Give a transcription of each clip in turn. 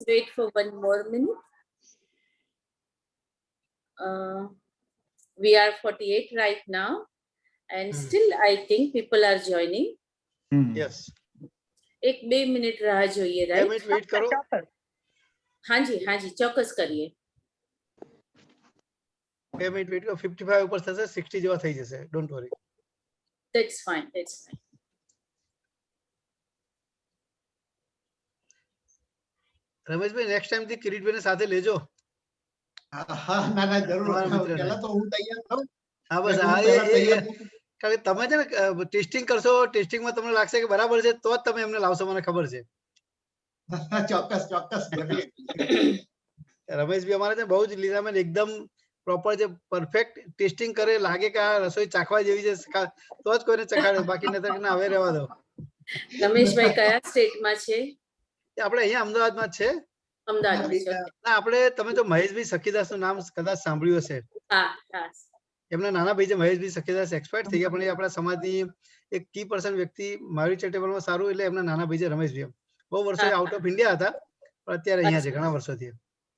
wait for one more minute. We are 48 right now, and still I think people are joining. Yes. एक 2 minute રાહ જોઈએ, 2 right? Minute weight કરો. હાજી ચોક્કસ કરીએ. 2 મિનિટ વેઇટ કરો. 55 ઉપર થશે, 60 જેવા થઈ જશે. Don't worry. That's fine. Rameshbhai next time થી કિરીટભાઈને સાથે લેજો. હા ના જરૂર. પહેલા તો હું તૈયાર થાઉં. હા બસ કારણ કે તમે છે ને ટેસ્ટિંગ કરશો, ટેસ્ટિંગમાં તમને લાગશે કે બરાબર છે તો જ તમે એમને લાવશો, મને ખબર છે. ચોક્કસ રમેશભાઈ અમારે છે બહુ જ લીલામાં એકદમ પ્રોપર છે, પરફેક્ટ ટેસ્ટિંગ કરે, લાગે કે આ રસોઈ ચાખવા જેવી છે તો જ કોઈને ચખાડે, બાકી નતર ના હવે રહેવા દો. રમેશભાઈ કયા સ્ટેટમાં છે? આપણે અહીંયા અમદાવાદમાં જ છે. આપણે તમે તો મહેશભાઈ સખીદાસ નું નામ કદાચ સાંભળ્યું હશે. એમના નાના ભાઈ છે મહેશભાઈ સખીદાસ, એક્સપાયર થઈ ગયા, પણ એ આપણા સમાજની એક કી પર્સન વ્યક્તિ, મારી ચેરિટેબલમાં સારું, એટલે એમના નાના ભાઈ છે રમેશભાઈ. બહુ વર્ષો આઉટ ઓફ ઇન્ડિયા હતા, પણ અત્યારે અહીંયા છે ઘણા વર્ષોથી.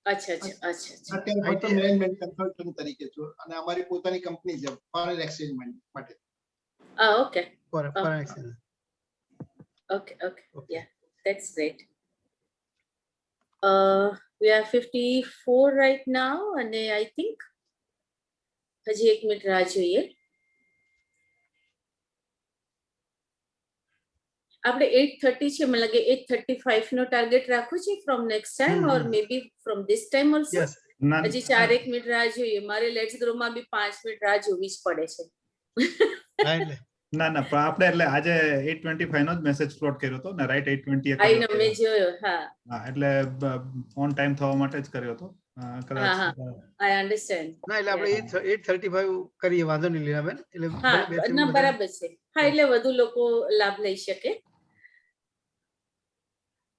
અત્યારે મેનેજમેન્ટ કન્સલ્ટન્ટ તરીકે છું અને અમારી પોતાની કંપની છે ફોરેન એક્સચેન્જ માટે. Okay. Foreign exchange. Okay. Yeah, that's great. We are 54 right now, and I think હજી 1 મિનિટ રાહ જોઈએ. આપણે 8:30 છે, મને લાગે 8:35 નો ટાર્ગેટ રાખવું છે from next time, or May B from this time also. હજી 4-1 મિનિટ રાહ જોઈએ. મારે લેટ્સ ગ્રો માં બી 5 મિનિટ રાહ જોવી જ પડે છે. ના આપણે એટલે આજે 8:25 નો જ મેસેજ ફ્લોટ કર્યો હતો ને, રાઈટ? 8:20 આઈ નો મેં જોયો. હા એટલે ઓન ટાઈમ થવા માટે જ કર્યો હતો. આઈ અન્ડરસ્ટેન્ડ. ના એટલે આપણે 8:35 કરીએ, વાંધો નહીં લીનાબેન. એટલે ના બરાબર છે. હા, એટલે વધુ લોકો લાભ લઈ શકે.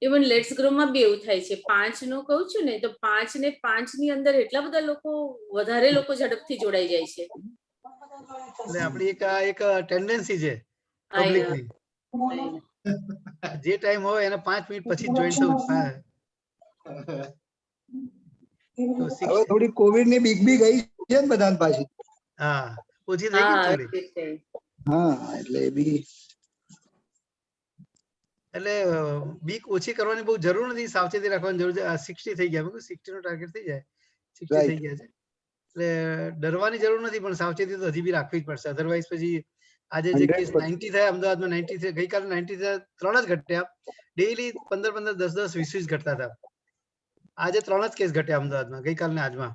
ઇવન લેટ્સ ગ્રો માં બી એવું થાય છે. 5 નું કહું છું ને, તો 5 ને 5 ની અંદર એટલા બધા લોકો, વધારે લોકો ઝડપથી જોડાઈ જાય છે. એટલે આપણી એક ટેન્ડન્સી છે પબ્લિકની, જે ટાઈમ હોય એના 5 મિનિટ પછી જોઈન થવું. હવે થોડી કોવિડ ની બીક બી ગઈ છે ને બધાને પાછી. હા, ઓછી થઈ ગઈ થોડી. હા, એટલે બી એટલે બીક ઓછી કરવાની બહુ જરૂર નથી, સાવચેતી રાખવાની જરૂર છે. 60 થઈ ગયા, 60 નો ટાર્ગેટ થઈ જાય, 60 થઈ ગયા છે, એટલે ડરવાની જરૂર નથી, પણ સાવચેતી તો હજી બી રાખવી જ પડશે. અધરવાઇઝ પછી આજે જે કેસ 90 થયા અમદાવાદમાં, 90 થયા, ગઈકાલે 90 થયા, 3 જ ઘટ્યા. ડેઈલી 15-15, 10-10, 20-20 ઘટતા હતા. આજે 3 જ કેસ ઘટ્યા અમદાવાદમાં, ગઈકાલ ને આજમાં.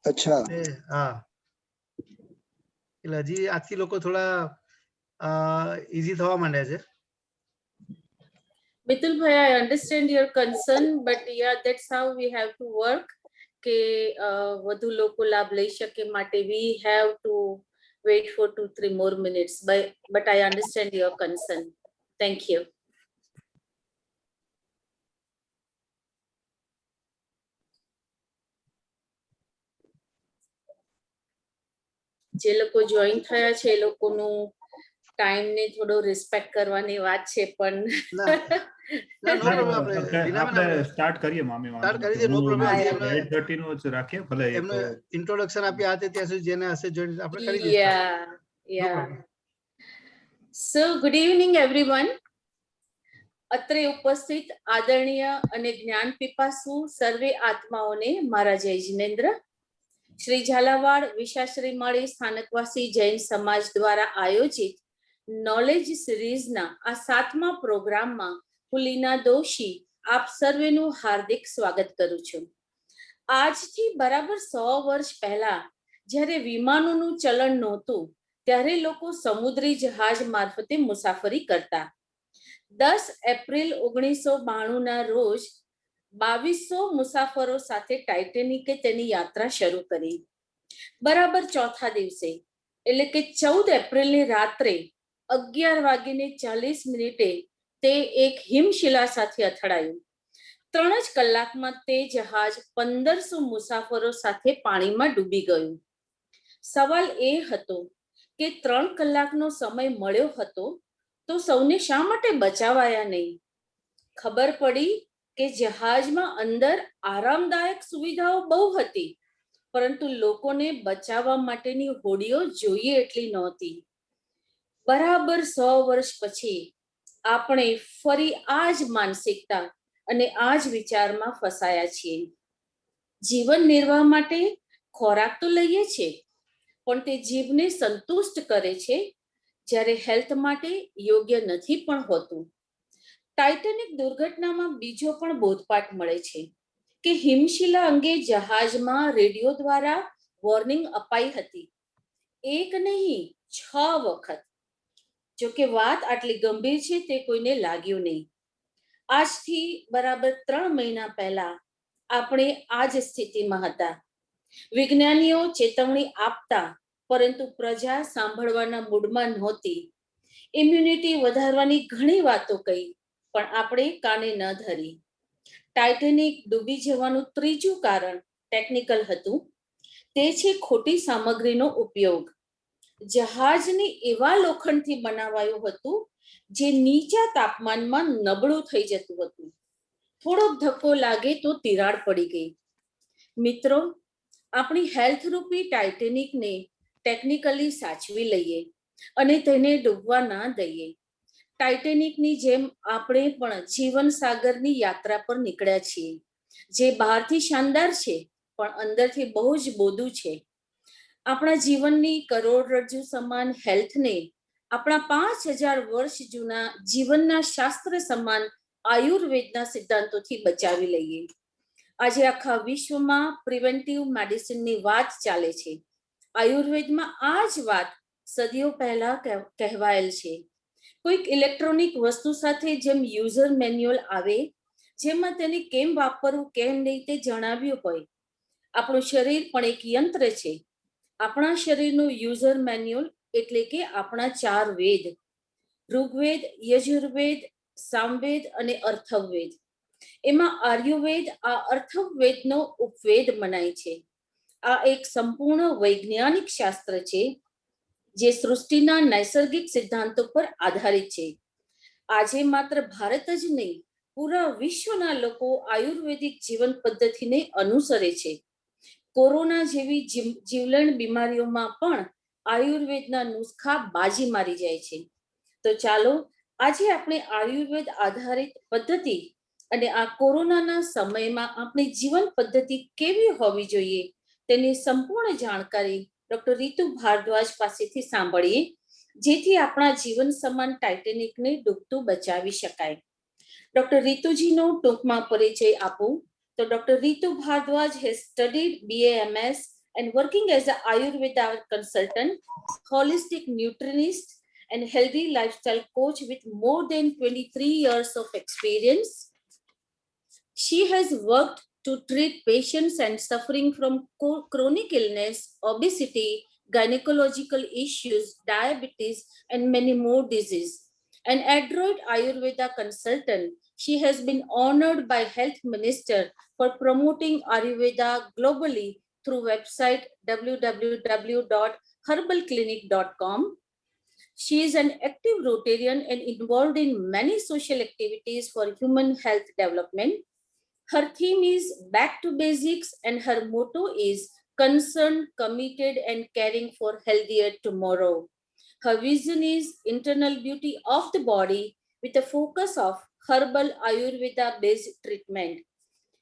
અચ્છા. હા, એટલે હજી આજથી લોકો થોડા ઈઝી થવા માંડ્યા છે. Mitulbhai, I understand your concern, but yeah, that's how we have to work. કે વધુ લોકો લાભ લઈ શકે માટે we have to wait for 2-3 more minutes. But I understand your concern. Thank you. જે લોકો જોઈન થયા છે એ લોકોનું ટાઈમ ને થોડો રિસ્પેક્ટ કરવાની વાત છે, પણ આપણે સ્ટાર્ટ કરીએ મામી. સ્ટાર્ટ કરી દે, નો પ્રોબ્લેમ. 8:30 નો જ રાખીએ, ભલે એમને ઇન્ટ્રોડક્શન આપી આતે ત્યાં સુધી જેને હશે જોઈન આપણે કરી દઈએ. So good evening everyone. અત્રે ઉપસ્થિત આદરણીય અને જ્ઞાન પીપાસુ સર્વે આત્માઓને મારા જય જિનેન્દ્ર. શ્રી ઝાલાવાડ વિશાશ્રી માળી સ્થાનકવાસી જૈન સમાજ દ્વારા આયોજિત નોલેજ સિરીઝના આ 7મા પ્રોગ્રામમાં હું લીના દોશી આપ સર્વેનું હાર્દિક સ્વાગત કરું છું. આજથી બરાબર 100 વર્ષ પહેલા જ્યારે વિમાનોનું ચલણ નહોતું, ત્યારે લોકો સમુદ્રી જહાજ મારફતે મુસાફરી કરતા. 10 એપ્રિલ 1992 ના રોજ 2200 મુસાફરો સાથે ટાઇટેનિકે તેની યાત્રા શરૂ કરી. બરાબર ચોથા દિવસે એટલે કે 14 એપ્રિલની રાત્રે 11:40 તે એક હિમશિલા સાથે અથડાયું. 3 જ કલાકમાં તે જહાજ 1500 મુસાફરો સાથે પાણીમાં ડૂબી ગયું. સવાલ એ હતો કે 3 કલાકનો સમય મળ્યો હતો તો સૌને શા માટે બચાવાયા નહીં? ખબર પડી કે જહાજમાં અંદર આરામદાયક સુવિધાઓ બહુ હતી, પરંતુ લોકોને બચાવવા માટેની હોડીઓ જોઈએ એટલી નહોતી. બરાબર 100 વર્ષ પછી આપણે ફરી આ જ માનસિકતા અને આ જ વિચારમાં ફસાયા છીએ. જીવન નિર્વાહ માટે ખોરાક તો લઈએ છીએ, પણ તે જીભને સંતુષ્ટ કરે છે, જ્યારે હેલ્થ માટે યોગ્ય નથી પણ હોતું. ટાઇટેનિક દુર્ઘટનામાં બીજો પણ બોધપાઠ મળે છે કે હિમશિલા અંગે જહાજમાં રેડિયો દ્વારા વોર્નિંગ અપાઈ હતી, એક નહીં 6 વખત. જો કે વાત આટલી ગંભીર છે તે કોઈને લાગ્યું નહીં. આજથી બરાબર 3 મહિના પહેલા આપણે આ જ સ્થિતિમાં હતા. વિજ્ઞાનીઓ ચેતવણી આપતા, પરંતુ પ્રજા સાંભળવાના મૂડમાં નહોતી. ઇમ્યુનિટી વધારવાની ઘણી વાતો કહી, પણ આપણે કાને ન ધરી. ટાઇટેનિક ડૂબી જવાનું ત્રીજું કારણ ટેકનિકલ હતું, તે છે ખોટી સામગ્રીનો ઉપયોગ. જહાજને એવા લોખંડથી બનાવાયું હતું જે નીચા તાપમાનમાં નબળું થઈ જતું હતું. થોડોક ધક્કો લાગે તો તિરાડ પડી ગઈ. મિત્રો, આપણી હેલ્થ રૂપી ટાઇટેનિકને ટેકનિકલી સાચવી લઈએ અને તેને ડૂબવા ના દઈએ. ટાઇટેનિકની જેમ આપણે પણ જીવન સાગરની યાત્રા પર નીકળ્યા છીએ, જે બહારથી શાનદાર છે પણ અંદરથી બહુ જ બોદું છે. આપણા જીવનની કરોડરજ્જુ સમાન હેલ્થને આપણા 5000 વર્ષ જૂના જીવનના શાસ્ત્ર સમાન આયુર્વેદના સિદ્ધાંતોથી બચાવી લઈએ. આજે આખા વિશ્વમાં પ્રિવેન્ટિવ મેડિસિનની વાત ચાલે છે. આયુર્વેદમાં આ જ વાત સદીઓ પહેલા કહેવાયેલ છે. કોઈક ઇલેક્ટ્રોનિક વસ્તુ સાથે જેમ યુઝર મેન્યુઅલ આવે, જેમાં તેને કેમ વાપરવું કેમ નહીં તે જણાવ્યું હોય, આપણું શરીર પણ એક યંત્ર છે. આપણા શરીરનું યુઝર મેન્યુઅલ એટલે કે આપણા 4 વેદ: ઋગ્વેદ, યજુર્વેદ, સામવેદ અને અથર્વવેદ. એમાં આર્યુવેદ આ અથર્વવેદનો ઉપવેદ મનાય છે. આ એક સંપૂર્ણ વૈજ્ઞાનિક શાસ્ત્ર છે જે સૃષ્ટિના નૈસર્ગિક સિદ્ધાંતો પર આધારિત છે. આજે માત્ર ભારત જ નહીં, પૂરા વિશ્વના લોકો આયુર્વેદિક જીવન પદ્ધતિને અનુસરે છે. કોરોના જેવી જીવલેણ બીમારીઓમાં પણ આયુર્વેદના નુસ્ખા બાજી મારી જાય છે. તો ચાલો આજે આપણે આયુર્વેદ આધારિત પદ્ધતિ અને આ કોરોનાના સમયમાં આપણી જીવન પદ્ધતિ કેવી હોવી જોઈએ તેની સંપૂર્ણ જાણકારી ડોક્ટર રીતુ ભારદ્વાજ પાસેથી સાંભળીએ, જેથી આપણા જીવન સમાન ટાઇટેનિકને ડૂબતું બચાવી શકાય. ડોક્ટર રીતુજીનો ટૂંકમાં પરિચય આપું તો doctor Ritu Bhardwaj has studied BAMS and working as an Ayurveda consultant, holistic nutritionist and healthy lifestyle coach with more than 23 years of experience. She has worked to treat patients and suffering from chronic illness, obesity, gynecological issues, diabetes, and many more diseases. An adroit Ayurveda consultant, she has been honored by Health Minister for promoting Ayurveda globally through website www.herbalclinic.com. She is an active Rotarian and involved in many social activities for human health development. Her theme is Back to Basics and her motto is Concerned, Committed and Caring for Healthier Tomorrow. Her vision is internal beauty of the body with a focus of herbal Ayurveda-based treatment.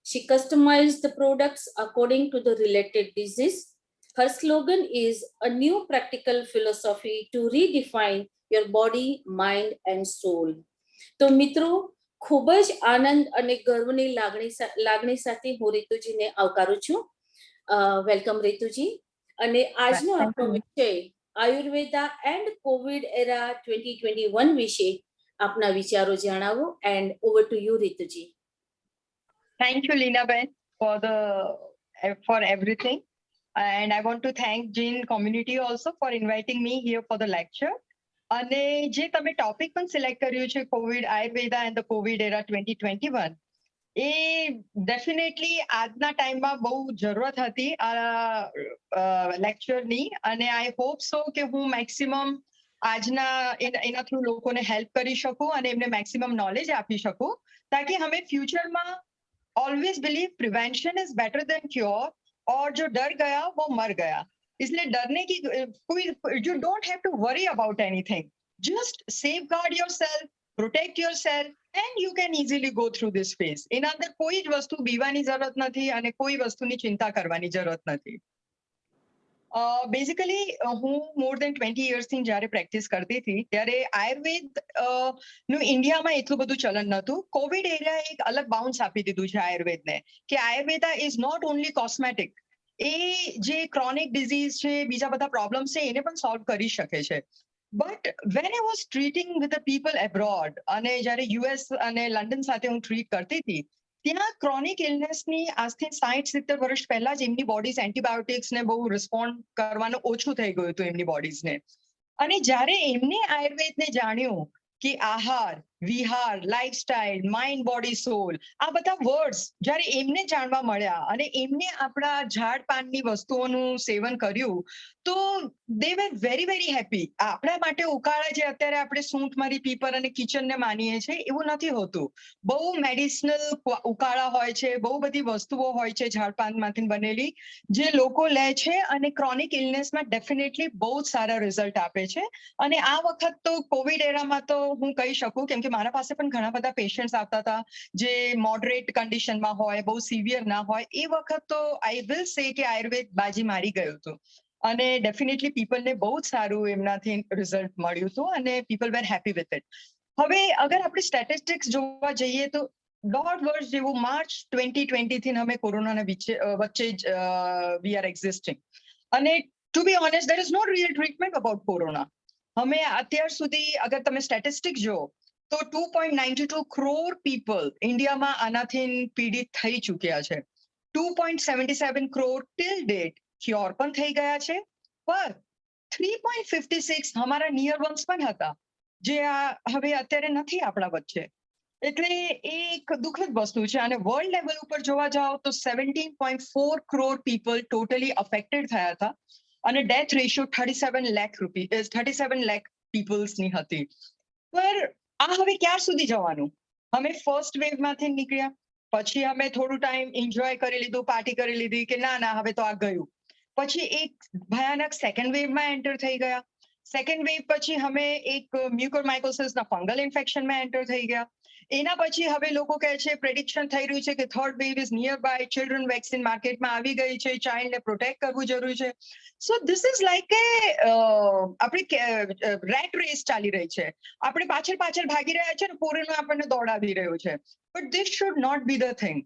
She customized the products according to the related disease. Her slogan is a new practical philosophy to redefine your body, mind and soul. તો મિત્રો, ખૂબ જ આનંદ અને ગર્વની લાગણી સાથે હું રીતુજીને આવકારું છું. વેલકમ રીતુજી. અને આજનો આપણો વિષય આયુર્વેદા એન્ડ કોવિડ એરા 2021 વિશે આપના વિચારો જણાવો. And over to you Rituji. Thank you, Leenaben, for everything. And I want to thank Jain community also for inviting me here for the lecture. અને જે તમે ટોપિક પણ સિલેક્ટ કર્યું છે Covid Ayurveda and the COVID era 2021, A definitely આજના ટાઈમમાં બહુ જરૂરત હતી આ લેક્ચરની. અને આઈ હોપ સો કે હું મેક્સિમમ આજના એના થ્રુ લોકોને હેલ્પ કરી શકું અને એમને મેક્સિમમ નોલેજ આપી શકું, તાકી અમે ફ્યુચરમાં always believe prevention is better than cure, और जो डर गया वो मर गया. इसलिए डरने की कोई, you don't have to worry about anything, just safeguard yourself, protect yourself and you can easily go through this phase. એના અંદર કોઈ જ વસ્તુ બીવાની જરૂરત નથી અને કોઈ વસ્તુની ચિંતા કરવાની જરૂરત નથી. બેઝિકલી હું મોર દેન 20 યર્સથી જ્યારે પ્રેક્ટિસ કરતી હતી ત્યારે આયુર્વેદ નું ઇન્ડિયામાં એટલું બધું ચલન નહોતું. કોવિડ એરિયાએ એક અલગ બાઉન્સ આપી દીધું છે આયુર્વેદને, કે Ayurveda is not only cosmetic, એ જે ક્રોનિક ડિઝીઝ છે, બીજા બધા પ્રોબ્લેમ્સ છે, એને પણ સોલ્વ કરી શકે છે. But when I was treating with the people abroad, અને જ્યારે યુએસ અને લંડન સાથે હું ટ્રીટ કરતી હતી, ત્યાં ક્રોનિક ઇલનેસની આજથી 60-70 વર્ષ પહેલા જ એમની બોડીઝ એન્ટીબાયોટિક્સને બહુ રિસ્પોન્ડ કરવાનું ઓછું થઈ ગયું હતું એમની બોડીઝને. અને જ્યારે એમને આયુર્વેદને જાણ્યું કે આહાર, વિહાર, લાઇફસ્ટાઇલ, માઇન્ડ, બોડી, સોલ, આ બધા વર્ડ્સ જ્યારે એમને જાણવા મળ્યા અને એમને આપણા ઝાડ પાનની વસ્તુઓનું સેવન કર્યું, તો દે વેર વેરી વેરી હેપી. આપણા માટે ઉકાળા જે અત્યારે આપણે સૂંઠ મરી, પીપર અને કિચનને માનીએ છીએ, એવું નથી હોતું. બહુ મેડિસિનલ ઉકાળા હોય છે, બહુ બધી વસ્તુઓ હોય છે ઝાડપાનમાંથી બનેલી, જે લોકો લે છે અને ક્રોનિક ઇલનેસમાં ડેફિનેટલી બહુ જ સારા રિઝલ્ટ આપે છે. અને આ વખત તો કોવિડ એરામાં તો હું કહી શકું, કેમ કે મારા પાસે પણ ઘણા બધા પેશન્ટ્સ આવતા હતા જે મોડરેટ કન્ડિશનમાં હોય, બહુ સિવિયર ના હોય. એ વખત તો આઈ વિલ સે કે આયુર્વેદ બાજી મારી ગયું હતું અને ડેફિનેટલી પીપલને બહુ જ સારું એમનાથી રિઝલ્ટ મળ્યું હતું અને people were happy with it. હવે અગર આપણે સ્ટેટિસ્ટિક્સ જોવા જઈએ તો 1.5 વર્ષ જેવું, માર્ચ 2020 થી અમે કોરોનાના વચ્ચે જ વી આર એક્ઝિસ્ટિંગ. અને to be honest, there is no real treatment about corona. અમે અત્યાર સુધી અગર તમે સ્ટેટિસ્ટિક્સ જો તો 2.92 crore people ઇન્ડિયામાં આનાથી પીડિત થઈ ચૂક્યા છે. 2.77 crore ટિલ ડેટ ક્યોર પણ થઈ ગયા છે, પર 3.56 અમારા નિયર વન્સ પણ હતા જે હવે અત્યારે નથી આપણા વચ્ચે. એટલે એ એક દુઃખદ વસ્તુ છે. અને વર્લ્ડ લેવલ ઉપર જોવા જાઓ તો 17.4 crore people ટોટલી અફેક્ટેડ થયા હતા અને ડેથ રેશિયો 37 લાખ પીપલ્સની હતી. પર આ હવે ક્યાં સુધી જવાનું? અમે ફર્સ્ટ વેવમાંથી નીકળ્યા, પછી અમે થોડું ટાઈમ એન્જોય કરી લીધું, પાર્ટી કરી લીધી કે ના હવે તો આ ગયું. પછી એક ભયાનક સેકન્ડ વેવમાં એન્ટર થઈ ગયા. સેકન્ડ વેવ પછી અમે એક મ્યુકોરમાઇકોસિસના ફંગલ ઇન્ફેક્શનમાં એન્ટર થઈ ગયા. એના પછી હવે લોકો કહે છે, પ્રેડિક્શન થઈ રહ્યું છે કે third wave is nearby, children vaccine માર્કેટમાં આવી ગઈ છે, ચાઇલ્ડને પ્રોટેક્ટ કરવું જરૂરી છે. So this is like a આપણી રેટ રેસ ચાલી રહી છે. આપણે પાછળ ભાગી રહ્યા છે ને કોરોના આપણને દોડાવી રહ્યો છે. But this should not be the thing.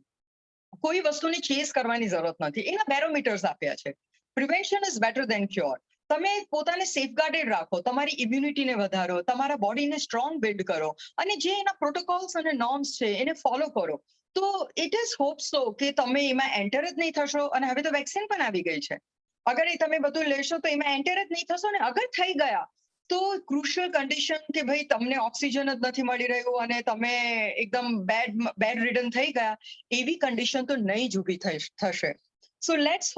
કોઈ વસ્તુની ચેસ કરવાની જરૂરત નથી. એના બેરોમીટર્સ આપ્યા છે. Prevention is better than cure. તમે પોતાને સેફગાર્ડેડ રાખો, તમારી ઇમ્યુનિટીને વધારો, તમારા બોડીને સ્ટ્રોંગ બિલ્ડ કરો અને જે એના પ્રોટોકોલ્સ અને નોર્મ્સ છે એને ફોલો કરો, તો ઇટ ઇઝ હોપ સો કે તમે એમાં એન્ટર જ નહીં થશો. અને હવે તો વેક્સિન પણ આવી ગઈ છે. અગર એ તમે બધું લેશો તો એમાં એન્ટર જ નહીં થશો. ને અગર થઈ ગયા તો ક્રુશિયલ કન્ડિશન કે ભાઈ તમને ઓક્સિજન જ નથી મળી રહ્યું અને તમે એકદમ બેડ રિડન થઈ ગયા, એવી કન્ડિશન તો નહીં જ ઊભી થશે. સો લેટ્સ,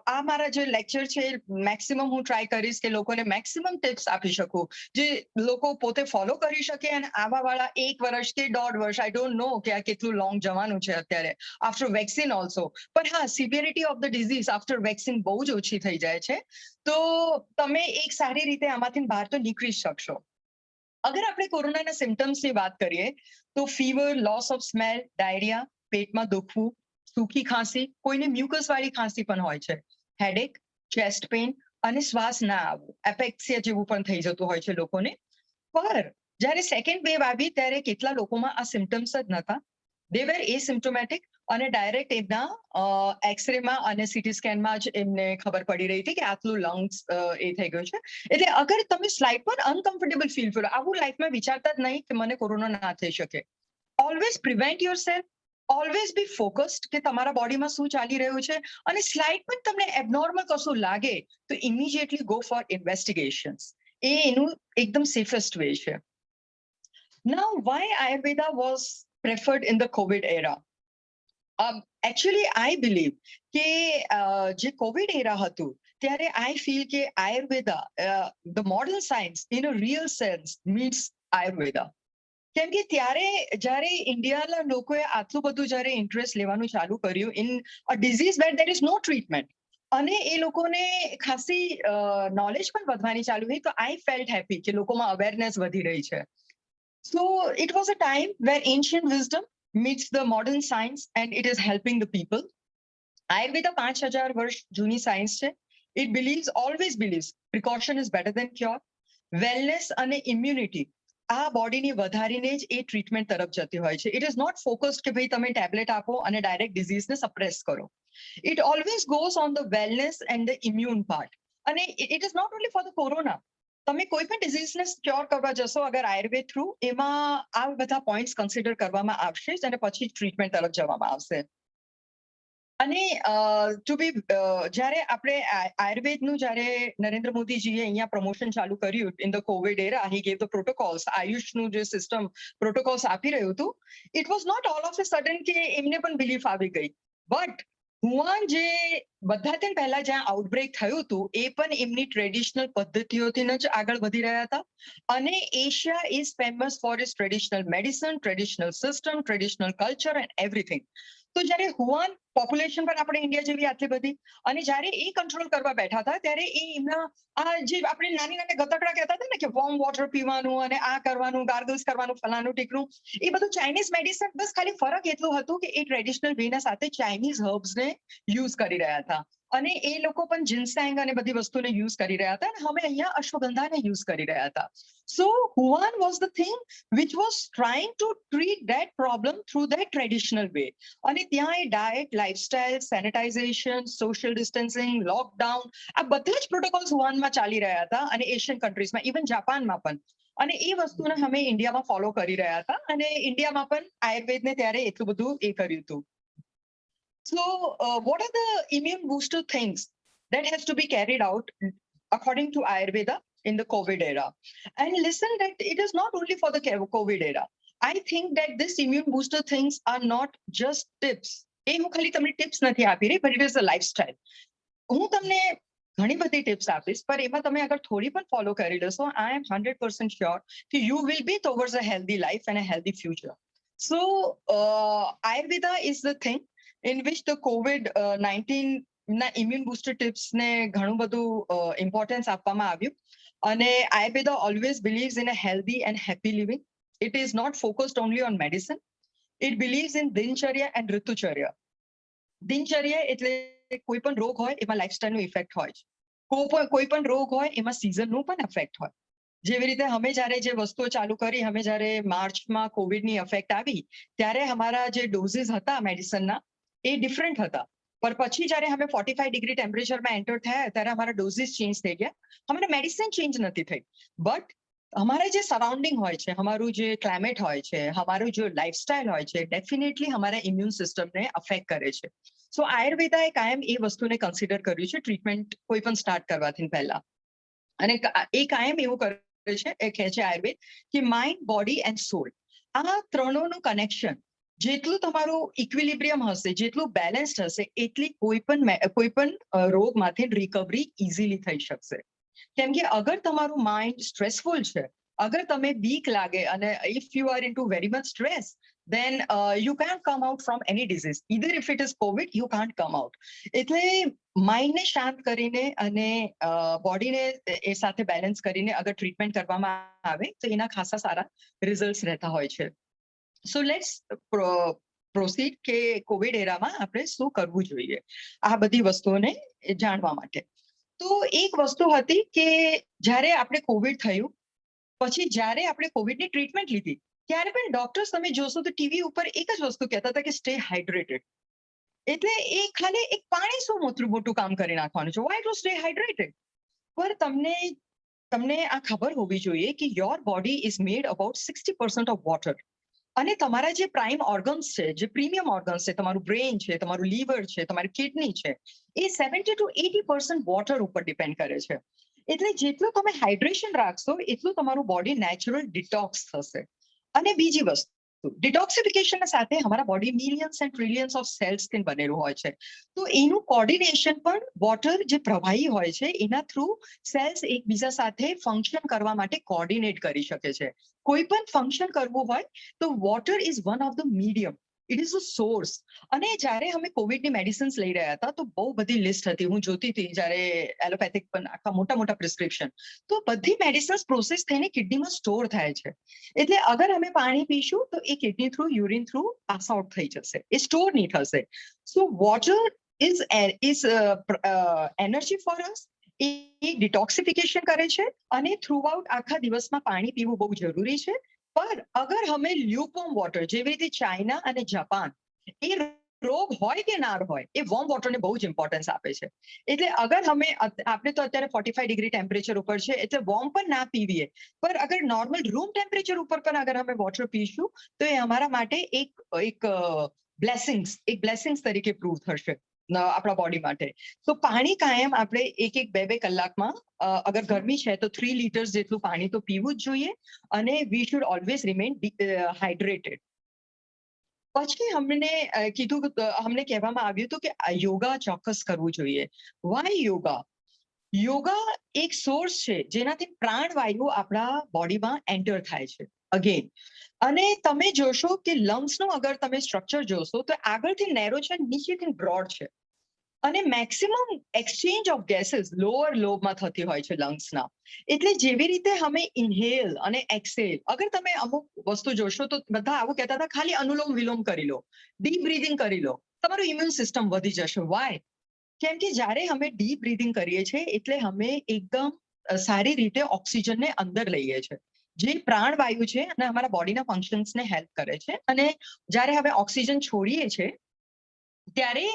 આ મારા જે લેક્ચર છે મેક્સિમમ હું ટ્રાય કરીશ કે લોકોને મેક્સિમમ ટિપ્સ આપી શકું જે લોકો પોતે ફોલો કરી શકે. અને આવા વાળા 1 વર્ષ કે 1.5 વર્ષ, આઈ ડોન્ટ નો કે આ કેટલું લોંગ જવાનું છે અત્યારે આફ્ટર વેક્સિન ઓલ્સો. પણ હા, severity of the disease after vaccine બહુ જ ઓછી થઈ જાય છે. તો તમે એક સારી રીતે આમાંથી બહાર તો નીકળી શકશો. અગર આપણે કોરોનાના સિમ્ટમ્સની વાત કરીએ તો fever, loss of smell, diarrhoea, પેટમાં દુખવું, સૂકી ખાંસી, કોઈને મ્યુકસ વાળી ખાંસી પણ હોય છે, હેડેક, ચેસ્ટ પેઇન અને શ્વાસ ના આવવું, એપેક્સિયા જેવું પણ થઈ જતું હોય છે લોકોને. પર જ્યારે સેકન્ડ વેવ આવી ત્યારે કેટલા લોકોમાં આ સિમ્ટમ્સ જ નહોતા. દે વેર એસિમ્પ્ટોમેટિક અને ડાયરેક્ટ એમના એક્સરેમાં અને સીટી સ્કેનમાં જ એમને ખબર પડી રહી હતી કે આટલું લંગ્સ એ થઈ ગયું છે. એટલે અગર તમે સ્લાઇડ પર અનકમ્ફર્ટેબલ ફીલ કરો, આવું લાઈફમાં વિચારતા જ નહીં કે મને કોરોના ના થઈ શકે, always prevent yourself, always be focused કે તમારા બોડીમાં શું ચાલી રહ્યું છે. અને સ્લાઇડ પર તમને એબનોર્મલ કશું લાગે તો ઇમિડિયેટલી ગો ફોર ઇન્વેસ્ટિગેશન્સ. એ એનું એકદમ સેફેસ્ટ વે છે. Now why Ayurveda was preferred in the COVID era. Actually I believe કે જે કોવિડ એરા હતું ત્યારે આઈ ફીલ કે Ayurveda the modern science in a real sense means Ayurveda. કેમ કે ત્યારે જ્યારે ઇન્ડિયાના લોકોએ આટલું બધું જ્યારે ઇન્ટરેસ્ટ લેવાનું ચાલુ કર્યું in a disease where there is no treatment, અને એ લોકોને ખાસી નોલેજ પણ વધવાની ચાલુ થઈ, તો આઈ ફેલ્ટ હેપી કે લોકોમાં અવેરનેસ વધી રહી છે. So it was a time where ancient wisdom meets the modern science and it is helping the people. Ayurveda 5000 વર્ષ જૂની સાયન્સ છે. It believes, always believes, precaution is better than cure. Wellness અને immunity આ બોડીની વધારીને જ એ treatment તરફ જતી હોય છે. It is not focused કે ભાઈ તમે ટેબ્લેટ આપો અને ડાયરેક્ટ ડિઝીઝને સપ્રેસ કરો. It always goes on the wellness and the immune part. અને it is not only for the corona. તમે કોઈ પણ ડિઝીઝને ક્યોર કરવા જશો અગર આયુર્વેદ થ્રુ, એમાં આ બધા પોઈન્ટ્સ કન્સિડર કરવામાં આવશે અને પછી ટ્રીટમેન્ટ તરફ જવામાં આવશે. અને ટુ બી જ્યારે આપણે આયુર્વેદનું જ્યારે નરેન્દ્ર મોદીજીએ અહીંયા પ્રમોશન ચાલુ કર્યું in the COVID era, he gave the protocols, આયુષનું જે સિસ્ટમ પ્રોટોકોલ્સ આપી રહ્યું હતું, it was not all of a sudden કે એમને પણ બિલીફ આવી ગઈ. બટ હુઆન જે બધાથી પહેલા જ્યાં આઉટબ્રેક થયું હતું એ પણ એમની ટ્રેડિશનલ પદ્ધતિઓથી જ આગળ વધી રહ્યા હતા. અને Asia is famous for is traditional medicine, traditional system, traditional culture and everything. તો જ્યારે હુઆન પોપ્યુલેશન પર આપણે ઇન્ડિયા જેવી આટલી બધી, અને જ્યારે એ કંટ્રોલ કરવા બેઠા હતા ત્યારે એ એમના આ જે આપણે નાની નાની ગતકડા કહેતા હતા ને કે વોર્મ વોટર પીવાનું અને આ કરવાનું, ગાર્ગલ્સ કરવાનું, ફલાનું ટીકનું, એ બધું ચાઇનીઝ મેડિસિન. બસ ખાલી ફરક એટલું હતું કે એ ટ્રેડિશનલ વેના સાથે ચાઇનીઝ હર્બ્સને યુઝ કરી રહ્યા હતા, અને એ લોકો પણ જિન્સેંગ અને બધી વસ્તુને યુઝ કરી રહ્યા હતા, અને અમે અહીંયા અશ્વગંધાને યુઝ કરી રહ્યા હતા. સો હુઆન was the thing which was trying to treat that problem through that traditional way. અને ત્યાં એ diet, lifestyle, sanitization, social distancing, lockdown, આ બધા જ પ્રોટોકોલ્સ હુઆનમાં ચાલી રહ્યા હતા, અને એશિયન કન્ટ્રીઝમાં, ઇવન જાપાનમાં પણ. અને એ વસ્તુને અમે ઇન્ડિયામાં ફોલો કરી રહ્યા હતા, અને ઇન્ડિયામાં પણ આયુર્વેદને ત્યારે એટલું બધું એ કર્યું હતું. So what are the immune booster things that has to be carried out according to Ayurveda in the COVID era? And listen, that it is not only for the COVID era. I think that this immune booster things are not just tips. એ હું ખાલી તમને tips નથી આપી રહી, but it is a lifestyle. હું તમને ઘણી બધી ટિપ્સ આપીશ, પણ એમાં તમે અગર થોડી પણ ફોલો કરી લેશો, I am 100% sure that you will be towards a healthy life and a healthy future. So Ayurveda is the thing in which the COVID-19 ના ઇમ્યુન બૂસ્ટર ટિપ્સને ઘણું બધું ઇમ્પોર્ટન્સ આપવામાં આવ્યું. અને Ayurveda always believes in a healthy and happy living. It is not focused only on medicine. It believes in દિનચર્યા and ઋતુચર્યા. દિનચર્યા એટલે કોઈ પણ રોગ હોય એમાં લાઇફસ્ટાઇલનો ઇફેક્ટ હોય છે. કોઈ પણ રોગ હોય એમાં સિઝનનું પણ ઇફેક્ટ હોય. જેવી રીતે અમે જ્યારે જે વસ્તુઓ ચાલુ કરી, અમે જ્યારે માર્ચમાં કોવિડની ઇફેક્ટ આવી ત્યારે અમારા જે ડોઝીસ હતા મેડિસિનના એ ડિફરન્ટ હતા. પર પછી જ્યારે અમે 45 ડિગ્રી ટેમ્પરેચરમાં એન્ટર થયા ત્યારે અમારા ડોઝીસ ચેન્જ થઈ ગયા. અમારે મેડિસિન ચેન્જ નથી થઈ, બટ અમારા જે સરાઉન્ડિંગ હોય છે, અમારું જે ક્લાઇમેટ હોય છે, અમારું જે લાઇફસ્ટાઇલ હોય છે, ડેફિનેટલી અમારા ઇમ્યુન સિસ્ટમને અફેક્ટ કરે છે. સો આયુર્વેદાએ કાયમ એ વસ્તુને કન્સિડર કર્યું છે ટ્રીટમેન્ટ કોઈ પણ સ્ટાર્ટ કરવાથી પહેલા. અને એ કાયમ એવું કરે છે, એ કહે છે આયુર્વેદ કે માઇન્ડ, બોડી એન્ડ સોલ, આ ત્રણોનું કનેક્શન જેટલું તમારું ઇક્વિલિબ્રિયમ હશે, જેટલું બેલેન્સ્ડ હશે, એટલી કોઈ પણ રોગમાંથી રિકવરી ઇઝીલી થઈ શકશે. કેમ કે અગર તમારું માઇન્ડ સ્ટ્રેસફુલ છે, અગર તમે બીક લાગે અને if you R into very much stress, then you can't come out from any disease. Either if it is COVID, you can't come out. એટલે માઇન્ડને શાંત કરીને અને બોડીને એ સાથે બેલેન્સ કરીને અગર ટ્રીટમેન્ટ કરવામાં આવે તો એના ખાસા સારા રિઝલ્ટ્સ રહેતા હોય છે. સો લેટ્સ પ્રોસીડ કે કોવિડ એરામાં આપણે શું કરવું જોઈએ આ બધી વસ્તુઓને જાણવા માટે. તો એક વસ્તુ હતી કે જ્યારે આપણે કોવિડ થયું પછી જ્યારે આપણે કોવિડની ટ્રીટમેન્ટ લીધી ત્યારે પણ ડોક્ટર્સ તમે જોશો તો ટીવી ઉપર એક જ વસ્તુ કહેતા હતા કે સ્ટે હાઇડ્રેટેડ. એટલે એ ખાલી એક પાણી શું મોટું કામ કરી નાખવાનું છે. Why to stay hydrated? પર તમને આ ખબર હોવી જોઈએ કે your body is made about 60% of water. અને તમારા જે પ્રાઇમ ઓર્ગન્સ છે, જે પ્રીમિયમ ઓર્ગન્સ છે, તમારું બ્રેઇન છે, તમારું લીવર છે, તમારી કિડની છે, એ 70 to 80% વોટર ઉપર ડિપેન્ડ કરે છે. એટલે જેટલું તમે હાઇડ્રેશન રાખશો એટલું તમારું બોડી નેચરલ ડિટોક્સ થશે. અને બીજી વસ્તુ ડિટોક્સિફિકેશનના સાથે અમારા body millions and trillions of સેલ્સથી બનેલું હોય છે. તો એનું કોર્ડિનેશન પણ વોટર જે પ્રવાહી હોય છે એના થ્રુ સેલ્સ એકબીજા સાથે ફંક્શન કરવા માટે કોર્ડિનેટ કરી શકે છે. કોઈ પણ ફંક્શન કરવું હોય તો water is one of the medium. It is a source. અને જ્યારે અમે કોવિડની મેડિસિન્સ લઈ રહ્યા હતા તો બહુ બધી લિસ્ટ હતી. હું જોતી હતી જ્યારે એલોપેથિક પણ આખા મોટા મોટા પ્રિસ્ક્રિપ્શન. તો બધી મેડિસિન્સ પ્રોસેસ થઈને કિડનીમાં સ્ટોર થાય છે. એટલે અગર અમે પાણી પીશું તો એ kidney through urine through pass out થઈ જશે, એ સ્ટોર નહીં થશે. So water is energy for us. એ ડિટોક્સિફિકેશન કરે છે અને થ્રુ આઉટ આખા દિવસમાં પાણી પીવું બહુ જરૂરી છે. પણ અગર અમે લ્યુકવોર્મ વોટર, જેવી રીતે ચાઇના અને જાપાન, એ રોગ હોય કે ના હોય, એ વોર્મ વોટરને બહુ જ ઇમ્પોર્ટન્સ આપે છે. એટલે અગર આપણે તો અત્યારે 45 ડિગ્રી ટેમ્પરેચર ઉપર છે એટલે વોર્મ પણ ના પીવીએ, પણ અગર નોર્મલ રૂમ ટેમ્પરેચર ઉપર પણ અગર અમે વોટર પીશું તો એ અમારા માટે એક બ્લેસિંગ્સ તરીકે પ્રૂવ થશે આપણા બોડી માટે. તો પાણી કાયમ આપણે એક 2 કલાકમાં, અગર ગરમી છે તો 3 લીટર્સ જેટલું પાણી તો પીવું જ જોઈએ. અને we should always remain hydrated. પછી અમને કહેવામાં આવ્યું હતું કે યોગા ચોક્કસ કરવું જોઈએ. વાય યોગા? યોગા એક સોર્સ છે જેનાથી પ્રાણવાયુ આપણા બોડીમાં એન્ટર થાય છે અગેન. અને તમે જોશો કે લંગ્સનું અગર તમે સ્ટ્રક્ચર જોશો તો આગળથી નેરો છે, નીચેથી બ્રોડ છે. અને maximum exchange of gases lower લોબમાં થતી હોય છે લંગ્સના. એટલે જેવી રીતે અમે ઇન્હેલ અને એક્સેલ, અગર તમે અમુક વસ્તુ જોશો તો બધા આવું કહેતા હતા ખાલી અનુલોમ વિલોમ કરી લો, ડીપ બ્રીધિંગ કરી લો, તમારું ઇમ્યુન સિસ્ટમ વધી જશે. વાય? કેમ કે જ્યારે અમે ડીપ બ્રીધિંગ કરીએ છીએ એટલે અમે એકદમ સારી રીતે ઓક્સિજનને અંદર લઈએ છીએ, જે પ્રાણવાયુ છે અને અમારા બોડીના ફંક્શન્સને હેલ્પ કરે છે. અને જ્યારે અમે ઓક્સિજન છોડીએ છીએ ત્યારે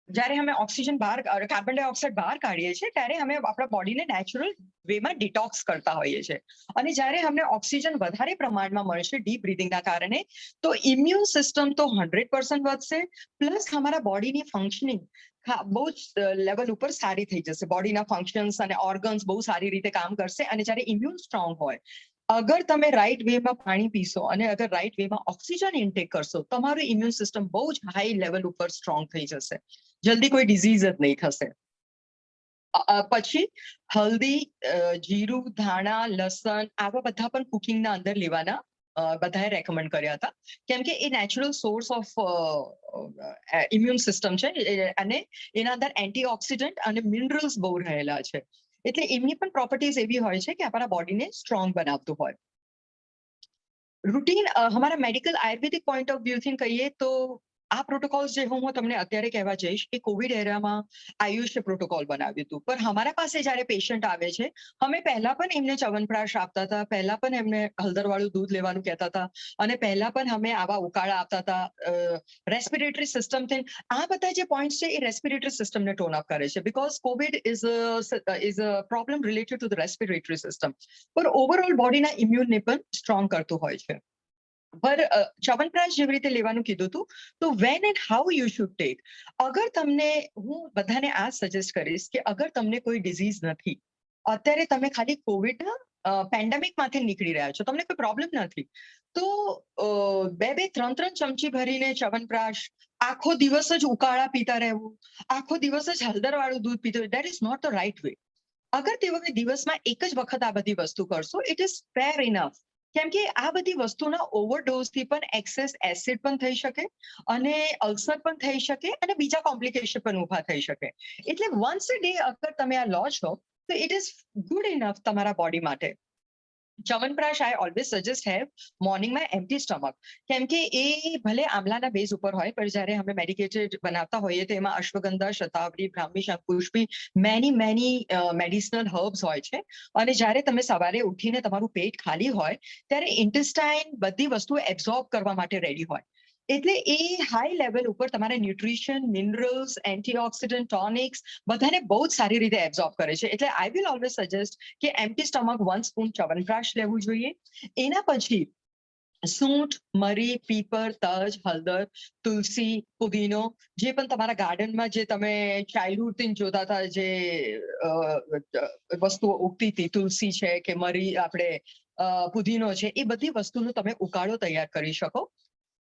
જ્યારે અમે ઓક્સિજન કાર્બન ડાયોક્સાઇડ બહાર કાઢીએ છીએ ત્યારે અમે આપણા બોડીને નેચરલ વેમાં ડિટોક્સ કરતા હોઈએ છીએ. અને જ્યારે અમને ઓક્સિજન વધારે પ્રમાણમાં મળશે ડીપ બ્રીધિંગના કારણે તો ઇમ્યુન સિસ્ટમ તો 100% વધશે, પ્લસ અમારા બોડીની ફંક્શનિંગ બહુ જ લેવલ ઉપર સારી થઈ જશે. બોડીના ફંક્શન્સ અને ઓર્ગન્સ બહુ સારી રીતે કામ કરશે. અને જ્યારે ઇમ્યુન સ્ટ્રોંગ હોય, અગર તમે રાઈટ વેમાં પાણી પીશો અને અગર રાઈટ વેમાં ઓક્સિજન ઇન્ટેક કરશો, તમારું ઇમ્યુન સિસ્ટમ બહુ જ હાઈ લેવલ ઉપર સ્ટ્રોંગ થઈ જશે. જલ્દી કોઈ ડિઝીઝ જ નહીં થશે. પછી હલ્દી, જીરું, ધાણા, લસણ આવા બધા પણ કુકિંગના અંદર લેવાના બધાએ રેકમેન્ડ કર્યા હતા. કેમ કે એ natural source of immune system છે અને એના અંદર એન્ટીઓક્સિડન્ટ અને મિનરલ્સ બહુ રહેલા છે. એટલે એમની પણ પ્રોપર્ટીઝ એવી હોય છે કે આપણા બોડીને સ્ટ્રોંગ બનાવતું હોય. રૂટીન અમારા મેડિકલ આયુર્વેદિક પોઈન્ટ ઓફ વ્યૂથી કહીએ તો આ પ્રોટોકોલ્સ જે હું તમને અત્યારે કહેવા જઈશ એ કોવિડ એરામાં આયુષ્ય પ્રોટોકોલ બનાવ્યું હતું. પણ અમારા પાસે જ્યારે પેશન્ટ આવે છે, અમે પહેલા પણ એમને ચ્યવનપ્રાશ આપતા હતા, પહેલા પણ એમને હળદરવાળું દૂધ લેવાનું કહેતા હતા, અને પહેલા પણ અમે આવા ઉકાળા આપતા હતા. રેસ્પિરેટરી સિસ્ટમથી આ બધા જે પોઈન્ટ્સ છે એ રેસ્પિરેટરી સિસ્ટમને ટોન અપ કરે છે, because Covid is a problem related to the respiratory system. પણ ઓવરઓલ બોડીના ઇમ્યુનને પણ સ્ટ્રોંગ કરતું હોય છે. પર ચ્યવનપ્રાશ જેવી રીતે લેવાનું કીધું હતું, તો when and how you should take. અગર તમને, હું બધાને આ સજેસ્ટ કરીશ કે અગર તમને કોઈ ડિઝીઝ નથી, અત્યારે તમે ખાલી કોવિડના પેન્ડેમિકમાંથી નીકળી રહ્યા છો, તમને કોઈ પ્રોબ્લેમ નથી, તો 2-3 ચમચી ભરીને ચ્યવનપ્રાશ, આખો દિવસ જ ઉકાળા પીતા રહેવું, આખો દિવસ જ હળદરવાળું દૂધ પીતું, that is not the right way. અગર તેઓ દિવસમાં એક જ વખત આ બધી વસ્તુ કરશો, ઇટ ઇઝ ફેર ઇનફ. કેમ કે આ બધી વસ્તુના ઓવરડોઝથી પણ એક્સેસ એસિડ પણ થઈ શકે અને અલ્સર પણ થઈ શકે અને બીજા કોમ્પ્લિકેશન પણ ઊભા થઈ શકે. એટલે વન્સ અ ડે અગર તમે આ લો છો તો ઇટ ઇઝ ગુડ ઇનફ તમારા બોડી માટે. Chyawanprash I always suggest have મોર્નિંગમાં એમ્પ્ટી સ્ટમક. કેમ કે એ ભલે આમલાના બેઝ ઉપર હોય, પણ જ્યારે અમે મેડિકેટેડ બનાવતા હોઈએ તો એમાં ashwagandha, shatavari, brahmi, shankhpushpi, many medicinal herbs હોય છે. અને જ્યારે તમે સવારે ઉઠીને તમારું પેટ ખાલી હોય ત્યારે ઇન્ટેસ્ટાઇન બધી વસ્તુઓ એબ્ઝોર્બ કરવા માટે રેડી હોય. એટલે એ હાઈ લેવલ ઉપર તમારે ન્યુટ્રિશન, મિનરલ્સ, એન્ટીઓક્સિડન્ટ, ટોનિક્સ બધાને બહુ જ સારી રીતે એબ્ઝોર્બ કરે છે. એટલે આઈ વિલ ઓલવેઝ સજેસ્ટ કે એમ્પ્ટી સ્ટમક 1 સ્પૂન ચ્યવનપ્રાશ લેવું જોઈએ. એના પછી સૂંઠ, મરી, પીપર, તજ, હળદર, તુલસી, પુદીનો, જે પણ તમારા ગાર્ડનમાં જે તમે ચાઇલ્ડહુડથી જોતા હતા જે વસ્તુઓ ઉગતી હતી, તુલસી છે કે મરી, આપણે પુદીનો છે, એ બધી વસ્તુનો તમે ઉકાળો તૈયાર કરી શકો.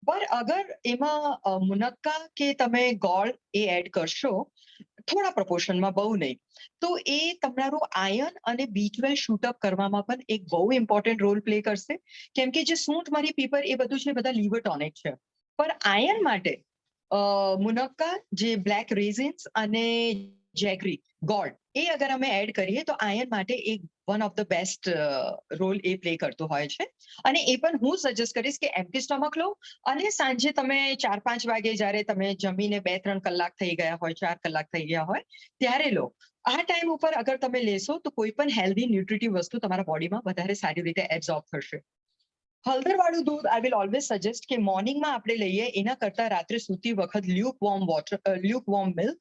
પણ અગર એમાં મુનક્કા કે તમે ગોળ એ એડ કરશો થોડા પ્રપોર્શનમાં, બહુ નહીં, તો એ તમારું આયર્ન અને B12 શૂટઅપ કરવામાં પણ એક બહુ ઇમ્પોર્ટન્ટ રોલ પ્લે કરશે. કેમ કે જે સૂંઠ, મરી, પીપર એ બધું છે બધા લીવર ટોનિક છે. પણ આયર્ન માટે મુનક્કા, જે બ્લેક રેઝિન્સ અને જેગરી ગોળ, એ અગર અમે એડ કરીએ તો આયર્ન માટે એક one of the best role એ પ્લે કરતો હોય છે. અને એ પણ હું સજેસ્ટ કરીશ કે એમ્પ્ટી સ્ટમક લો અને સાંજે તમે 4-5 વાગે જ્યારે તમે જમીને 2-3 કલાક થઈ ગયા હોય, 4 કલાક થઈ ગયા હોય, ત્યારે લો. આ ટાઈમ ઉપર અગર તમે લેશો તો કોઈ પણ હેલ્ધી ન્યુટ્રિટિવ વસ્તુ તમારા બોડીમાં વધારે સારી રીતે એબ્ઝોર્બ થશે. હળદરવાળું દૂધ આઈ વિલ ઓલવેઝ સજેસ્ટ કે મોર્નિંગમાં આપણે લઈએ એના કરતા રાત્રે સૂતી વખત Luke warm milk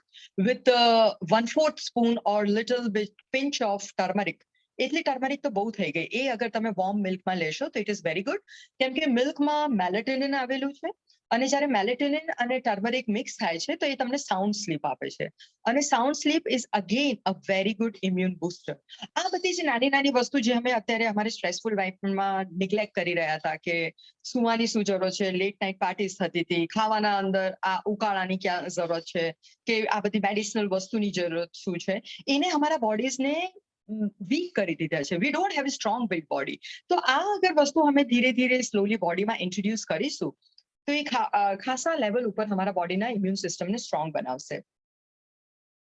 with 1/4 spoon or little bit pinch of turmeric. એટલી ટર્મરિક તો બહુ થઈ ગઈ. એ અગર તમે વોર્મ મિલ્કમાં લેશો તો ઇટ ઇઝ વેરી ગુડ. કેમ કે મિલ્કમાં મેલેટોનિન આવેલું છે અને જ્યારે મેલેટોનિન અને ટર્મરિક મિક્સ થાય છે તો એ તમને સાઉન્ડ સ્લીપ આપે છે. અને sound sleep is again a very good immune booster. આ બધી જે નાની નાની વસ્તુ જે અમે અત્યારે અમારી સ્ટ્રેસફુલ લાઈફમાં નિગ્લેક્ટ કરી રહ્યા હતા કે સુવાની શું જરૂર છે, લેટ નાઇટ પાર્ટીઝ થતી હતી, ખાવાના અંદર આ ઉકાળાની ક્યાં જરૂરત છે, કે આ બધી મેડિસિનલ વસ્તુની જરૂરત શું છે, એને અમારા બોડીઝને વીક કરી દીધા છે. We don't have a strong big body. તો આ અગર વસ્તુ અમે ધીરે ધીરે સ્લોલી બોડીમાં ઇન્ટ્રોડ્યુસ કરીશું તો એ ખાસા લેવલ ઉપર અમારા બોડીના ઇમ્યુન સિસ્ટમને સ્ટ્રોંગ બનાવશે.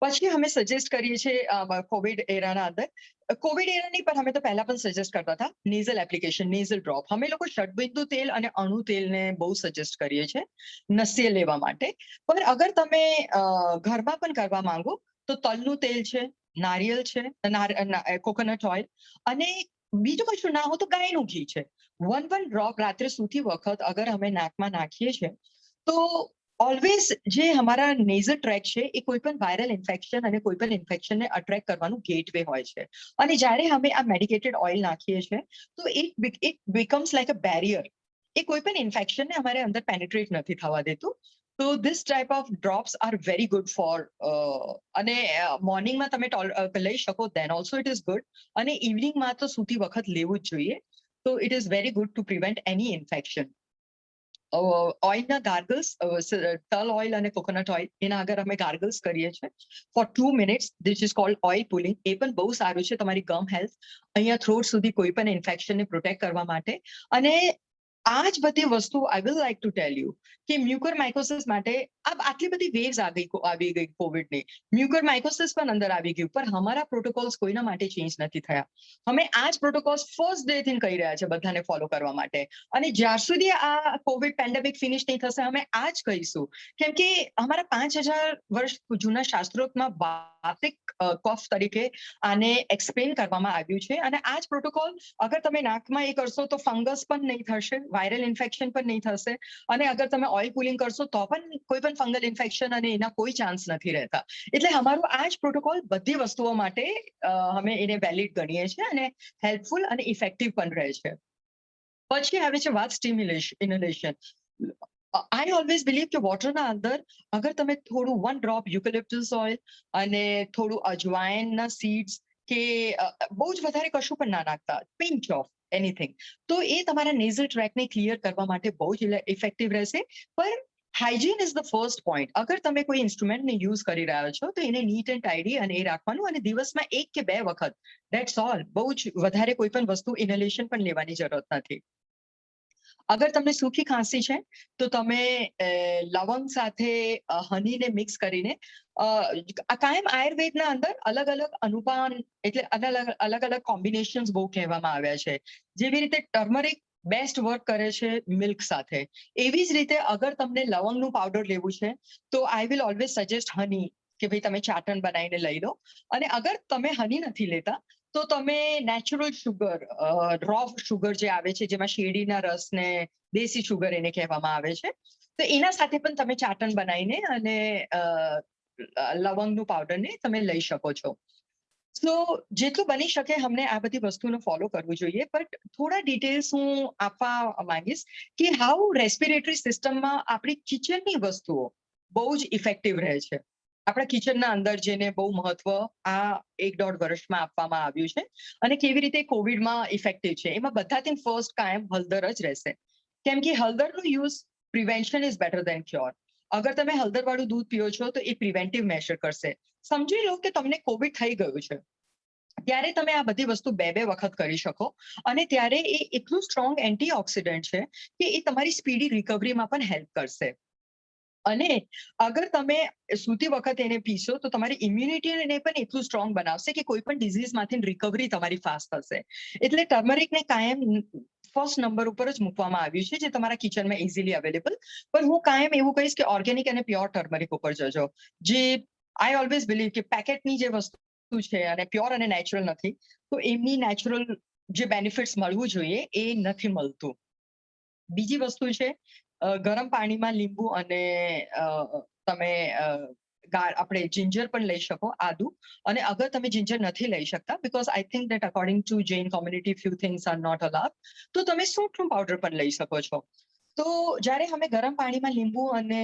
પછી અમે સજેસ્ટ કરીએ છીએ કોવિડ એરાના અંદર, કોવિડ એરાની પર અમે તો પહેલા પણ સજેસ્ટ કરતા હતા નેઝલ એપ્લિકેશન, નેઝલ ડ્રોપ. અમે લોકો ષડબિંદુ તેલ અને અણુ તેલને બહુ સજેસ્ટ કરીએ છીએ નસ્ય લેવા માટે. પણ અગર તમે ઘરમાં પણ કરવા માંગો તો તલનું તેલ છે, નારિયેલ છે, કોકોનટ ઓઇલ, અને બીજું કશું ના હો તો ગાયનું ઘી છે. 1 ડ્રોપ રાત્રે સૂતી વખત અગર અમે નાકમાં નાખીએ છીએ તો ઓલવેઝ જે હમારા નેઝલ ટ્રેક છે એ કોઈ પણ વાયરલ ઇન્ફેક્શન અને કોઈ પણ ઇન્ફેક્શનને અટ્રેક્ટ કરવાનું ગેટવે હોય છે. અને જ્યારે અમે આ મેડિકેટેડ ઓઇલ નાખીએ છીએ તો it becomes like a barrier. એ કોઈ પણ ઇન્ફેક્શનને અમારે અંદર પેનિટ્રેટ નથી થવા દેતું. તો this type of drops are very good for, અને મોર્નિંગમાં તમે લઈ શકો then also it is good, અને ઇવનિંગમાં તો સૂતી વખત લેવું જ જોઈએ. તો it is very good to prevent any infection. ઓઇલના ગાર્ગલ્સ, તલ ઓઇલ અને કોકોનટ ઓઇલ, એના આગળ અમે ગાર્ગલ્સ કરીએ છીએ for 2 minutes. This is called oil pulling. એ પણ બહુ સારું છે તમારી ગમ હેલ્થ, અહીંયા થ્રોટ સુધી કોઈ પણ ઇન્ફેક્શનને પ્રોટેક્ટ કરવા માટે. અને આ જ બધી વસ્તુ I will like to tell you કે મ્યુકોરમાઇકોસિસ માટે આટલી બધી વેવ્સ આવી ગઈ કોવિડની, મ્યુકોરમાઇકોસિસ પણ અંદર આવી ગયું, પણ અમારા પ્રોટોકોલ્સ કોઈના માટે ચેન્જ નથી થયા. અમે આ જ પ્રોટોકોલ્સ ફર્સ્ટ ડે થી કહી રહ્યા છે બધાને ફોલો કરવા માટે. અને જ્યાં સુધી આ કોવિડ પેન્ડેમિક ફિનિશ નહીં થશે અમે આ જ કહીશું. કેમ કે અમારા 5000 વર્ષ જૂના શાસ્ત્રોક્તમાં વાતિક કફ તરીકે આને એક્સપ્લેન કરવામાં આવ્યું છે. અને આ જ પ્રોટોકોલ અગર તમે નાકમાં એ કરશો તો ફંગસ પણ નહીં થશે, વાયરલ ઇન્ફેક્શન પણ નહીં થશે, અને અગર તમે ઓઇલ પુલિંગ કરશો તો પણ કોઈ પણ ફંગલ ઇન્ફેક્શન અને એના કોઈ ચાન્સ નથી રહેતા. એટલે અમારું આ જ પ્રોટોકોલ બધી વસ્તુઓ માટે અમે એને વેલિડ ગણીએ છીએ અને હેલ્પફુલ અને ઇફેક્ટિવ પણ રહે છે. પછી આવે છે વાત સ્ટિમ્યુલેશન. આઈ ઓલવેઝ બિલીવ કે વોટરના અંદર અગર તમે થોડું 1 ડ્રોપ યુકેલિપ્ટસ ઓઇલ અને થોડું અજવાઈનના સીડ્સ કે બહુ જ વધારે કશું પણ ના નાખતા, પિંચ ઓફ એનીથિંગ, તો એ તમારા નેઝલ ટ્રેકને ક્લિયર કરવા માટે બહુ જ ઇફેક્ટિવ રહેશે. પણ hygiene is the first point. અગર તમે કોઈ ઇન્સ્ટ્રુમેન્ટને યુઝ કરી રહ્યા છો તો એને નીટ એન્ડ ટાઇડી અને એ રાખવાનું, અને દિવસમાં 1 કે 2 વખત, દેટ્સ ઓલ. બહુ જ વધારે કોઈ પણ વસ્તુ ઇનહેલેશન પણ લેવાની જરૂરત નથી. અગર તમને સૂકી ખાંસી છે તો તમે લવંગ સાથે હનીને મિક્સ કરીને, કાયમ આયુર્વેદના અંદર અલગ અલગ અનુપાન એટલે અલગ અલગ કોમ્બિનેશન્સ બહુ કહેવામાં આવ્યા છે. જેવી રીતે ટર્મરિક બેસ્ટ વર્ક કરે છે મિલ્ક સાથે, એવી જ રીતે અગર તમને લવંગનું પાવડર લેવું છે તો આઈ વિલ ઓલવેઝ સજેસ્ટ હની, કે ભાઈ તમે ચાટણ બનાવીને લઈ લો. અને અગર તમે હની નથી લેતા તો તમે નેચરલ શુગર, રો શુગર જે આવે છે જેમાં શેરડીના રસને દેશી શુગર એને કહેવામાં આવે છે, તો એના સાથે પણ તમે ચાટણ બનાવીને અને લવંગનું પાવડરને તમે લઈ શકો છો. સો જેટલું બની શકે અમને આ બધી વસ્તુનો ફોલો કરવું જોઈએ. બટ થોડા ડિટેલ્સ હું આપવા માંગીશ કે હાઉ રેસ્પિરેટરી સિસ્ટમમાં આપણી કિચનની વસ્તુઓ બહુ જ ઇફેક્ટિવ રહે છે. આપણા કિચનના અંદર જેને બહુ મહત્વ આ 1-1.5 વર્ષમાં આપવામાં આવ્યું છે અને કેવી રીતે કોવિડમાં ઇફેક્ટિવ છે, એમાં બધાથી ફર્સ્ટ કાયમ હળદર જ રહેશે. કેમ કે હળદરનો use prevention is better than cure. અગર તમે હળદરવાળું દૂધ પીઓ છો તો એ પ્રિવેન્ટિવ મેશર કરશે. સમજી લો કે તમને કોવિડ થઈ ગયું છે, ત્યારે તમે આ બધી વસ્તુ 2 વખત કરી શકો અને ત્યારે એ એટલું સ્ટ્રોંગ એન્ટીઓક્સિડન્ટ છે કે એ તમારી સ્પીડી રિકવરીમાં પણ હેલ્પ કરશે. અને અગર તમે સૂતી વખતે એને પીશો તો તમારી ઇમ્યુનિટીને પણ એટલું સ્ટ્રોંગ બનાવશે કે કોઈ પણ ડિઝીઝમાંથી રિકવરી તમારી ફાસ્ટ થશે. એટલે ટર્મરિકને કાયમ ફર્સ્ટ નંબર ઉપર જ મૂકવામાં આવ્યું છે, જે તમારા કિચનમાં ઇઝીલી અવેલેબલ. પણ હું કાયમ એવું કહીશ કે ઓર્ગેનિક અને પ્યોર ટર્મરિક ઉપર જજો. જે આઈ ઓલવેઝ બિલીવ કે પેકેટની જે વસ્તુ છે અને પ્યોર અને નેચરલ નથી, તો એમની નેચરલ જે બેનિફિટ્સ મળવું જોઈએ એ નથી મળતું. બીજી વસ્તુ છે ગરમ પાણીમાં લીંબુ અને તમે આપણે જિંજર પણ લઈ શકો, આદુ. અને અગર તમે જિંજર નથી લઈ શકતા, because I think that according to Jain community few things are not allowed, તો તમે સૂંઠનું પાવડર પણ લઈ શકો છો. તો જ્યારે અમે ગરમ પાણીમાં લીંબુ અને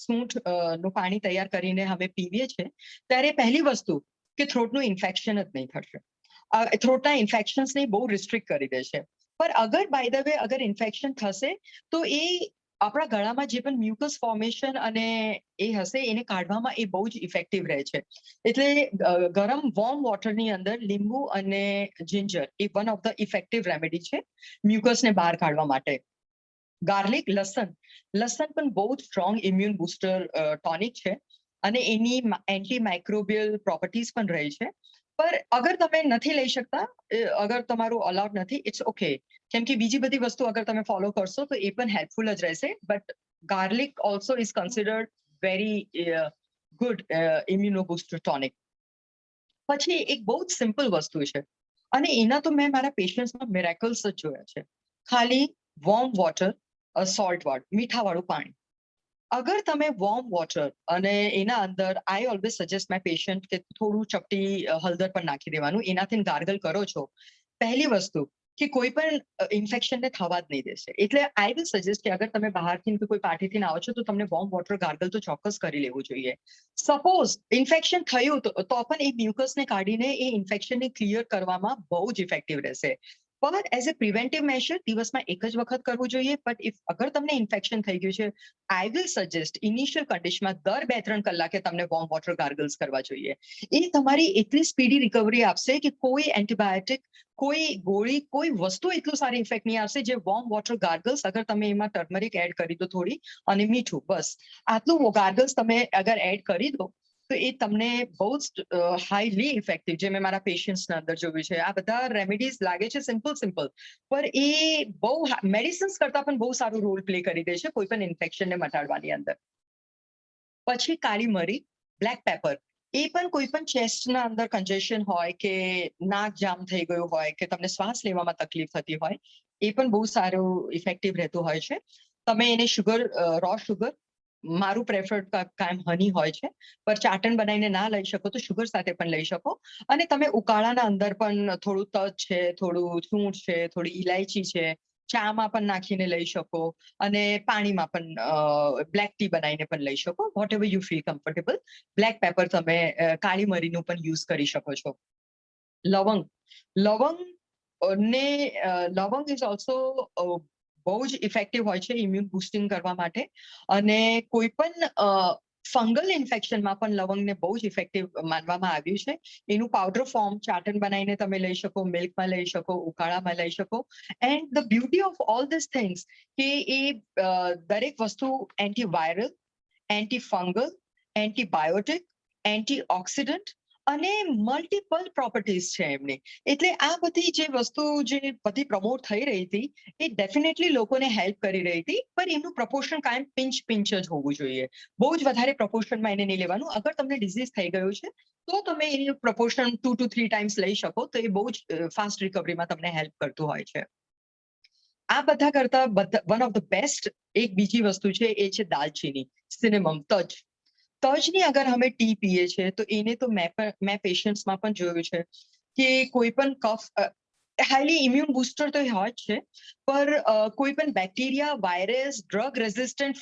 સૂંઠ નું પાણી તૈયાર કરીને અમે પીવીએ છીએ, ત્યારે પહેલી વસ્તુ કે થ્રોટનું ઇન્ફેક્શન જ નહીં થશે. થ્રોટના ઇન્ફેક્શન્સને બહુ રિસ્ટ્રિક્ટ કરી દે છે. પર અગર બાય ધ વે અગર ઇન્ફેક્શન થશે તો એ આપણા ગળામાં જે પણ મ્યુકસ ફોર્મેશન અને એ હશે એને કાઢવામાં એ બહુ જ ઇફેક્ટિવ રહે છે. એટલે ગરમ વોર્મ વોટરની અંદર લીંબુ અને ginger A one of the effective remedy છે મ્યુકસને બહાર કાઢવા માટે. ગાર્લિક, લસણ પણ બહુ જ સ્ટ્રોંગ ઇમ્યુન બુસ્ટર ટોનિક છે અને એની એન્ટી માઇક્રોબિયલ પ્રોપર્ટીઝ પણ રહે છે. પર અગર તમે નથી લઈ શકતા, અગર તમારું અલાઉડ નથી, ઇટ્સ ઓકે. કેમ કે બીજી બધી વસ્તુ અગર તમે ફોલો કરશો તો એ પણ હેલ્પફુલ જ રહેશે. But garlic also is considered very good immuno booster tonic. પછી એક બહુ જ સિમ્પલ વસ્તુ છે અને એના તો મેં મારા પેશન્ટ્સમાં મિરેકલ્સ જ જોયા છે. ખાલી વોર્મ વોટર, સોલ્ટ વોટર, મીઠાવાળું પાણી. અગર તમે વોર્મ વોટર અને એના અંદર આઈ ઓલવેઝ સજેસ્ટ માય પેશન્ટ કે થોડું ચપટી હળદર પણ નાખી દેવાનું, એનાથી ગાર્ગલ કરો છો, પહેલી વસ્તુ કે કોઈ પણ ઇન્ફેક્શનને થવા જ નહીં દેશે. એટલે આઈ વિલ સજેસ્ટ કે અગર તમે બહારથી કે કોઈ પાર્ટીથી આવો છો તો તમને વોર્મ વોટર ગાર્ગલ તો ચોક્કસ કરી લેવું જોઈએ. સપોઝ ઇન્ફેક્શન થયું તો પણ એ મ્યુકસને કાઢીને એ ઇન્ફેક્શનને ક્લિયર કરવામાં બહુ જ ઇફેક્ટિવ રહેશે. પણ એઝ અ પ્રિવેન્ટિવ મેશર દિવસમાં એક જ વખત કરવું જોઈએ. બટ ઇફ અગર તમને ઇન્ફેક્શન થઈ ગયું છે, આઈ વિલ સજેસ્ટ ઇનિશિયલ કન્ડિશનમાં દર 2-3 કલાકે તમને વોર્મ વોટર ગાર્ગલ્સ કરવા જોઈએ. એ તમારી એટલી સ્પીડી રિકવરી આપશે કે કોઈ એન્ટીબાયોટિક, કોઈ ગોળી, કોઈ વસ્તુ એટલું સારી ઇફેક્ટ નહીં આવશે જે વોર્મ વોટર ગાર્ગલ્સ. અગર તમે એમાં ટર્મરિક એડ કરી દો થોડી અને મીઠું, બસ આટલું ગાર્ગલ્સ તમે અગર એડ કરી દો તો એ તમને બહુ જ હાઈલી ઇફેક્ટિવ, જે મેં મારા પેશન્ટ્સના અંદર જોયું છે. આ બધા રેમેડીઝ લાગે છે સિમ્પલ, પણ એ બહુ મેડિસિન્સ કરતા પણ બહુ સારું રોલ પ્લે કરી દે છે કોઈ પણ ઇન્ફેક્શનને મટાડવાની અંદર. પછી કાળી મરી, બ્લેક પેપર, એ પણ કોઈ પણ ચેસ્ટના અંદર કન્જેશન હોય કે નાક જામ થઈ ગયું હોય કે તમને શ્વાસ લેવામાં તકલીફ થતી હોય, એ પણ બહુ સારું ઇફેક્ટિવ રહેતું હોય છે. તમે એને શુગર, રો શુગર, મારું પ્રેફર્ડ કાયમ હની હોય છે, પર ચાટણ બનાવીને ના લઈ શકો તો શુગર સાથે પણ લઈ શકો. અને તમે ઉકાળાના અંદર પણ થોડું તજ છે, થોડું સૂંઠ છે, થોડી ઇલાયચી છે, ચામાં પણ નાખીને લઈ શકો અને પાણીમાં પણ બ્લેક ટી બનાવીને પણ લઈ શકો. Whatever you feel comfortable. Black pepper તમે કાળી મરીનું પણ યુઝ કરી શકો છો. લવંગ ઇઝ ઓલ્સો બહુ જ ઇફેક્ટિવ હોય છે ઇમ્યુન બુસ્ટિંગ કરવા માટે. અને કોઈ પણ ફંગલ ઇન્ફેક્શનમાં પણ લવંગને બહુ જ ઇફેક્ટિવ માનવામાં આવ્યું છે. એનું પાવડર ફોર્મ ચાટણ બનાવીને તમે લઈ શકો, મિલ્કમાં લઈ શકો, ઉકાળામાં લઈ શકો. And the beauty of all this things કે એ દરેક વસ્તુ antiviral, anti fungal, antibiotic, antioxidant અને મલ્ટિપલ પ્રોપર્ટીઝ છે એમની. એટલે આ બધી જે વસ્તુ જે બધી પ્રમોટ થઈ રહી હતી એ ડેફિનેટલી લોકોને હેલ્પ કરી રહી હતી. પણ એનું પ્રપોર્શન કાયમ પિંચ જ હોવું જોઈએ. બહુ જ વધારે પ્રપોર્શનમાં એને નહીં લેવાનું. અગર તમને ડિઝીઝ થઈ ગયું છે તો તમે એનું પ્રપોર્શન 2 to 3 ટાઈમ્સ લઈ શકો તો એ બહુ જ ફાસ્ટ રિકવરીમાં તમને હેલ્પ કરતું હોય છે. આ બધા કરતા વન ઓફ ધ બેસ્ટ એક બીજી વસ્તુ છે, એ છે દાલચીની, સિનેમમ, તજ. તજની અગર અમે ટી પીએ છીએ તો એને તો મેં પેશન્ટ્સમાં પણ જોયું છે કે કોઈ પણ કફ, હાઈલી ઇમ્યુન બુસ્ટર તો હોય જ છે, પર કોઈ પણ bacteria, virus, drug resistant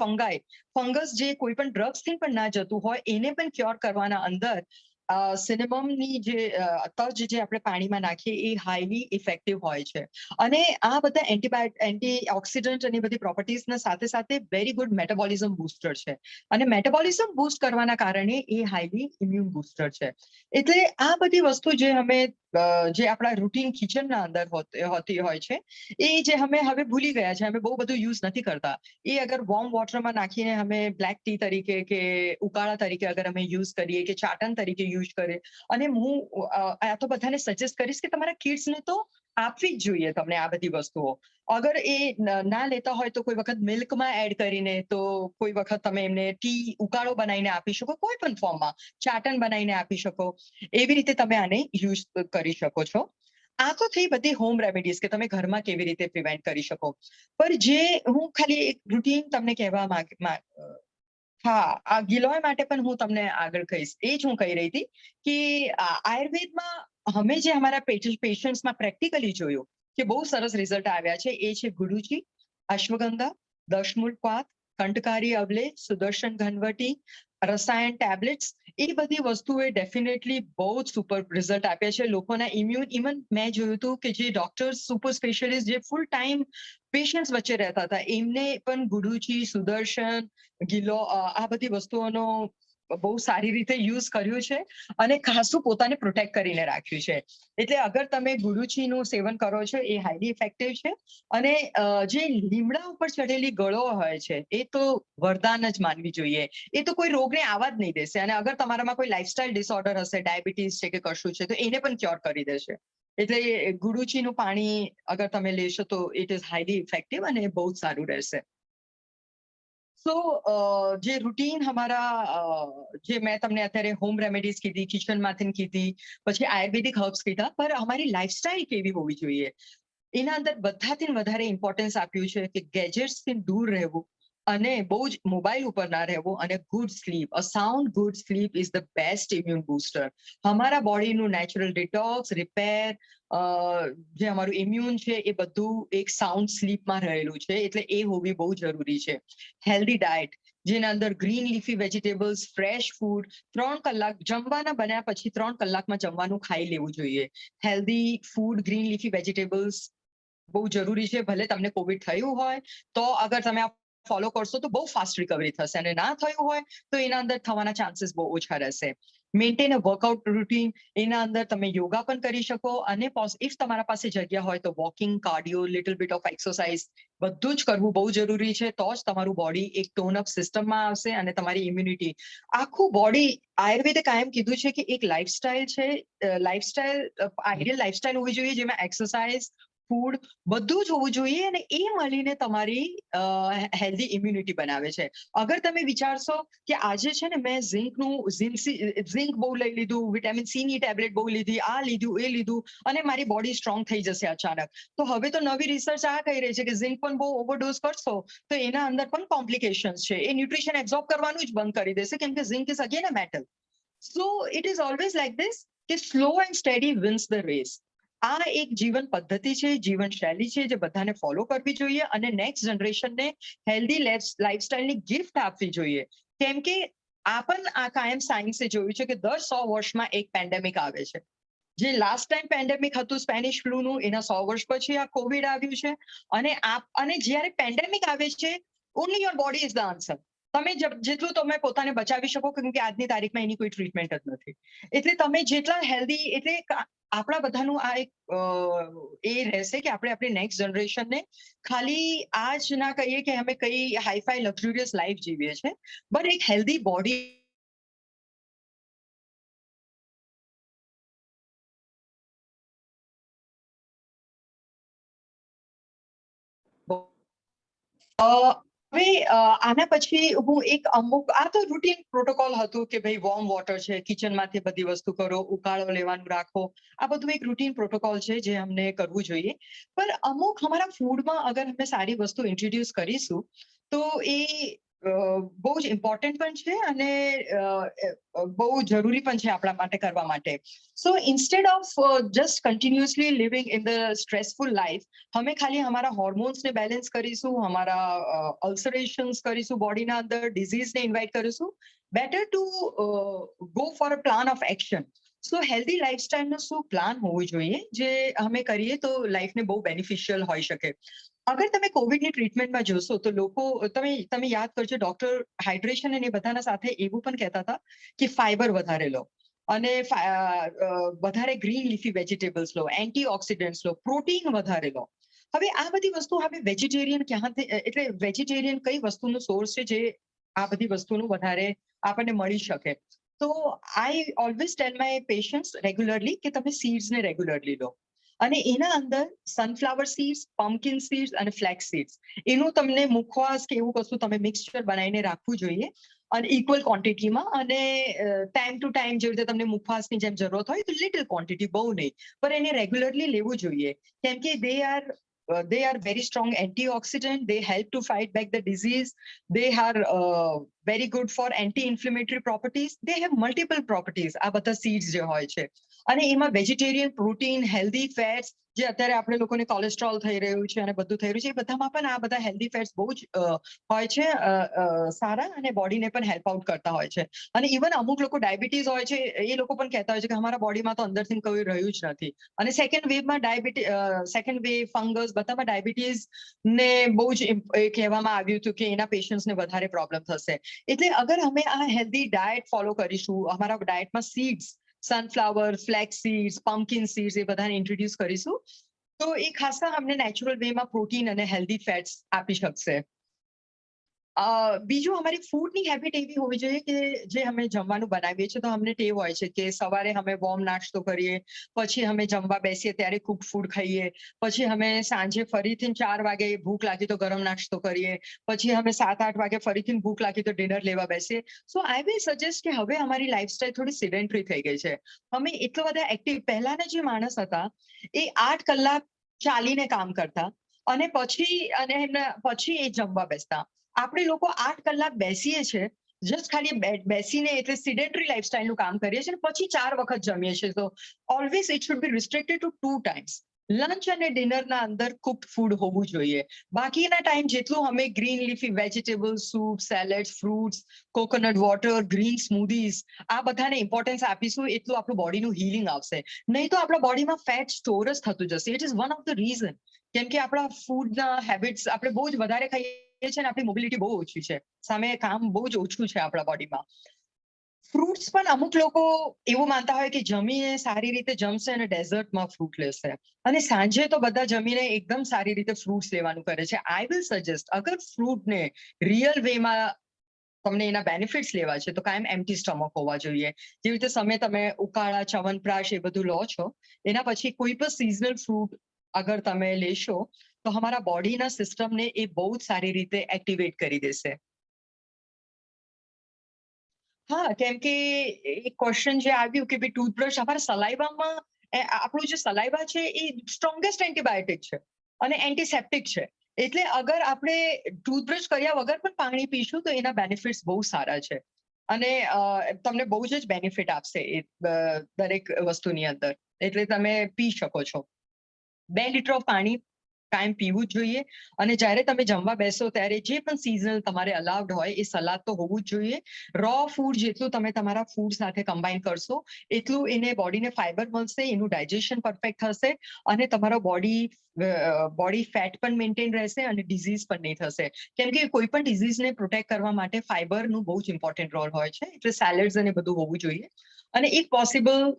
fungus જે કોઈ પણ ડ્રગ્સથી પણ ના જતું હોય એને પણ ક્યોર કરવાના અંદર સિનેમમની જે તજ જે આપણે પાણીમાં નાખીએ એ હાઈલી ઇફેક્ટિવ હોય છે. અને આ બધા એન્ટીઓક્સિડન્ટ અને બધી પ્રોપર્ટીઝના સાથે સાથે વેરી ગુડ મેટાબોલિઝમ બૂસ્ટર છે. અને મેટાબોલિઝમ બૂસ્ટ કરવાના કારણે એ હાઈલી ઇમ્યુન બૂસ્ટર છે. એટલે આ બધી વસ્તુ જે અમે જે આપણા રૂટીન કિચનના અંદર હોતી હોય છે એ જે અમે હવે ભૂલી ગયા છે, અમે બહુ બધું યુઝ નથી કરતા. એ અગર વોર્મ વોટરમાં નાખીને અમે બ્લેક ટી તરીકે કે ઉકાળા તરીકે અગર અમે યુઝ કરીએ કે ચાટન તરીકે યુઝ કરીએ, અને હું આ તો બધાને સજેસ્ટ કરીશ કે તમારા કિડ્સને તો આપવી જ જોઈએ તમને આ બધી વસ્તુઓ. અગર એ ના લેતા હોય તો કોઈ વખત મિલ્કમાં એડ કરીને, તો કોઈ વખત તમે એમને ટી ઉકાળો બનાવીને આપી શકો, કોઈ પણ ફોર્મમાં ચાટન બનાવીને આપી શકો. એવી રીતે તમે આને યુઝ કરી શકો છો. આ તો થઈ બધી હોમ રેમેડીઝ કે તમે ઘરમાં કેવી રીતે પ્રિવેન્ટ કરી શકો. પર જે હું ખાલી એક રૂટીન તમને કહેવા હા, આ ગિલોય માટે પણ હું તમને આગળ કહીશ. એ જ હું કહી રહી હતી કે આયુર્વેદમાં અમે જે અમારા પેશન્ટ્સમાં પ્રેક્ટિકલી જોયું કે બહુ સરસ રિઝલ્ટ આવ્યા છે, એ છે ગુડુચી, અશ્વગંધા, દશમૂળ પાત, કંટકારી અવલે, સુદર્શન ઘનવટી, રસાયણ ટેબ્લેટ્સ. એ બધી વસ્તુએ ડેફિનેટલી બહુ જ સુપર રિઝલ્ટ આપ્યા છે. લોકોના ઇમ્યુન, ઇવન મેં જોયું હતું કે જે ડોક્ટર્સ, સુપર સ્પેશિયાલિસ્ટ જે ફૂલ ટાઈમ પેશન્ટ્સ વચ્ચે રહેતા હતા એમને પણ ગુડુચી, સુદર્શન, ગિલો આ બધી વસ્તુઓનો બહુ સારી રીતે યુઝ કર્યું છે અને ખાસું પોતાને પ્રોટેક્ટ કરીને રાખ્યું છે. એટલે અગર તમે ગુડુચીનું સેવન કરો છો એ હાઈલી ઇફેક્ટિવ છે. અને જે લીમડા ઉપર ચડેલી ગળો હોય છે એ તો વરદાન જ માનવી જોઈએ. એ તો કોઈ રોગને આવવા જ નહીં દેશે. અને અગર તમારામાં કોઈ લાઇફસ્ટાઇલ ડિસઓર્ડર હશે, ડાયાબિટીસ છે કે કશું છે, તો એને પણ ક્યોર કરી દેશે. એટલે ગુડુચીનું પાણી અગર તમે લેશો તો ઇટ ઇઝ હાઈલી ઇફેક્ટિવ અને બહુ જ સારું રહેશે. સો જે રૂટીન અમારા જે મેં તમને અત્યારે હોમ રેમેડીઝ કીધી, કિચનમાંથી કીધી, પછી આયુર્વેદિક હર્બ્સ કીધા, પર અમારી લાઈફસ્ટાઈલ કેવી હોવી જોઈએ એના અંદર બધાથી વધારે ઇમ્પોર્ટન્સ આપ્યું છે કે ગેજેટ્સથી દૂર રહેવું અને બહુ જ મોબાઈલ ઉપર ના રહેવું અને good slip. A sound good slip is the best immune booster. અમારા બોડીનું નેચરલ ડિટોક્સ, રિપેર, જે અમારું ઇમ્યુન છે એ બધું એક સાઉન્ડ સ્લીપમાં રહેલું છે. એટલે એ હોવી બહુ જરૂરી છે. હેલ્ધી ડાયટ જેના અંદર green leafy vegetables, fresh food, 3 કલાક જમવાના બન્યા પછી 3 કલાકમાં જમવાનું ખાઈ લેવું જોઈએ. Healthy food, green leafy vegetables બહુ જરૂરી છે. ભલે તમને કોવિડ થયું હોય તો અગર તમે આ ફોલો કરશો તો બહુ ફાસ્ટ રિકવરી થશે, અને ના થયું હોય તો એના અંદર થવાના ચાન્સીસ બહુ ઓછા રહેશે. મેન્ટેન અ વર્કઆઉટ રૂટીન. એના અંદર તમે યોગા પણ કરી શકો અને ઇફ તમારા પાસે જગ્યા હોય તો walking, cardio, little bit of exercise બધું જ કરવું બહુ જરૂરી છે. તો જ તમારું બોડી એક ટોન અપ સિસ્ટમમાં આવશે અને તમારી ઇમ્યુનિટી આખું બોડી. આયુર્વેદે કાયમ કીધું છે કે એક લાઈફસ્ટાઈલ છે, લાઈફસ્ટાઈલ આઈડિયલ લાઈફસ્ટાઈલ હોવી જોઈએ જેમાં એક્સરસાઇઝ, ફૂડ બધું જ હોવું જોઈએ અને એ મળીને તમારી હેલ્ધી ઇમ્યુનિટી બનાવે છે. અગર તમે વિચારશો કે આજે છે ને મેં ઝિંક બહુ લઈ લીધું, વિટામિન સી ની ટેબ્લેટ બહુ લીધી, આ લીધું, એ લીધું અને મારી બોડી સ્ટ્રોંગ થઈ જશે અચાનક, તો હવે તો નવી રિસર્ચ આ કહી રહી છે કે ઝિંક પણ બહુ ઓવરડોઝ કરશો તો એના અંદર પણ કોમ્પ્લિકેશન્સ છે. એ ન્યુટ્રિશન એબ્ઝોર્બ કરવાનું જ બંધ કરી દેશે, કેમ કે zinc is again a metal. So it is always like this કે slow and steady wins the race. આ એક જીવન પદ્ધતિ છે, જીવન શૈલી છે જે બધાને ફોલો કરવી જોઈએ અને નેક્સ્ટ જનરેશનને હેલ્ધી લાઈફસ્ટાઈલની ગિફ્ટ આપવી જોઈએ. કેમ કે આ કાયમ સાયન્સે જોયું છે કે દર 100 વર્ષમાં એક પેન્ડેમિક આવે છે. જે લાસ્ટ ટાઈમ પેન્ડેમિક હતું સ્પેનિશ ફ્લૂનું, એના 100 વર્ષ પછી આ કોવિડ આવ્યું છે. અને જ્યારે પેન્ડેમિક આવે છે, only your body is the answer. તમે જેટલું તમે પોતાને બચાવી શકો, કેમ કે આજની તારીખમાં એની કોઈ ટ્રીટમેન્ટ જ નથી. એટલે તમે જેટલા હેલ્ધી, એટલે આપણા બધાનું આ એક એ રહેશે કે આપણે આપણી નેક્સ્ટ જનરેશનને ખાલી આ જ ના કહીએ કે અમે કઈ હાઈફાઈ લક્ઝુરિયસ લાઈફ જીવીએ છીએ, બટ એક હેલ્ધી બોડી હવે આના પછી હું એક અમુક, આ તો રૂટીન પ્રોટોકોલ હતું કે ભાઈ વોર્મ વોટર છે, કિચનમાંથી બધી વસ્તુ કરો, ઉકાળો લેવાનું રાખો, આ બધું એક રૂટીન પ્રોટોકોલ છે જે અમને કરવું જોઈએ. પણ અમુક અમારા ફૂડમાં અગર અમે સારી વસ્તુ ઇન્ટ્રોડ્યુસ કરીશું તો એ બહુ જ ઇમ્પોર્ટન્ટ પણ છે અને બહુ જરૂરી પણ છે આપણા માટે કરવા માટે. So instead of just continuously living in the stressful life, અમે ખાલી हमारा હોર્મોન્સને બેલેન્સ કરીશું, हमारा અલ્સરેશન્સ કરીશું બોડીના અંદર, ડિઝીઝને ઇન્વાઇટ કરીશું. Better to go for a plan of action. So healthy લાઈફસ્ટાઈલનો શું પ્લાન હોવો જોઈએ જે અમે કરીએ તો લાઈફને બહુ બેનિફિશિયલ હોઈ શકે. અગર તમે કોવિડની ટ્રીટમેન્ટમાં જોશો તો લોકો, તમે યાદ કરજો, ડોક્ટર હાઇડ્રેશન અને બધાના સાથે એવું પણ કહેતા હતા કે ફાઈબર વધારે લો અને વધારે ગ્રીન લીફી વેજીટેબલ્સ લો, એન્ટીઓક્સિડન્ટ્સ લો, પ્રોટીન વધારે લો. હવે આ બધી વસ્તુ હવે વેજીટેરિયન ક્યાંથી, એટલે વેજીટેરિયન કઈ વસ્તુનો સોર્સ છે જે આ બધી વસ્તુનું વધારે આપણને મળી શકે? તો I always tell my patients regularly કે તમે સીડ્સને રેગ્યુલરલી લો અને એના અંદર સનફ્લાવર સીડ્સ, પમ્પકિન સીડ્સ અને ફ્લેક્સ સીડ્સ, એનું તમને મુખવાસ કે એવું કશું તમે મિક્સચર બનાવીને રાખવું જોઈએ અને ઇક્વલ ક્વોન્ટિટીમાં. અને ટાઈમ ટુ ટાઈમ જેવી રીતે તમને મુખવાસની જેમ જરૂરત હોય તો લિટલ ક્વોન્ટિટી, બહુ નહીં, પણ એને રેગ્યુલરલી લેવું જોઈએ કેમ કે they are very strong antioxidant. They help to fight back the disease. They are very good for anti-inflammatory properties. They have multiple properties. આ બધા seeds જે હોય છે અને એમાં વેજીટેરિયન પ્રોટીન, હેલ્ધી ફેટ્સ, જે અત્યારે આપણે લોકોને કોલેસ્ટ્રોલ થઈ રહ્યું છે અને બધું થઈ રહ્યું છે, એ બધામાં પણ આ બધા હેલ્ધી ફેટ્સ બહુ જ હોય છે સારા અને બોડીને પણ હેલ્પ આઉટ કરતા હોય છે. અને ઇવન અમુક લોકો ડાયાબિટીસ હોય છે એ લોકો પણ કહેતા હોય છે કે અમારા બોડીમાં તો અંદરથી કોઈ રહ્યું જ નથી. અને સેકન્ડ વેવમાં સેકન્ડ વેવ, ફંગસ, બધામાં ડાયાબિટીસ ને બહુ જ કહેવામાં આવ્યું હતું કે એના પેશન્ટ્સને વધારે પ્રોબ્લેમ થશે. એટલે અગર અમે આ હેલ્ધી ડાયટ ફોલો કરીશું, અમારા ડાયટમાં seeds, sunflower, flax seeds, pumpkin seeds એ બધાને ઇન્ટ્રોડ્યુસ કરીશું તો એ ખાસા અમને નેચરલ વેમાં પ્રોટીન અને હેલ્ધી ફેટ્સ આપી શકશે. બીજું અમારી ફૂડની હેબિટ એવી હોવી જોઈએ કે જે અમે જમવાનું બનાવીએ છીએ તો અમને ટેવ હોય છે કે સવારે અમે વોર્મ નાસ્તો કરીએ, પછી અમે જમવા બેસીએ ત્યારે કુક ફૂડ ખાઈએ, પછી અમે સાંજે ફરીથી 4 વાગે ભૂખ લાગી તો ગરમ નાસ્તો કરીએ, પછી અમે 7-8 વાગે ફરીથી ભૂખ લાગી તો ડિનર લેવા બેસીએ. સો આઈ વિલ સજેસ્ટ કે હવે અમારી લાઈફસ્ટાઈલ થોડી સિડેન્ટરી થઈ ગઈ છે. અમે એટલા બધા એક્ટિવ, પહેલાના જે માણસ હતા એ 8 કલાક ચાલીને કામ કરતા અને પછી એ જમવા બેસતા. આપણે લોકો 8 કલાક બેસીએ છીએ, જસ્ટ ખાલી બેસીને, એટલે સિડેન્ટરી લાઈફસ્ટાઈલનું કામ કરીએ છીએ, પછી 4 વખત જમીએ છીએ. તો always it should be restricted to 2 times. Lunch અને ડિનરના અંદર કુક્ડ ફૂડ હોવું જોઈએ. બાકીના ટાઈમ જેટલું અમે green leafy vegetable, soup, salads, fruits, coconut water, green smoothies, આ બધાને ઇમ્પોર્ટન્સ આપીશું એટલું આપણું બોડીનું હીલિંગ આવશે. નહીં તો આપણા બોડીમાં ફેટ સ્ટોર જ થતું જશે. It is one of the reason. કેમ કે આપણા ફૂડના હેબિટ્સ આપણે બહુ જ વધારે ખાઈએ છે અને આપણી મોબિલિટી બહુ ઓછી છે, સામે કામ બહુ જ ઓછું છે આપણા બોડીમાં. ફ્રૂટ્સ પણ અમુક લોકો એવું માનતા હોય કે જમીને સારી રીતે જમશે અને ડેઝર્ટમાં ફ્રૂટ લેશે અને સાંજે તો બધા જમીને એકદમ સારી રીતે ફ્રૂટ્સ લેવાનું કરે છે. આઈ વિલ સજેસ્ટ, અગર ફ્રૂટને રિયલ વેમાં તમને એના બેનિફિટ્સ લેવા છે તો કાયમ એમ્પ્ટી સ્ટમક હોવા જોઈએ. જેવી રીતે તમે ઉકાળા, ચ્યવનપ્રાશ એ બધું લો છો, એના પછી કોઈ પણ સિઝનલ ફ્રૂટ અગર તમે લેશો તો हमारा બોડીના સિસ્ટમને એ બહુ જ સારી રીતે એક્ટિવેટ કરી દેશે. હા, કેમ કે એક ક્વેશ્ચન જે આવ્યું કે ભાઈ ટૂથબ્રશ, અમારા સલાઈવામાં આપણું જે સલાઈવા છે એ સ્ટ્રોંગેસ્ટ એન્ટીબાયોટિક છે અને એન્ટીસેપ્ટિક છે. એટલે અગર આપણે ટૂથબ્રશ કર્યા વગર પણ પાણી પીશું તો એના બેનિફિટ્સ બહુ સારા છે અને તમને બહુ જ બેનિફિટ આપશે એ દરેક વસ્તુની અંદર. એટલે તમે પી શકો છો. 2 લીટર પાણી કાયમ પીવું જ જોઈએ અને જ્યારે તમે જમવા બેસો ત્યારે જે પણ સિઝનલ તમારે અલાઉડ હોય એ સલાડ તો હોવું જ જોઈએ. રો ફૂડ જેટલું તમે તમારા ફૂડ સાથે કમ્બાઈન કરશો એટલું એને બોડીને ફાઈબર મળશે, એનું ડાયજેશન પરફેક્ટ થશે અને તમારો બોડી ફેટ પણ મેન્ટેન રહેશે અને ડિઝીઝ પણ નહીં થશે. કેમ કે કોઈ પણ ડિઝીઝને પ્રોટેક્ટ કરવા માટે ફાઈબરનું બહુ જ ઇમ્પોર્ટન્ટ રોલ હોય છે. એટલે સેલેડ્સ અને બધું હોવું જોઈએ. અને ઇફ પોસિબલ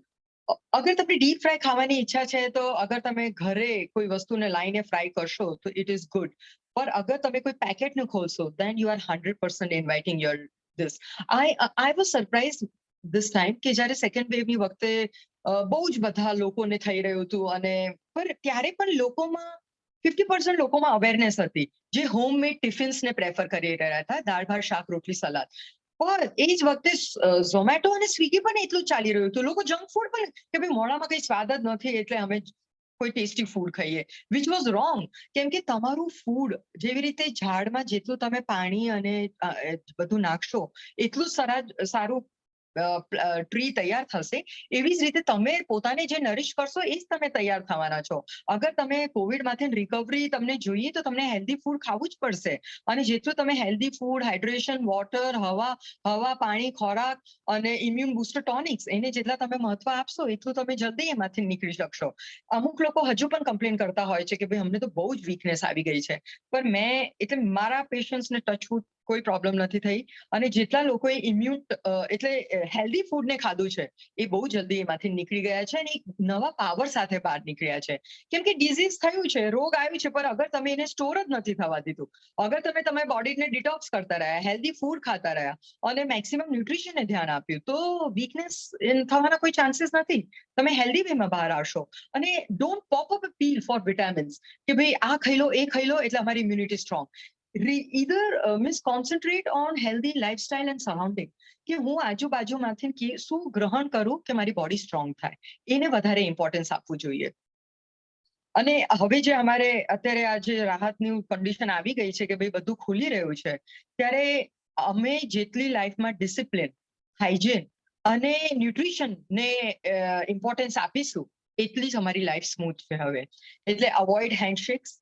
અગર તમને ડીપ ફ્રાય ખાવાની ઈચ્છા છે તો અગર તમે ઘરે કોઈ વસ્તુને લાઈને ફ્રાય કરશો તો ઇટ ઇઝ ગુડ. પર અગર તમે કોઈ પેકેટને ખોલશો then you are 100% inviting your this. I was surprised this time કે જ્યારે સેકન્ડ વેવની વખતે બહુ જ બધા લોકોને થઈ રહ્યું હતું અને પર ત્યારે પણ લોકોમાં 50% લોકોમાં અવેરનેસ હતી જે હોમમેડ ટિફિન્સને પ્રેફર કરી રહ્યા હતા, દાળ ભાત શાક રોટલી સલાદ. પણ એ જ વખતે ઝોમેટો અને સ્વિગી પણ એટલું જ ચાલી રહ્યું હતું. લોકો જંક ફૂડ પણ કે ભાઈ મોઢામાં કઈ સ્વાદ જ નથી એટલે અમે કોઈ ટેસ્ટી ફૂડ ખાઈએ, વિચ વોઝ રોંગ. કેમ કે તમારું ફૂડ જેવી રીતે ઝાડમાં જેટલું તમે પાણી અને બધું નાખશો એટલું સારું ટ્રી તૈયાર થશે, એવી જ રીતે તમે પોતાને જે નરિશ કરશો એ જ તમે તૈયાર થવાના છો. અગર તમે કોવિડમાંથી રિકવરી તમને જોઈએ તો તમને હેલ્ધી ફૂડ ખાવું જ પડશે. અને જેટલું તમે હેલ્ધી ફૂડ, હાઇડ્રેશન, વોટર, હવા, પાણી, ખોરાક અને ઇમ્યુન બુસ્ટર ટોનિક્સ એને જેટલા તમે મહત્વ આપશો એટલું તમે જલ્દી એમાંથી નીકળી શકશો. અમુક લોકો હજુ પણ કમ્પ્લેન કરતા હોય છે કે ભાઈ અમને તો બહુ જ વીકનેસ આવી ગઈ છે, પણ એટલે મારા પેશન્ટ્સને ટચવુડ કોઈ પ્રોબ્લેમ નથી થઈ. અને જેટલા લોકોએ ઇમ્યુન એટલે હેલ્ધી ફૂડને ખાધું છે એ બહુ જલ્દી એમાંથી નીકળી ગયા છે અને એક નવા પાવર સાથે બહાર નીકળ્યા છે. કેમ કે ડિઝીઝ થયું છે, રોગ આવ્યું છે, પણ અગર તમે એને સ્ટોર જ નથી થવા દીધું, અગર તમે તમારી બોડીને ડિટોક્સ કરતા રહ્યા, હેલ્ધી ફૂડ ખાતા રહ્યા અને મેક્સિમમ ન્યુટ્રિશનને ધ્યાન આપ્યું, તો વીકનેસ થવાના કોઈ ચાન્સીસ નથી. તમે હેલ્ધી વેમાં બહાર આવશો. અને don't pop up a pill for vitamins કે ભાઈ આ ખાઈ લો, એ ખાઈ લો એટલે અમારી immunity strong. either concentrate on healthy lifestyle and surrounding, કે હું આજુબાજુમાંથી શું ગ્રહણ કરું કે મારી બોડી સ્ટ્રોંગ થાય, એને વધારે ઇમ્પોર્ટન્સ આપવું જોઈએ. અને હવે જે અમારે અત્યારે આ જે રાહતની કન્ડિશન આવી ગઈ છે કે ભાઈ બધું ખુલી રહ્યું છે, ત્યારે અમે જેટલી લાઈફમાં ડિસિપ્લિન, હાઇજીન અને ન્યુટ્રિશન ને ઇમ્પોર્ટન્સ આપીશું એટલી જ અમારી લાઈફ સ્મૂથ છે હવે. એટલે avoid handshakes,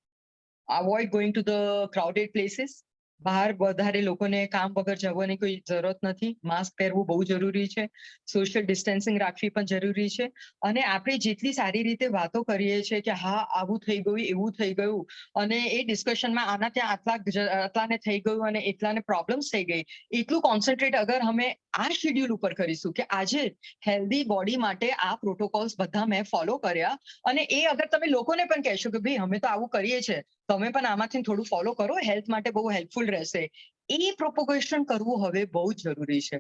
avoid going to the crowded places. બહાર વધારે લોકોને કામ વગર જવાની કોઈ જરૂરત નથી. માસ્ક પહેરવું બહુ જરૂરી છે. સોશિયલ ડિસ્ટન્સિંગ રાખવી પણ જરૂરી છે. અને આપણે જેટલી સારી રીતે વાતો કરીએ છીએ કે હા આવું થઈ ગયું, એવું થઈ ગયું, અને એ ડિસ્કશનમાં આના ત્યાં આટલાને થઈ ગયું અને એટલાને પ્રોબ્લેમ્સ થઈ ગઈ, એટલું કોન્સન્ટ્રેટ અગર અમે આ શેડ્યુલ ઉપર કરીશું કે આજે હેલ્ધી બોડી માટે આ પ્રોટોકોલ્સ બધા મેં ફોલો કર્યા, અને એ અગર તમે લોકોને પણ કહેશો કે ભાઈ અમે તો આવું કરીએ છીએ, તમે પણ આમાંથી થોડું ફોલો કરો, હેલ્થ માટે બહુ હેલ્પફુલ રહેશે. એ પ્રોપોગેશન કરવું હવે બહુ જ જરૂરી છે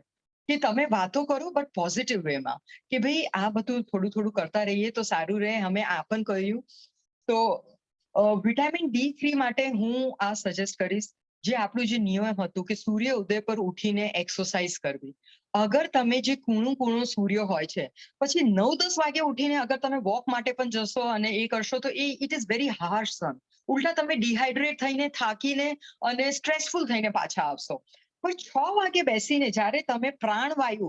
કે તમે વાતો કરો બટ પોઝિટિવ વેમાં, કે ભાઈ આ બધું થોડું થોડું કરતા રહીએ તો સારું રહે. અમે આ પણ કહ્યું. તો વિટામિન D3 માટે હું આ સજેસ્ટ કરીશ, જે આપણું જે નિયમ હતું કે સૂર્ય ઉદય પર ઉઠીને એક્સરસાઇઝ કરવી. અગર તમે જે કૂણું સૂર્ય હોય છે પછી 9-10 વાગે ઉઠીને અગર તમે વોક માટે પણ જશો અને એ કરશો તો ઇટ ઇઝ વેરી હાર્શ સન. ઉલટા તમે ડિહાઇડ્રેટ થઈને, થાકીને અને સ્ટ્રેસફુલ થઈને પાછા આવશો. પણ 6 વાગે બેસીને જ્યારે તમે પ્રાણવાયુ,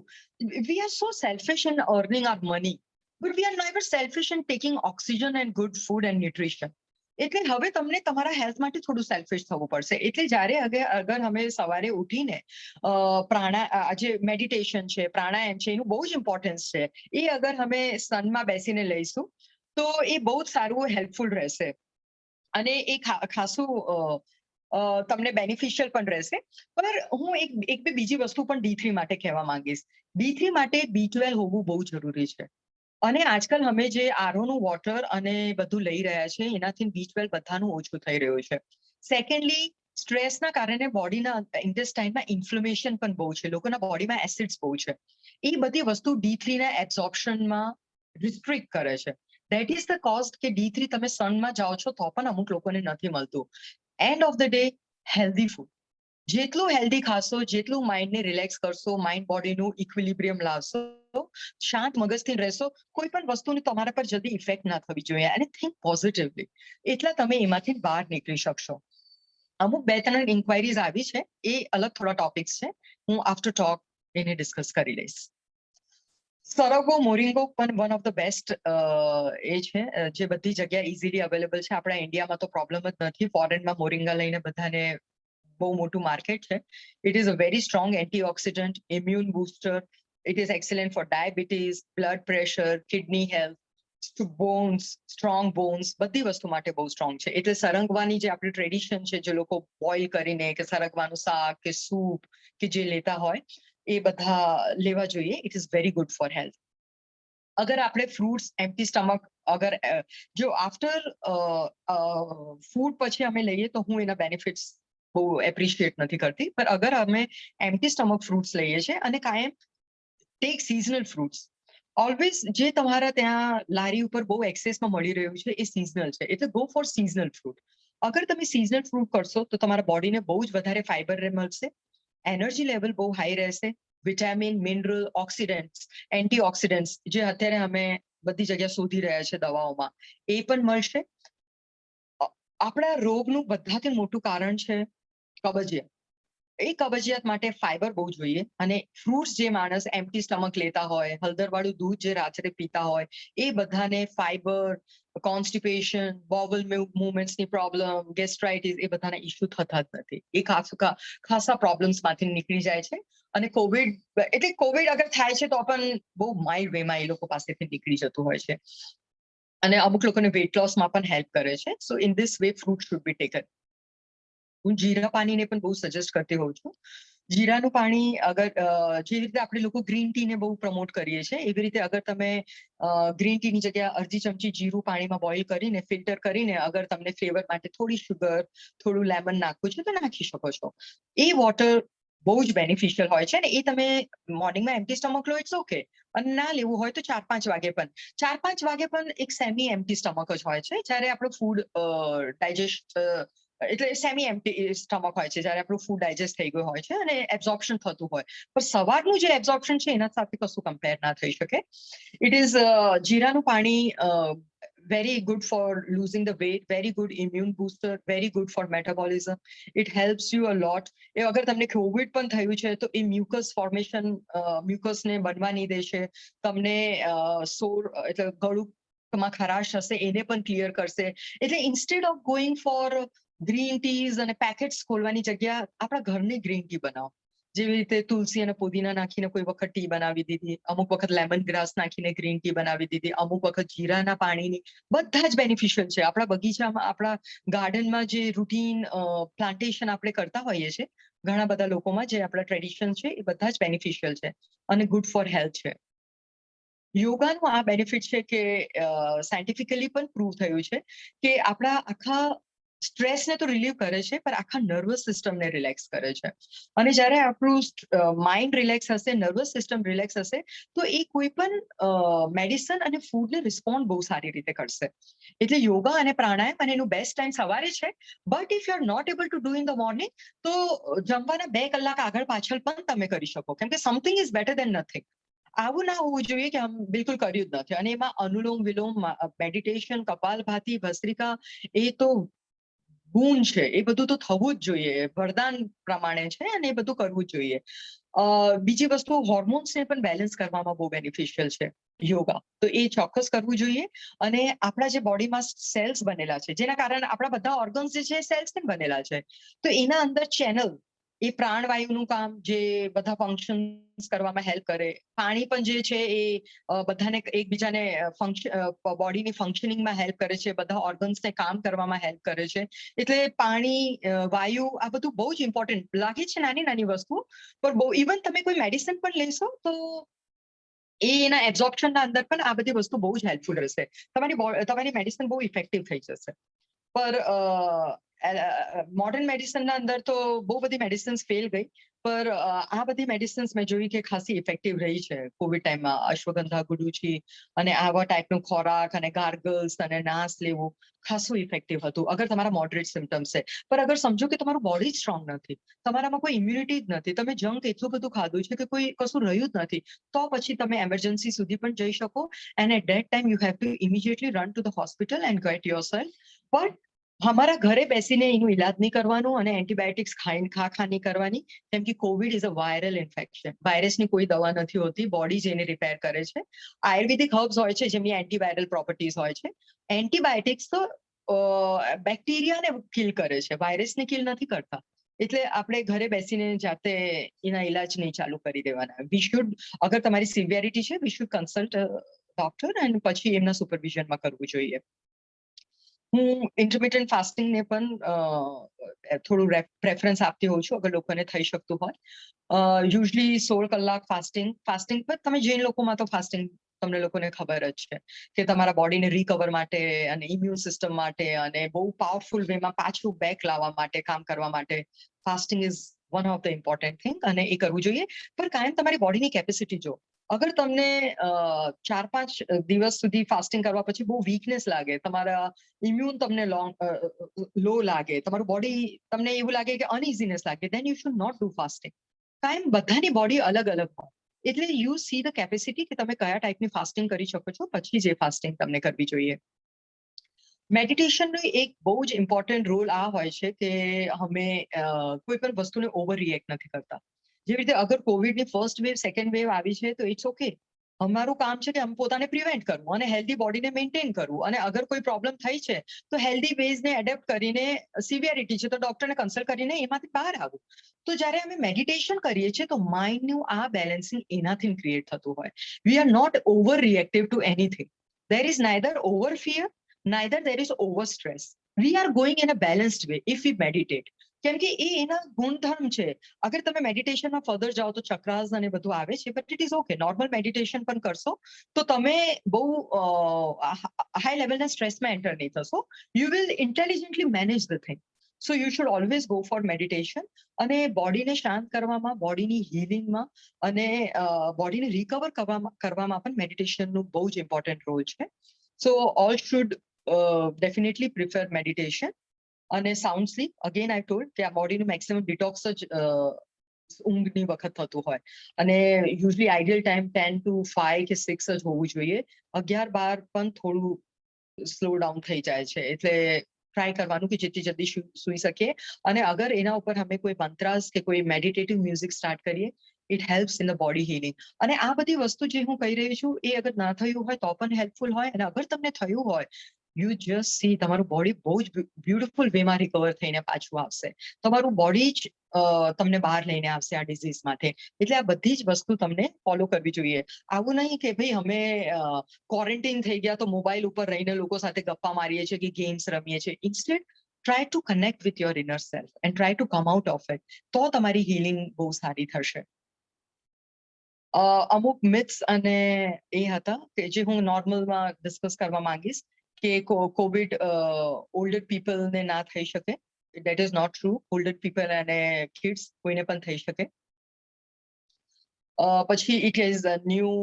we are so selfish in earning our money, but we are never selfish in taking oxygen and good food and nutrition. એટલે હવે તમને તમારા હેલ્થ માટે થોડું સેલ્ફિશ થવું પડશે. એટલે જ્યારે અગર અમે સવારે ઉઠીને જે મેડિટેશન છે, પ્રાણાયામ છે, એનું બહુ જ ઇમ્પોર્ટન્સ છે, એ અગર અમે સનમાં બેસીને લઈશું તો એ બહુ જ સારું હેલ્પફુલ રહેશે અને એ ખાસું તમને બેનિફિશિયલ પણ રહેશે. પણ હું એક બે બીજી વસ્તુ પણ D3 માટે કહેવા માંગીશ. D3 માટે B12 હોવું બહુ જરૂરી છે. અને આજકાલ અમે જે આરઓનું વોટર અને બધું લઈ રહ્યા છે એનાથી B12 બધાનું ઓછું થઈ રહ્યું છે. સેકન્ડલી, સ્ટ્રેસના કારણે બોડીના ઇન્ટેસ્ટાઇનમાં ઇન્ફ્લેમેશન પણ બહુ છે, લોકોના બોડીમાં એસિડ્સ બહુ છે. એ બધી વસ્તુ D3 ના એબ્ઝોર્પ્શનમાં રિસ્ટ્રિક્ટ કરે છે. ધેટ ઇઝ ધ કોઝ કે D3 તમે સનમાં જાઓ છો તો પણ અમુક લોકોને નથી મળતું. And of the day, healthy food જેટલું હેલ્ધી ખાશો, જેટલું માઇન્ડને રિલેક્સ કરશો, માઇન્ડ બોડીનું ઇક્વિલિબ્રિયમ લાવશો, શાંત મગજથી રહેશો, કોઈ પણ વસ્તુની તમારા પર જલ્દી ઇફેક્ટ ના થવી જોઈએ અને થિંક પોઝિટિવલી, એટલા તમે એમાંથી બહાર નીકળી શકશો. અમુક 2-3 ઇન્ક્વાયરીઝ આવી છે, એ અલગ થોડા ટોપિક્સ છે, હું આફ્ટર ટોક એને ડિસ્કસ કરી લઈશ. સરગવો, મોરિંગો પણ વન ઓફ ધ બેસ્ટ એ છે જે બધી જગ્યાએ ઇઝીલી અવેલેબલ છે. આપણા ઇન્ડિયામાં તો પ્રોબ્લેમ જ નથી. ફોરેનમાં મોરિંગા લઈને બધાને બહુ મોટું માર્કેટ છે. It is a very strong antioxidant, immune booster. It is excellent for diabetes, blood pressure, kidney health, bones, strong bones, બધી વસ્તુ માટે બહુ સ્ટ્રોંગ છે. એટલે સરંગવાની જે આપણી ટ્રેડિશન છે, જે લોકો બોઇલ કરીને કે સરગવાનું શાક કે સૂપ કે જે લેતા હોય એ બધા લેવા જોઈએ. It is very good for health. અગર આપણે ફ્રૂટ્સ એમ્પ્ટી સ્ટમક અગર જો આફ્ટર ફૂડ પછી અમે લઈએ તો હું એના બેનિફિટ્સ બહુ એપ્રિશિએટ નથી કરતી, પણ અગર અમે એમ્પ્ટી સ્ટમક ફ્રૂટ્સ લઈએ છીએ અને કાયમ ટેક સિઝનલ ફ્રૂટ્સ. ઓલવેઝ જે તમારા ત્યાં લારી ઉપર બહુ એક્સેસમાં મળી રહ્યું છે એ સિઝનલ છે, એટલે ગો ફોર સિઝનલ ફ્રૂટ. અગર તમે સિઝનલ ફ્રૂટ કરશો તો તમારા બોડીને બહુ જ વધારે ફાઈબર મળશે, એનર્જી લેવલ બહુ હાઈ રહેશે, વિટામિન, મિનરલ, ઓક્સિડન્ટ્સ, એન્ટીઓક્સિડન્ટ્સ જે અત્યારે અમે બધી જગ્યા શોધી રહ્યા છે દવાઓમાં, એ પણ મળશે. આપણા રોગનું બધાથી મોટું કારણ છે કબજિયાત. એ કબજિયાત માટે ફાઈબર બહુ જોઈએ, અને ફ્રૂટ્સ જે માણસ એમ્પ્ટી સ્ટમક લેતા હોય, હળદરવાળું દૂધ જે રાત્રે પીતા હોય, એ બધાને fibre, constipation, bowel મૂવમેન્ટ્સની problem, gastritis, એ બધાના ઇશ્યુ થતા જ નથી. એ ખાસા પ્રોબ્લેમ્સમાંથી નીકળી જાય છે. અને કોવિડ અગર થાય છે તો પણ બહુ માઇલ્ડ વેમાં એ લોકો પાસેથી નીકળી જતું હોય છે, અને અમુક લોકોને વેટ લોસમાં પણ હેલ્પ કરે છે. સો in this way fruit should be taken. હું જીરા પાણીને પણ બહુ સજેસ્ટ કરતી હોઉં છું. જીરાનું પાણી અગર જે રીતે આપણે લોકો ગ્રીન ટીને બહુ પ્રમોટ કરીએ છીએ, એવી રીતે અગર તમે ગ્રીન ટીની જગ્યાએ અડધી ચમચી જીરું પાણીમાં બોઇલ કરીને ફિલ્ટર કરીને અગર તમને ફ્લેવર માટે થોડી શુગર, થોડું લેમન નાખવું છે તો નાખી શકો છો. એ વોટર બહુ જ બેનિફિશિયલ હોય છે, અને એ તમે મોર્નિંગમાં એમ્પ્ટી સ્ટમક લો ઇટ્સ ઓકે, અને ના લેવું હોય તો 4-5 વાગે પણ. 4-5 વાગે પણ એક સેમી એમ્પ્ટી સ્ટમક જ હોય છે, જ્યારે આપણું ફૂડ ડાયજેસ્ટ, એટલે સેમી એમ્પ્ટી સ્ટમક હોય છે જ્યારે આપણું ફૂડ ડાયજેસ્ટ થઈ ગયું હોય છે અને એબ્ઝોર્પ્શન થતું હોય. પણ સવારનું જે એબ્ઝોર્પ્શન છે એના સાથે કશું કમ્પેર ના થઈ શકે. ઇટ ઇઝ જીરાનું પાણી very good for losing the weight, very good immune booster, very good for metabolism. It helps you a lot. એ અગર તમને કોવિડ પણ થયું છે તો એ મ્યુકસ ફોર્મેશન, મ્યુકસને બનવા નહીં દેશે. તમને એટલે ગળુમાં ખરાશ હશે એને પણ ક્લિયર કરશે. એટલે instead of going for green tease અને પેકેટ્સ ખોલવાની જગ્યા આપણા ઘરની ગ્રીન ટી બનાવો. જેવી રીતે તુલસી અને પુદીના નાખીને કોઈ વખત ટી બનાવી દીધી, અમુક વખત લેમન ગ્રાસ નાખીને ગ્રીન ટી બનાવી દીધી, અમુક વખત જીરાના પાણીની, બધા જ બેનિફિશિયલ છે. આપણા બગીચામાં, આપણા ગાર્ડનમાં જે રૂટીન પ્લાન્ટેશન આપણે કરતા હોઈએ છીએ ઘણા બધા લોકોમાં, જે આપણા ટ્રેડિશન છે, એ બધા જ બેનિફિશિયલ છે અને ગુડ ફોર હેલ્થ છે. યોગાનું આ બેનિફિટ છે કે સાયન્ટિફિકલી પણ પ્રૂવ થયું છે કે આપણા આખા સ્ટ્રેસને તો રિલીવ કરે છે, પણ આખા નર્વસ સિસ્ટમને રિલેક્સ કરે છે. અને જ્યારે આપણું માઇન્ડ રિલેક્સ હશે, નર્વસ સિસ્ટમ રિલેક્સ હશે, તો એ કોઈ પણ મેડિસિન અને ફૂડને રિસ્પોન્ડ બહુ સારી રીતે કરશે. એટલે યોગા અને પ્રાણાયામ, અને એનું બેસ્ટ ટાઈમ સવારે છે, but if you are not able to do in the morning, તો જમવાના 2 કલાક આગળ પાછળ પણ તમે કરી શકો, કેમ કે something is better than nothing. આવું ના હોવું જોઈએ કે આમ બિલકુલ કર્યું જ નથી. અને એમાં અનુલોમ વિલોમ, મેડિટેશન, કપાલભાતિ, ભસ્ત્રિકા, એ તો ગુણ છે, એ બધું તો થવું જ જોઈએ, વરદાન પ્રમાણે છે, અને એ બધું કરવું જ જોઈએ. બીજી વસ્તુ, હોર્મોન્સને પણ બેલેન્સ કરવામાં બહુ બેનિફિશિયલ છે યોગા, તો એ ચોક્કસ કરવું જોઈએ. અને આપણા જે બોડીમાં સેલ્સ બનેલા છે, જેના કારણે આપણા બધા ઓર્ગન્સ જે છે સેલ્સથી બનેલા છે, તો એના અંદર ચેનલ, એ પ્રાણવાયુનું કામ, જે બધા ફંક્શન્સ કરવામાં હેલ્પ કરે. પાણી પણ જે છે એ બધાને એકબીજાને બોડીની ફંક્શનિંગમાં હેલ્પ કરે છે, બધા ઓર્ગન્સને કામ કરવામાં હેલ્પ કરે છે. એટલે પાણી, વાયુ, આ બધું બહુ જ ઇમ્પોર્ટન્ટ લાગે છે, નાની નાની વસ્તુ, પણ બહુ, ઇવન તમે કોઈ મેડિસિન પણ લેશો તો એના એબ્ઝોર્પ્શનના અંદર પણ આ બધી વસ્તુ બહુ જ હેલ્પફુલ રહેશે. તમારી મેડિસિન બહુ ઇફેક્ટિવ થઈ જશે. પર મોડર્ન મેડિસિનના અંદર તો બહુ બધી મેડિસિન્સ ફેલ ગઈ, પર આ બધી મેડિસિન્સ મેં જોઈ કે ખાસી ઇફેક્ટિવ રહી છે કોવિડ ટાઈમમાં. અશ્વગંધા, ગુડુચી અને આવા ટાઈપનું ખોરાક અને ગાર્ગલ્સ અને નાસ લેવું ખાસું ઇફેક્ટિવ હતું, અગર તમારા મોડરેટ સિમ્ટમ્સ છે. પર અગર સમજો કે તમારું બોડી સ્ટ્રોંગ નથી, તમારામાં કોઈ ઇમ્યુનિટી જ નથી, તમે જંક એટલું બધું ખાધું છે કે કોઈ કશું રહ્યું જ નથી, તો પછી તમે એમરજન્સી સુધી પણ જઈ શકો. And at that time you have to immediately run to the hospital and get yourself. But અમારા ઘરે બેસીને એનું ઇલાજ નહીં કરવાનું અને એન્ટીબાયોટિક્સ ખા નહીં કરવાની, કેમ કે Covid is a viral infection. વાયરસની કોઈ દવા નથી હોતી, બોડી જ એને રિપેર કરે છે. આયુર્વેદિક હર્બ્સ હોય છે જેમની એન્ટીવાયરલ પ્રોપર્ટીઝ હોય છે. એન્ટીબાયોટિક્સ તો બેક્ટેરિયાને કિલ કરે છે, વાયરસને કિલ નથી કરતા. એટલે આપણે ઘરે બેસીને જાતે એના ઇલાજ નહીં ચાલુ કરી દેવાના. વી શુડ, અગર તમારી સિવિયરિટી છે, we should consult doctor and પછી એમના સુપરવિઝનમાં કરવું જોઈએ. હું ઇન્ટરમિટન્ટ ફાસ્ટિંગને પણ થોડું પ્રેફરન્સ આપતી હોઉં છું, અગર લોકોને થઈ શકતું હોય. યુઝલી 16 કલાક ફાસ્ટિંગ પર, તમે જૈન લોકોમાં તો ફાસ્ટિંગ તમને લોકોને ખબર જ છે કે તમારા બોડીને રિકવર માટે અને ઇમ્યુન સિસ્ટમ માટે અને બહુ પાવરફુલ વેમાં પાછું બેક લાવવા માટે, કામ કરવા માટે fasting is one of the important thing, અને એ કરવું જોઈએ. પણ કાયમ તમારી બોડીની કેપેસિટી જો, અગર તમને 4-5 દિવસ સુધી ફાસ્ટિંગ કરવા પછી બહુ વીકનેસ લાગે, તમારા ઇમ્યુન તમને લો લાગે, તમારું બોડી તમને એવું લાગે કે અનઇઝીનેસ લાગે, then you should not do fasting. કાયમ બધાની બોડી અલગ અલગ હોય. એટલે યુ સી ધ કેપેસિટી કે તમે કયા ટાઈપની ફાસ્ટિંગ કરી શકો છો, પછી જે ફાસ્ટિંગ તમને કરવી જોઈએ. મેડિટેશનનો એક બહુ જ ઇમ્પોર્ટન્ટ રોલ આ હોય છે કે અમે કોઈ પણ વસ્તુને ઓવર રિએક્ટ નથી કરતા. જેવી રીતે અગર કોવિડની ફર્સ્ટ વેવ સેકન્ડ વેવ આવી છે તો ઇટ્સ ઓકે. અમારું કામ છે કે અમે પોતાને પ્રિવેન્ટ કરવું અને હેલ્ધી બોડીને મેન્ટેન કરવું, અને અગર કોઈ પ્રોબ્લેમ થઈ છે તો હેલ્ધી વેઝને એડેપ્ટ કરીને, સિવિયરિટી છે તો ડોક્ટરને કન્સલ્ટ કરીને એમાંથી બહાર આવવું. તો જ્યારે અમે મેડિટેશન કરીએ છીએ તો માઇન્ડનું આ બેલેન્સિંગ એનાથી ક્રિએટ થતું હોય. We are not over reactive to anything. There is neither over fear, neither there is over stress. We are going in a balanced way if we meditate. કેમ કે એ એના ગુણધર્મ છે. અગર તમે મેડિટેશનમાં ફર્ધર જાઓ તો ચક્રાસ અને બધું આવે છે, but it is okay. Normal meditation પણ કરશો તો તમે બહુ હાઈ લેવલના સ્ટ્રેસમાં એન્ટર નહીં થશો. You will intelligently manage the thing. So you should always go for meditation. અને બોડીને શાંત કરવામાં, બોડીની હિલિંગમાં અને બોડીને રિકવર કરવામાં પણ મેડિટેશનનું બહુ જ ઇમ્પોર્ટન્ટ રોલ છે. So all should definitely prefer meditation. અને sound sleep, again I told કે આ બોડીનું મેક્સિમમ ડિટોક્સ જ ઊંઘની વખત થતું હોય, અને યુઝલી આઈડિયલ ટાઈમ 10 to 5 કે 6 જ હોવું જોઈએ. 11-12 પણ થોડું સ્લો ડાઉન થઈ જાય છે, એટલે ટ્રાય કરવાનું કે જેટલી જલ્દી સૂઈ શકીએ. અને અગર એના ઉપર અમે કોઈ મંત્રાસ કે કોઈ મેડિટેટિવ મ્યુઝિક સ્ટાર્ટ કરીએ, it helps in the body healing. અને આ બધી વસ્તુ જે હું કહી રહી છું એ અગર ના થયું હોય તો પણ હેલ્પફુલ હોય, અને અગર તમને થયું હોય, યુ જસ્ટ સી તમારું બોડી બહુ જ બ્યુટીફુલ વેમાં રિકવર થઈને પાછું આવશે. તમારું બોડી જ તમને બહાર લઈને આવશે આ ડિઝીઝમાંથી. એટલે આ બધી જ વસ્તુ તમને ફોલો કરવી જોઈએ. આવું નહીં કે ભાઈ અમે ક્વોરન્ટીન થઈ ગયા તો મોબાઈલ ઉપર રહીને લોકો સાથે ગપ્પા મારીએ છીએ કે ગેમ્સ રમીએ છીએ. Instead try to connect with your inner self and try to come out of it. તો તમારી હિલિંગ બહુ સારી થશે. અમુક મિથ્સ અને એ હતા કે જે હું નોર્મલમાં ડિસ્કસ કરવા માંગીશ કે કોવિડ ઓલ્ડર પીપલને ના થઈ શકે. That is not true. Older people અને kids કોઈને પણ થઈ શકે. પછી it is a new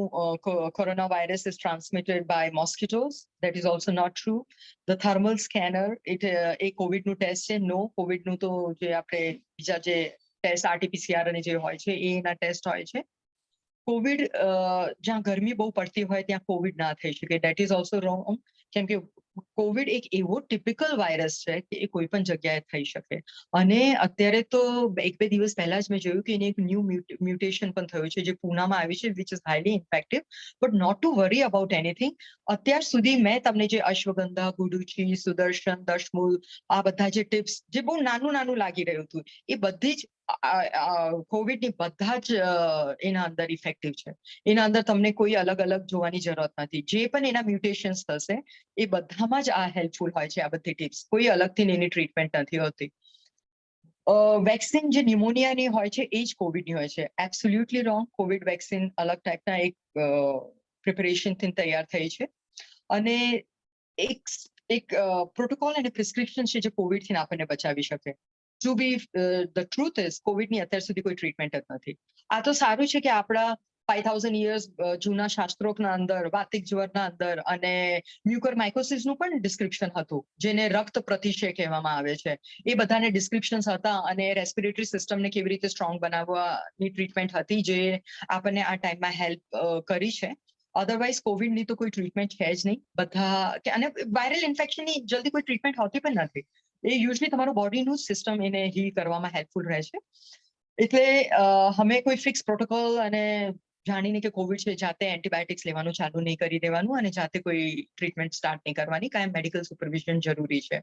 coronavirus is transmitted by mosquitoes. That is also not true. The thermal scanner, એ કોવિડનું ટેસ્ટ છે. નો, કોવિડનું તો જે આપણે બીજા જે ટેસ્ટ RT-PCR અને જે હોય છે એના ટેસ્ટ હોય છે. કોવિડ જ્યાં ગરમી બહુ પડતી હોય ત્યાં કોવિડ ના થઈ શકે. That is also wrong. કેમ કે કોવિડ એક એવો ટિપિકલ વાયરસ છે કે એ કોઈ પણ જગ્યાએ થઈ શકે. અને અત્યારે તો 1-2 દિવસ પહેલા જ મેં જોયું કે એને એક ન્યૂ મ્યુટેશન પણ થયું છે જે પૂનામાં આવ્યું છે, which is highly infective. But not to worry about anything. અત્યાર સુધી મેં તમને જે અશ્વગંધા, ગુડુચી, સુદર્શન, દશમૂલ, આ બધા જે ટિપ્સ જે બહુ નાનું નાનું લાગી રહ્યું હતું, એ બધી જ કોવિડની બધા જ એના અંદર ઇફેક્ટિવ છે. એના અંદર તમને કોઈ અલગ અલગ જોવાની જરૂરત નથી. જે પણ એના મ્યુટેશન્સ થશે એ બધામાં જ આ હેલ્પફુલ હોય છે. આ બધી ટિપ્સ કોઈ અલગથી એની ટ્રીટમેન્ટ નથી હોતી. વેક્સિન જે ન્યુમોનિયાની હોય છે એ જ કોવિડની હોય છે. Absolutely wrong. કોવિડ વેક્સિન અલગ ટાઈપના એક પ્રિપેરેશનથી તૈયાર થઈ છે, અને એક પ્રોટોકોલ અને પ્રિસ્ક્રિપ્શન છે જે કોવિડથી આપણને બચાવી શકે. To be the truth is કોવિડની અત્યાર સુધી કોઈ ટ્રીટમેન્ટ જ નથી. આ તો સારું છે કે આપણા 5000 years જૂના શાસ્ત્રોના અંદર વાતિક જ્વરના અંદર અને મ્યુકોરમાઇકોસિસનું પણ ડિસ્ક્રિપ્શન હતું, જેને રક્ત પ્રતિષેક કહેવામાં આવે છે. એ બધાને ડિસ્ક્રિપ્શન્સ હતા, અને રેસ્પિરેટરી સિસ્ટમને કેવી રીતે સ્ટ્રોંગ બનાવવાની ટ્રીટમેન્ટ હતી જે આપણને આ ટાઈમમાં હેલ્પ કરી છે. અધરવાઇઝ કોવિડની તો કોઈ ટ્રીટમેન્ટ છે જ નહીં. બધા અને વાયરલ ઇન્ફેક્શનની જલ્દી કોઈ ટ્રીટમેન્ટ હોતી પણ નથી. એ યુઝલી તમારું બોડીનું સિસ્ટમ એને હીલ કરવામાં હેલ્પફુલ રહે છે. એટલે અમે કોઈ ફિક્સ પ્રોટોકોલ અને જાણીને કે કોવિડ છે જાતે એન્ટીબાયોટિક્સ લેવાનું ચાલુ નહીં કરી દેવાનું, અને જાતે કોઈ ટ્રીટમેન્ટ સ્ટાર્ટ નહીં કરવાની. કાયમ મેડિકલ સુપરવિઝન જરૂરી છે.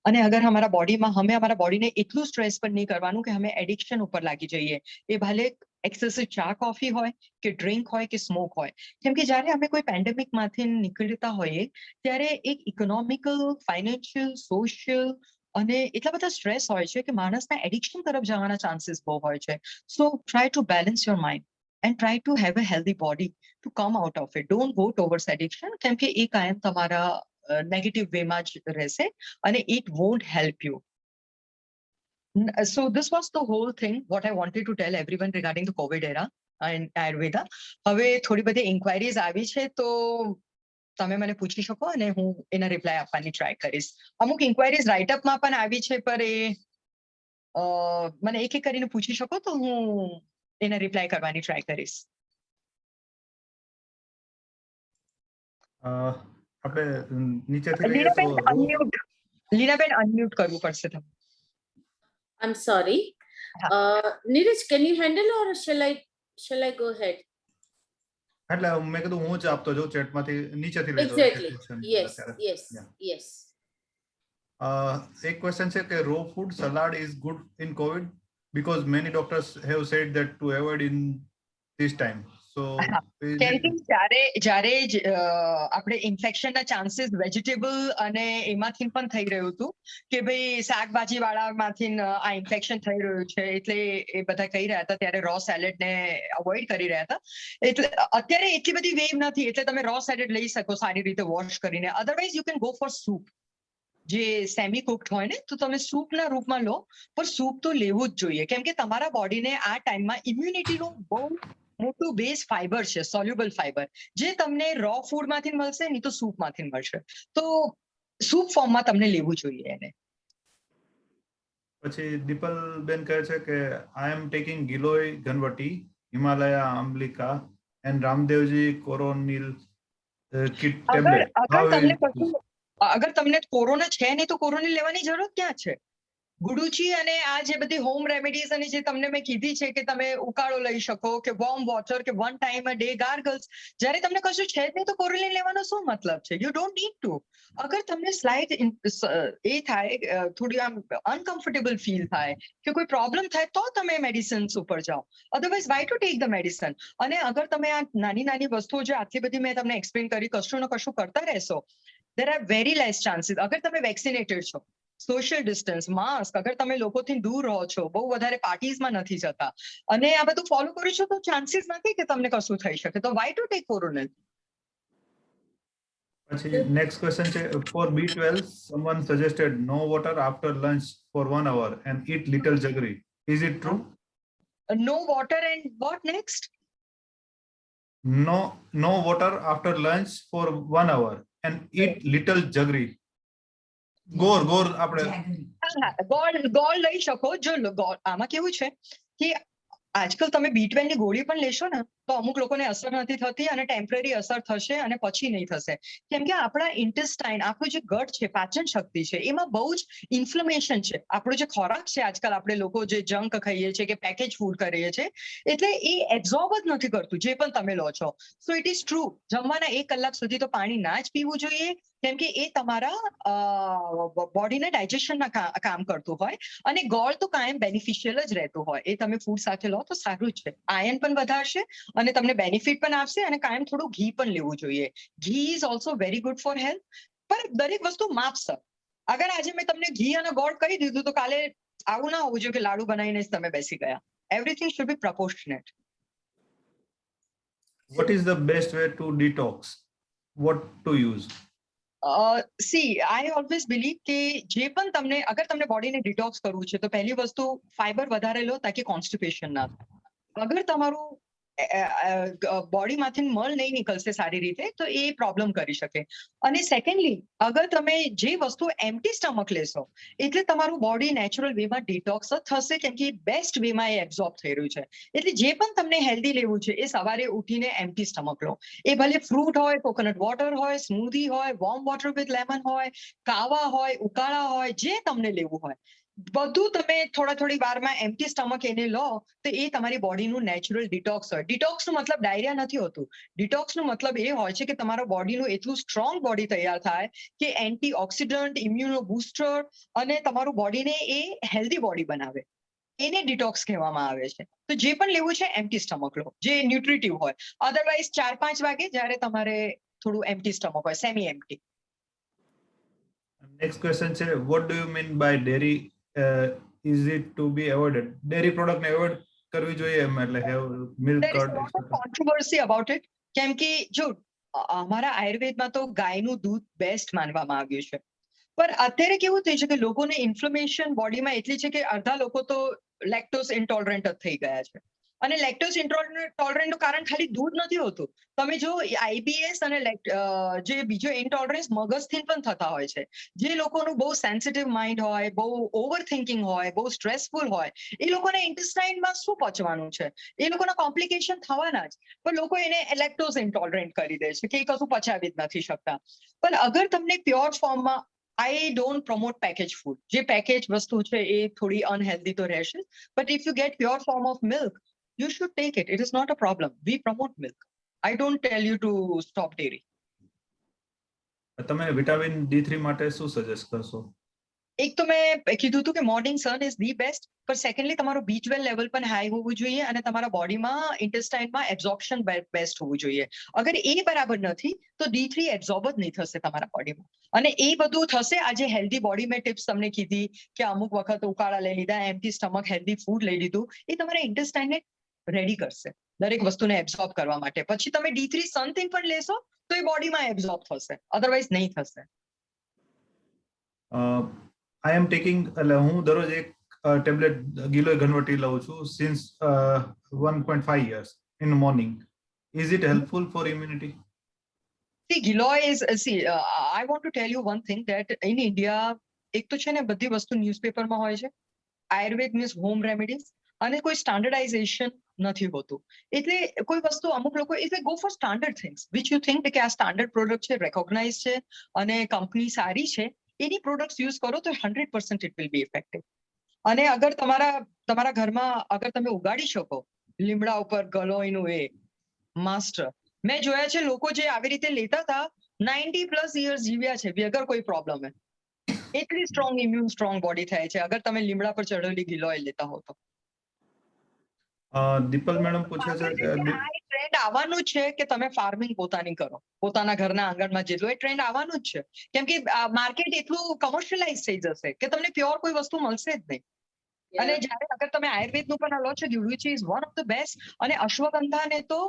અને અગર અમારા બોડીમાં અમે અમારા બોડીને એટલું સ્ટ્રેસ પણ નહીં કરવાનું કે અમે એડિક્શન ઉપર લાગી જઈએ. એ ભલે એક્સેસિવ ચા કોફી હોય કે ડ્રિંક હોય કે સ્મોક હોય. કેમ કે જ્યારે અમે કોઈ પેન્ડેમિકમાંથી નીકળતા હોઈએ ત્યારે એક ઇકોનોમિકલ, ફાઇનાન્શિયલ, સોશિયલ અને એટલા બધા સ્ટ્રેસ હોય છે કે માણસના એડિક્શન તરફ જવાના ચાન્સીસ બહુ હોય છે. So try to balance your mind and try to have a healthy body to come out of it. Don't go towards addiction, કેમ કે એ કાયમ તમારા નેગેટિવ વેમાં જ રહેશે અને it won't help you. So this was the whole thing what I wanted to tell everyone regarding the COVID era and Ayurveda. હવે થોડી બધી ઇન્ક્વાયરીઝ આવી છે તો તમે મને પૂછી શકો અને હું એના રિપ્લાય આપવાની ટ્રાય કરીશ. અમુક ઇન્ક્વાયરીઝ રાઇટઅપમાં પણ આવી છે, પર એ મને એક એક કરીને પૂછી શકો તો હું એના રિપ્લાય કરવાની ટ્રાય કરીશ. આપણે નીચેથી લઈએ તો લીનાબેન અનમ્યુટ, લીનાબેન અનમ્યુટ કરવું પડશે તમને. I'm sorry. Neeraj, can you handle or shall I go ahead? એટલે મેં કીધું હું જ આપતો જાઉં ચેટમાંથી નીચેથી લઈ જાઉં Exactly. question Yes, અત્યારે. yes, Yeah. yes. એક ક્વેશ્ચન છે કે raw food salad is good in COVID because many doctors have said that to avoid in this time. So is કેમ it- કે જ્યારે જ આપણે ઇન્ફેક્શનના ચાન્સીસ વેજીટેબલ અને એમાંથી પણ થઈ રહ્યું હતું કે ભાઈ શાકભાજી વાળામાંથી આ ઇન્ફેક્શન થઈ રહ્યું છે, એટલે એ બધા કહી રહ્યા હતા ત્યારે રો સેલેડ ને અવોઇડ કરી રહ્યા હતા. એટલે અત્યારે એટલી બધી વેવ નથી, એટલે તમે રો સેલેડ લઈ શકો સારી રીતે વોશ કરીને. Otherwise you can go for soup, જે સેમી કુક્ડ હોય ને, તો તમે સૂપના રૂપમાં લો, પણ સૂપ તો લેવું જ જોઈએ કેમ કે તમારા બોડીને આ ટાઈમમાં ઇમ્યુનિટીનું બહુ મોટું બેઝ ફાઈબર છે, સોલ્યુબલ ફાઈબર, જે તમને રો ફૂડમાંથી મળશે નહીં તો સૂપમાંથી મળશે. તો સૂપ ફોર્મમાં તમને લેવું જોઈએ એને. પછી દીપલબેન કહે છે કે I am taking Giloy Ganvati, Himalaya Amlika and Ramdevji Coronil kit tablet. How અગર તમને is કશું અગર તમને કોરોના છે નહીં તો કોરોના લેવાની જરૂર ક્યાં છે? ગુડુચી અને આ જે બધી હોમ રેમેડીઝ અને જે તમને મેં કીધી છે કે તમે ઉકાળો લઈ શકો કે વોર્મ વોટર કે 1 ટાઈમ અ ડે ગાર્ગલ્સ, જ્યારે તમને કશું છે જ નહીં તો કોરોલિન લેવાનો શું મતલબ છે? You don't need to. અગર તમને સ્લાઇટ એ થાય, થોડી આમ અનકમ્ફર્ટેબલ ફીલ થાય કે કોઈ પ્રોબ્લેમ થાય તો તમે મેડિસિન્સ ઉપર જાઓ, otherwise why to take the medicine. અને અગર તમે આ નાની નાની વસ્તુઓ જે આટલી બધી મેં તમને એક્સપ્લેન કરી કશું ને કશું કરતા રહેશો, there are very less chances. અગર તમે વેક્સિનેટેડ છો, સોશિયલ ડિસ્ટન્સ, માસ્ક, અગર તમે લોકોથી દૂર રહો છો, બહુ વધારે પાર્ટીઝમાં નથી જતા અને આ બધું ફોલો કરો છો, તો ચાન્સીસ નથી કે તમને કશું થઈ શકે. તો વાય ટુ ટેક કોરોનલ? પછી next question છે for B12 someone suggested no water after lunch for 1 hour and eat little jaggery. Is it true? No water and what next? No water after lunch for 1 hour and eat little jaggery. ગોળ આપણે ગોળ લઈ શકો. જો ગોળ આમાં કેવું છે કે આજકાલ તમે B12 ની ગોળી પણ લેશો ને તો અમુક લોકોને અસર નથી થતી અને ટેમ્પરરી અસર થશે અને પછી નહીં થશે, કેમ કે આપણા ઇન્ટેસ્ટાઇન, આપણું જે ગટ છે, પાચન શક્તિ છે, એમાં બહુ જ ઇન્ફ્લેમેશન છે. આપણો જે ખોરાક છે, આજકાલ આપણે લોકો જે જંક ખાઈએ છીએ કે પેકેજ ફૂડ કરીએ છીએ, એટલે એ એબ્ઝોર્બ જ નથી કરતું જે પણ તમે લો છો. સો ઇટ ઇઝ ટ્રુ, જમવાના 1 કલાક સુધી તો પાણી ના જ પીવું જોઈએ, કેમ કે એ તમારા બોડીને ડાયજેશનના કામ કરતું હોય અને ગોળ તો કાયમ બેનિફિશિયલ જ રહેતું હોય. એ તમે ફૂડ સાથે લો તો સારું જ છે, આયર્ન પણ વધારશે અને તમને બેનિફિટ પણ આપશે અને કાયમ થોડું ઘી પણ લેવું જોઈએ. ઘી is also very good for health, પણ દરેક વસ્તુ માપસર. અગર આજે મેં તમને ઘી અને ગોળ કહી દીધું તો કાલે આવું ના હોવું જોઈએ કે લાડુ બનાવીને જ તમે બેસી ગયા. Everything should be proportionate. What is the best way to detox? What to use? C I always believe કે જે પણ તમને, અગર તમને બોડીને ડિટોક્સ કરવું છે તો પહેલી વસ્તુ ફાઈબર વધારે લો તાકી કોન્સ્ટિપેશન ના થાય. અગર તમારું બોડીમાંથી મળ નહીં નીકળશે સારી રીતે તો એ પ્રોબ્લેમ કરી શકે. અને સેકન્ડલી, અગર તમે જે વસ્તુ એમ્પ્ટી સ્ટમક લેશો એટલે તમારું બોડી નેચરલ વેમાં ડિટોક્સ જ થશે, કેમ કે બેસ્ટ વેમાં એ એબ્ઝોર્બ થઈ રહ્યું છે. એટલે જે પણ તમને હેલ્ધી લેવું છે એ સવારે ઉઠીને એમ્પ્ટી સ્ટમક લો. એ ભલે ફ્રૂટ હોય, કોકોનટ વોટર હોય, સ્મૂધી હોય, વોર્મ વોટર વિથ લેમન હોય, કાવા હોય, ઉકાળા હોય, જે તમને લેવું હોય બધું તમે થોડી વારમાં એમ્પ્ટી સ્ટમક એને લો તો એ તમારી બોડીનું નેચરલ ડિટોક્સ હોય. ડિટોક્સનો મતલબ ડાયરિયા નથી હોતું. ડિટોક્સનો મતલબ એ હોય છે કે તમારા બોડીનું એટલું સ્ટ્રોંગ બોડી તૈયાર થાય કે એન્ટીઓક્સિડન્ટ, ઇમ્યુનો બૂસ્ટર અને તમારું બોડીને એ હેલ્ધી બોડી બનાવે. એને ડિટોક્સ કહેવામાં આવે છે. તો જે પણ લેવું છે એમ્પ્ટી સ્ટમક લો, જે ન્યુટ્રિટિવ હોય. અધરવાઇઝ 4-5 વાગે જ્યારે તમારે થોડું એમ્પ્ટી સ્ટમક હોય, સેમી એમ્પ્ટી. Next question છે what do you mean by dairy? Is it to be avoided? Dairy product ને avoid કરવી જોઈએ એમ, એટલે have milk There is curd a lot of etc. controversy about it. કેમ કે જો અમારા આયુર્વેદમાં તો ગાયનું દૂધ બેસ્ટ માનવામાં આવ્યું છે, પણ અત્યારે કેવું થઈ છે કે લોકોને ઇન્ફ્લેમેશન બોડીમાં એટલી છે કે અડધા લોકો તો લેક્ટોઝ ઇન્ટોલરન્ટ જ થઈ ગયા છે. અને લેક્ટોઝ ઇન્ટોલરન્ટનું કારણ ખાલી દૂધ નથી હોતું. તમે જો આઈબીએસ અને જે બીજો ઇન્ટોલરન્સ મગજથી પણ થતા હોય છે. જે લોકોનું બહુ સેન્સિટિવ માઇન્ડ હોય, બહુ ઓવર થિંકિંગ હોય, બહુ સ્ટ્રેસફુલ હોય, એ લોકોને ઇન્ટેસ્ટાઇનમાં શું પચવાનું છે, એ લોકોના કોમ્પ્લિકેશન થવાના જ. પણ લોકો એને લેક્ટોઝ ઇન્ટોલરન્ટ કરી દે છે કે એ કશું પચાવી જ નથી શકતા. પણ અગર તમને પ્યોર ફોર્મમાં, I don't promote package food. જે પેકેજ વસ્તુ છે એ થોડી અનહેલ્ધી તો રહેશે, but if you get pure form of milk, you should take it. It is not a problem. We promote milk. I don't tell you to stop dairy. તમે vitamin D3 માટે શું suggest કરશો? એક તો મેં કીધું હતું કે morning sun is the best, પણ સેકન્ડલી તમારું B12 લેવલ પણ હાઈ હોવું જોઈએ અને તમારા બોડીમાં ઇન્ટેસ્ટાઇનમાં એબ્ઝોર્પ્શન બેસ્ટ હોવું જોઈએ. અગર એ બરાબર નથી તો D3 એબ્ઝોર્બ જ નહીં થશે તમારા બોડીમાં. અને એ બધું થશે આ જે હેલ્ધી બોડી મેં ટિપ્સ તમને કીધી કે અમુક વખત ઉકાળા લઈ લીધા, એમ્પ્ટી સ્ટમક હેલ્ધી ફૂડ લઈ લીધું, એ તમારા ઇન્ટેસ્ટાઇનને રેડી કરશે દરેક વસ્તુને એબ્ઝોર્બ કરવા માટે. પછી તમે D3 સનથી પણ લેશો તો એ બોડીમાં એબ્ઝોર્બ થશે, અધરવાઇઝ નહીં થશે. આઈ એમ ટેકિંગ, એટલે હું દરરોજ એક ટેબ્લેટ ગિલોય ઘનવટી લઉં છું since 1.5 years in the morning. Is it helpful for immunity? See, Giloy is, I want to tell you one thing that in India, એક તો છે ને બધી વસ્તુ ન્યૂઝપેપરમાં હોય છે. આયુર્વેદ મીન્સ હોમ રેમેડીઝ અને કોઈ સ્ટાન્ડર્ડાઇઝેશન નથી હોતું. એટલે કોઈ વસ્તુ અમુક લોકો એટલે go for standard things which you think કે આ સ્ટાન્ડર્ડ પ્રોડક્ટ છે, રેકોગ્નાઇઝ છે અને કંપની સારી છે, એની પ્રોડક્ટ્સ યુઝ કરો તો 100% ઇટ વિલ બી ઇફેક્ટિવ. અને અગર તમારા ઘરમાં અગર તમે ઉગાડી શકો લીમડા ઉપર ગલોયનું એ માસ્ટર, મેં જોયા છે લોકો જે આવી રીતે લેતા હતા 90+ યર્સ જીવ્યા છે વગર કોઈ પ્રોબ્લેમ. એટલી સ્ટ્રોંગ ઇમ્યુન સ્ટ્રોંગ બોડી થાય છે અગર તમે લીમડા પર ચડેલી ગિલોય લેતા હો તો. દીપલ મેડમ પૂછે છે કે આ ટ્રેન્ડ આવવાનું જ છે કે તમે ફાર્મિંગ પોતાની કરો, પોતાના ઘરના આંગણમાં જેટલું, એ ટ્રેન્ડ આવવાનું જ છે. કેમ કે માર્કેટ એટલું કમર્શિયલાઇઝ થઈ જશે કે તમને પ્યોર કોઈ વસ્તુ મળશે જ નહીં. અને જ્યારે અગર તમે આયુર્વેદનું પણ લો છો which is one of the best, અને અશ્વગંધાને તો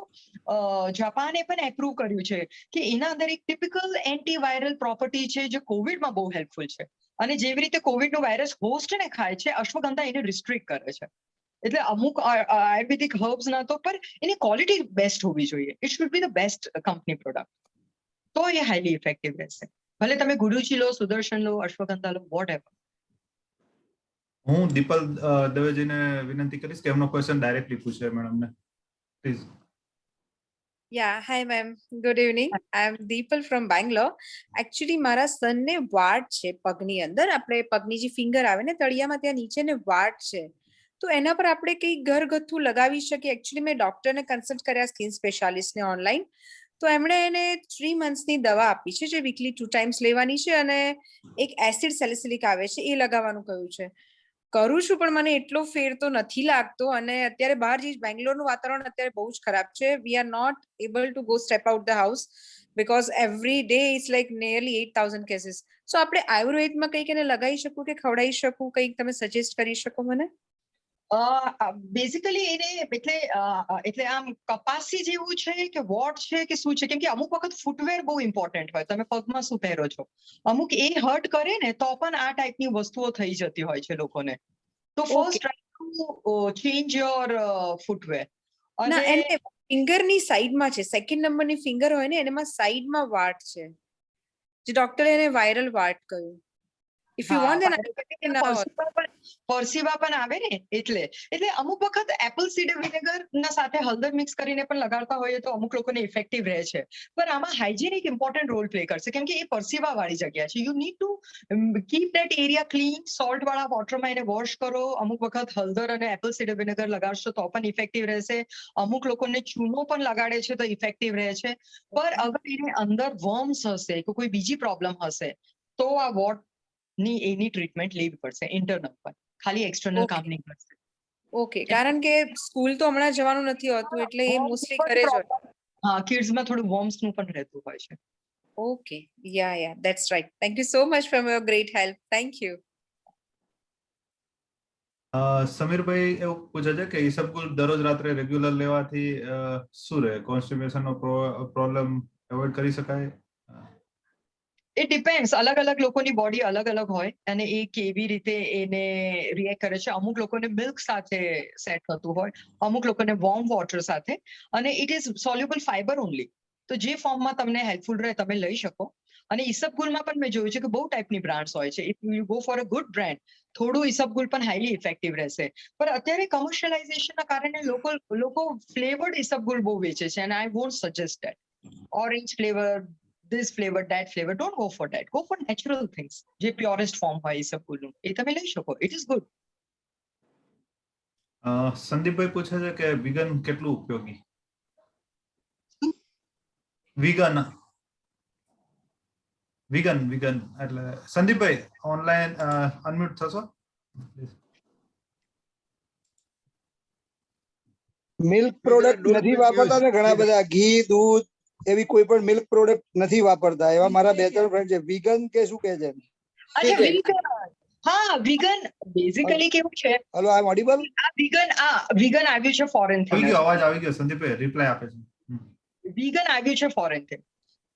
જાપાને પણ એપ્રુવ કર્યું છે કે એના અંદર એક ટિપિકલ એન્ટીવાયરલ પ્રોપર્ટી છે જે કોવિડમાં બહુ હેલ્પફુલ છે. અને જેવી રીતે કોવિડનો વાયરસ હોસ્ટને ખાય છે, અશ્વગંધા એને રિસ્ટ્રિક્ટ કરે છે. એટલે અમુક આયુર્વેદિક હર્બ્સ ના તો પર એની ક્વોલિટી બેસ્ટ હોવી જોઈએ. It should B the best company product, તો એ હાઈલી ઇફેક્ટિવ રહેશે. ભલે તમે ગુરુચી લો, સુદર્શન લો, અશ્વગંધા લો, વોટ એવર. હું દીપલ દવેજીને વિનંતી કરીશ કે એમનો ક્વેશ્ચન ડાયરેક્ટલી પૂછે મેડમને, please. Yeah, hi ma'am. Good evening. I'm Deepal from Bangalore. Actually, મારા સનને વાટ છે પગની અંદર. આપણે પગની જે ફિંગર આવે ને તળિયામાં ત્યાં નીચે ને વાટ છે. તો એના પર આપણે કઈ ઘરગથ્થુ લગાવી શકીએ? એકચ્યુઅલી મેં ડોક્ટરને કન્સલ્ટ કર્યા, સ્કિન સ્પેશિયાલિસ્ટને ઓનલાઈન. તો એમણે એને 3 મંથ્સની દવા આપી છે જે વીકલી 2 ટાઈમ્સ લેવાની છે અને એક એસિડ સેલિસિલિક આવે છે એ લગાવવાનું કહ્યું છે. કરું છું પણ મને એટલો ફેર તો નથી લાગતો. અને અત્યારે બહાર જે બેંગ્લોરનું વાતાવરણ અત્યારે બહુ જ ખરાબ છે. We are not able to go step out the house because every day is like nearly 8,000 cases. સો આપણે આયુર્વેદમાં કંઈક એને લગાવી શકું કે ખવડાવી શકું, કંઈક તમે સજેસ્ટ કરી શકો મને? બેઝિકલી એને એટલે આમ કપાસી જેવું છે કે વોટ છે કે શું છે? કેમ કે અમુક વખત ફૂટવેર બહુ ઇમ્પોર્ટન્ટ હોય, તમે પગમાં શું પહેરો છો, અમુક એ હર્ટ કરે ને તો પણ આ ટાઈપની વસ્તુઓ થઈ જતી હોય છે લોકોને. તો first try to change your footwear. ના, એને ફિંગરની સાઈડમાં છે, સેકન્ડ નંબરની ફિંગર હોય ને એમાં સાઈડમાં વાટ છે, જે ડોક્ટરે એને વાયરલ વાટ કહ્યું. ઇફ યુ વોન્ટ ધેન પરસીવા પણ આવે ને, એટલે અમુક વખત એપલ સીડર વિનેગર ના સાથે હળદર મિક્સ કરીને પણ લગાડતા હોઈએ તો અમુક લોકોને ઇફેક્ટિવ રહે છે. પણ આમાં હાઇજીન એક ઇમ્પોર્ટન્ટ રોલ પ્લે કરશે કેમ કે એ પરસીવા વાળી જગ્યા છે. You need to keep that area clean. Salt વાળા વોટરમાં એને વોશ કરો. અમુક વખત હળદર અને એપલ સીડર વિનેગર લગાડશો તો પણ ઇફેક્ટિવ રહેશે. અમુક લોકોને ચૂનો પણ લગાડે છે તો ઇફેક્ટિવ રહે છે. પણ અગર એને અંદર વર્મ્સ હશે કે કોઈ બીજી પ્રોબ્લેમ હશે તો આ વોટ ની એની ટ્રીટમેન્ટ લેવી પડશે ઇન્ટરનલ પર, ખાલી એક્સટર્નલ કામ નહીં કરશે. ઓકે, કારણ કે સ્કૂલ તો હમણાં જવાનું નથી હોતું એટલે એ મોસ્ટલી ઘરે જ હોય. હા, કિડ્સમાં થોડું વોર્મ્સ નું પણ રહેતું હોય છે. Okay, ya that's right. Thank you so much for your great help. Thank you. Samirbhai એવું પૂછે છે કે ઈસબગુલ દરરોજ રાત્રે રેગ્યુલર લેવાથી શું રહે, કોન્સ્ટિપેશન નો પ્રોબ્લેમ એવોઇડ કરી શકાય? It depends. અલગ અલગ લોકોની બોડી અલગ અલગ હોય અને એ કેવી રીતે એને રિએક્ટ કરે છે. અમુક લોકોને મિલ્ક સાથે સેટ થતું હોય, અમુક લોકોને વોર્મ વોટર સાથે, અને it is soluble fibre only. તો જે ફોર્મમાં તમને હેલ્પફુલ રહે તમે લઈ શકો. અને ઈસબગુલમાં પણ મેં જોયું છે કે બહુ ટાઈપની બ્રાન્ડ્સ હોય છે. If you go for a good brand, થોડું ઈસબગુલ પણ હાઈલી ઇફેક્ટિવ રહેશે. પણ અત્યારે કમર્શિયલાઇઝેશનના કારણે લોકો ફ્લેવર્ડ ઈસબગુલ બહુ વેચે છે, અને I want suggest that. Orange flavour, this flavor, that flavor, don't go for that. Go for natural things. જે purest form હોય ઈસબગુલનું એ તમે લઈ શકો. It is good. સંદીપભાઈ પૂછે છે કે વિગન કેટલું ઉપયોગી? વિગન એટલે સંદીપભાઈ ઓનલાઈન અનમ્યુટ થશો? મિલ્ક પ્રોડક્ટ don't નથી confuse. વાપરતા ને ઘણા બધા, ઘી, દૂધ એવી કોઈ પણ મિલ્ક પ્રોડક્ટ નથી વાપરતા. એવા મારા 2-3 ફ્રેન્ડ છે. વિગન કે શું કહે છે? અચ્છા, Vegan. vegan. હા, vegan બેઝિકલી કેવું છે? હેલો, આઈ એમ ઓડિબલ? vegan આવ્યું છે ફોરેન આવી થી. ગયો, અવાજ આવી ગયો. સંદીપભાઈ રિપ્લાય આપે છે. vegan આવ્યું છે ફોરેન થી.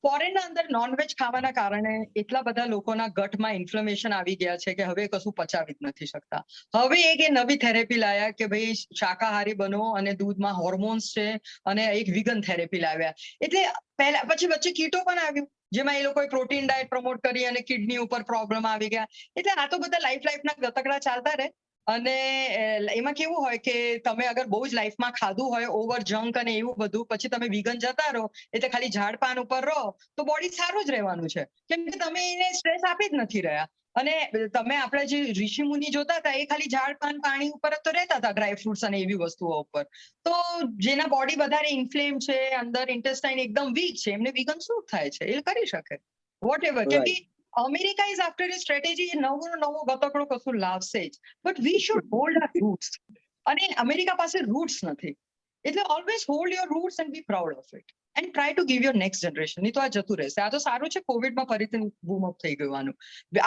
ફોરેનના અંદર નોનવેજ ખાવાના કારણે એટલા બધા લોકોના ગટમાં ઇન્ફ્લેમેશન આવી ગયા છે કે હવે કશું પચાવી જ નથી શકતા. હવે એક એ નવી થેરેપી લાયા કે ભાઈ શાકાહારી બનો અને દૂધમાં હોર્મોન્સ છે, અને એક વિગન થેરેપી લાવ્યા. એટલે પહેલા પછી વચ્ચે કીટો પણ આવ્યું, જેમાં એ લોકોએ પ્રોટીન ડાયટ પ્રમોટ કરી અને કિડની ઉપર પ્રોબ્લેમ આવી ગયા. એટલે આ તો બધા લાઈફના ગતકડા ચાલતા રહે. અને એમાં કેવું હોય કે તમે અગર બહુ જ લાઈફમાં ખાધું હોય ઓવર જંક અને એવું બધું, પછી તમે વિગન જતા રહો એટલે ખાલી ઝાડપાન ઉપર રહો તો બોડી સારું જ રહેવાનું છે, કેમ કે તમે એને સ્ટ્રેસ આપી જ નથી રહ્યા. અને તમે આપણે જે ઋષિ મુનિ જોતા હતા એ ખાલી ઝાડપાન પાણી ઉપર જ તો રહેતા હતા, ડ્રાય ફ્રૂટ્સ અને એવી વસ્તુઓ ઉપર. તો જેના બોડી વધારે ઇન્ફ્લેમ છે, અંદર ઇન્ટેસ્ટાઇન એકદમ વીક છે, એમને વિગન સૂટ થાય છે, એ કરી શકે વોટ એવર. કેમ કે America is after a strategy નવો ગતકડો કશું લાવશે જ, but we should hold our roots. અને અમેરિકા પાસે રૂટ્સ નથી, એટલે always hold your roots and be proud of it and try to give your next generation. નહીં તો આ જતું રહેશે. આ તો સારું છે કોવિડમાં ફરીથી બૂમ અપ થઈ ગયું.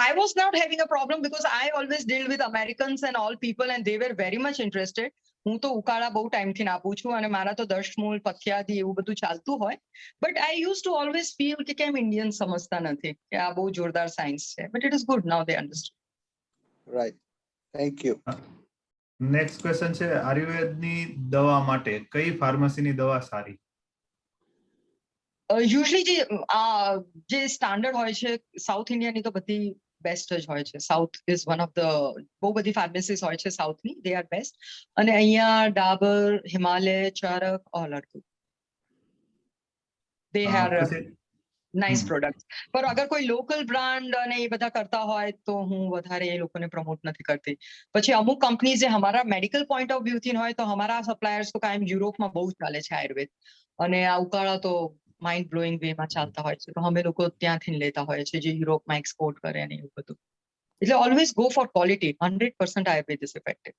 I was not having a problem because I always deal with Americans and all people and they were very much interested. હું તો ઉકાળા બહુ ટાઈમથી આપું છું અને મારા તો દશમૂળ પથ્યાદી એવું બધું ચાલતું હોય. But I use to always feel કે કેમ ઇન્ડિયન સમજતા નથી કે આ બહુ જોરદાર સાયન્સ છે. But it is good now they understand. Right, thank you. Next question છે, આયુર્વેદની દવા માટે કઈ ફાર્મસીની દવા સારી? યુઝલી જે સ્ટાન્ડર્ડ હોય છે સાઉથ ઇન્ડિયાની તો બધી બેસ્ટ જ હોય છે. South is one of the, બહુ બધી ફાર્મસીસ હોય છે સાઉથની, દે આર બેસ્ટ. અને અહીંયા Dabur, Himalaya, Charak, all are good. They are nice product. પણ અગર કોઈ લોકલ બ્રાન્ડ અને એ બધા કરતા હોય તો હું વધારે એ લોકોને પ્રમોટ નથી કરતી. પછી અમુક કંપની જે અમારા મેડિકલ પોઈન્ટ ઓફ વ્યૂ થી હોય તો અમારા સપ્લાયર્સ તો કાયમ યુરોપમાં બહુ ચાલે છે આયુર્વેદ, અને આ ઉકાળા તો માઇન્ડ બ્લોઈંગ વેમાં ચાલતા હોય છે, તો અમે લોકો ત્યાંથી લેતા હોય છે જે યુરોપમાં એક્સપોર્ટ કરે અને એવું બધું. એટલે always go for quality. 100% Ayurveda is effective.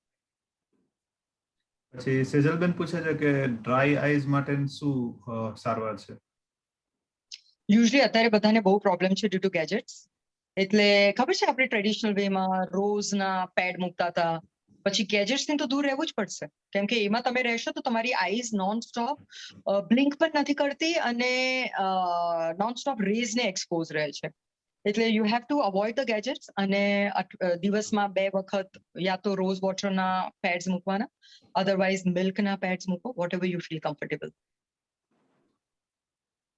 પછી સેજલબેન પૂછે છે કે ડ્રાય આઈઝ માટે શું સારવાર છે? યુઝલી અત્યારે બધાને બહુ પ્રોબ્લેમ છે ડ્યુ ટુ ગેજેટ્સ. એટલે ખબર છે આપણે ટ્રેડિશનલ વેમાં રોઝના પેડ મૂકતા હતા, પછી ગેજેટ્સથી તો દૂર રહેવું જ પડશે, કેમ કે એમાં તમે રહેશો તો તમારી આઈઝ નોન સ્ટોપ બ્લિંક પણ નથી કરતી અને નોન સ્ટોપ રેઝને એક્સપોઝ રહે છે. એટલે you have to avoid the gadgets. અને દિવસમાં 2 વખત યા તો રોઝ વોટરના પેડ્સ મૂકવાના, અધરવાઇઝ મિલ્કના પેડ્સ મૂકો, whatever you feel comfortable.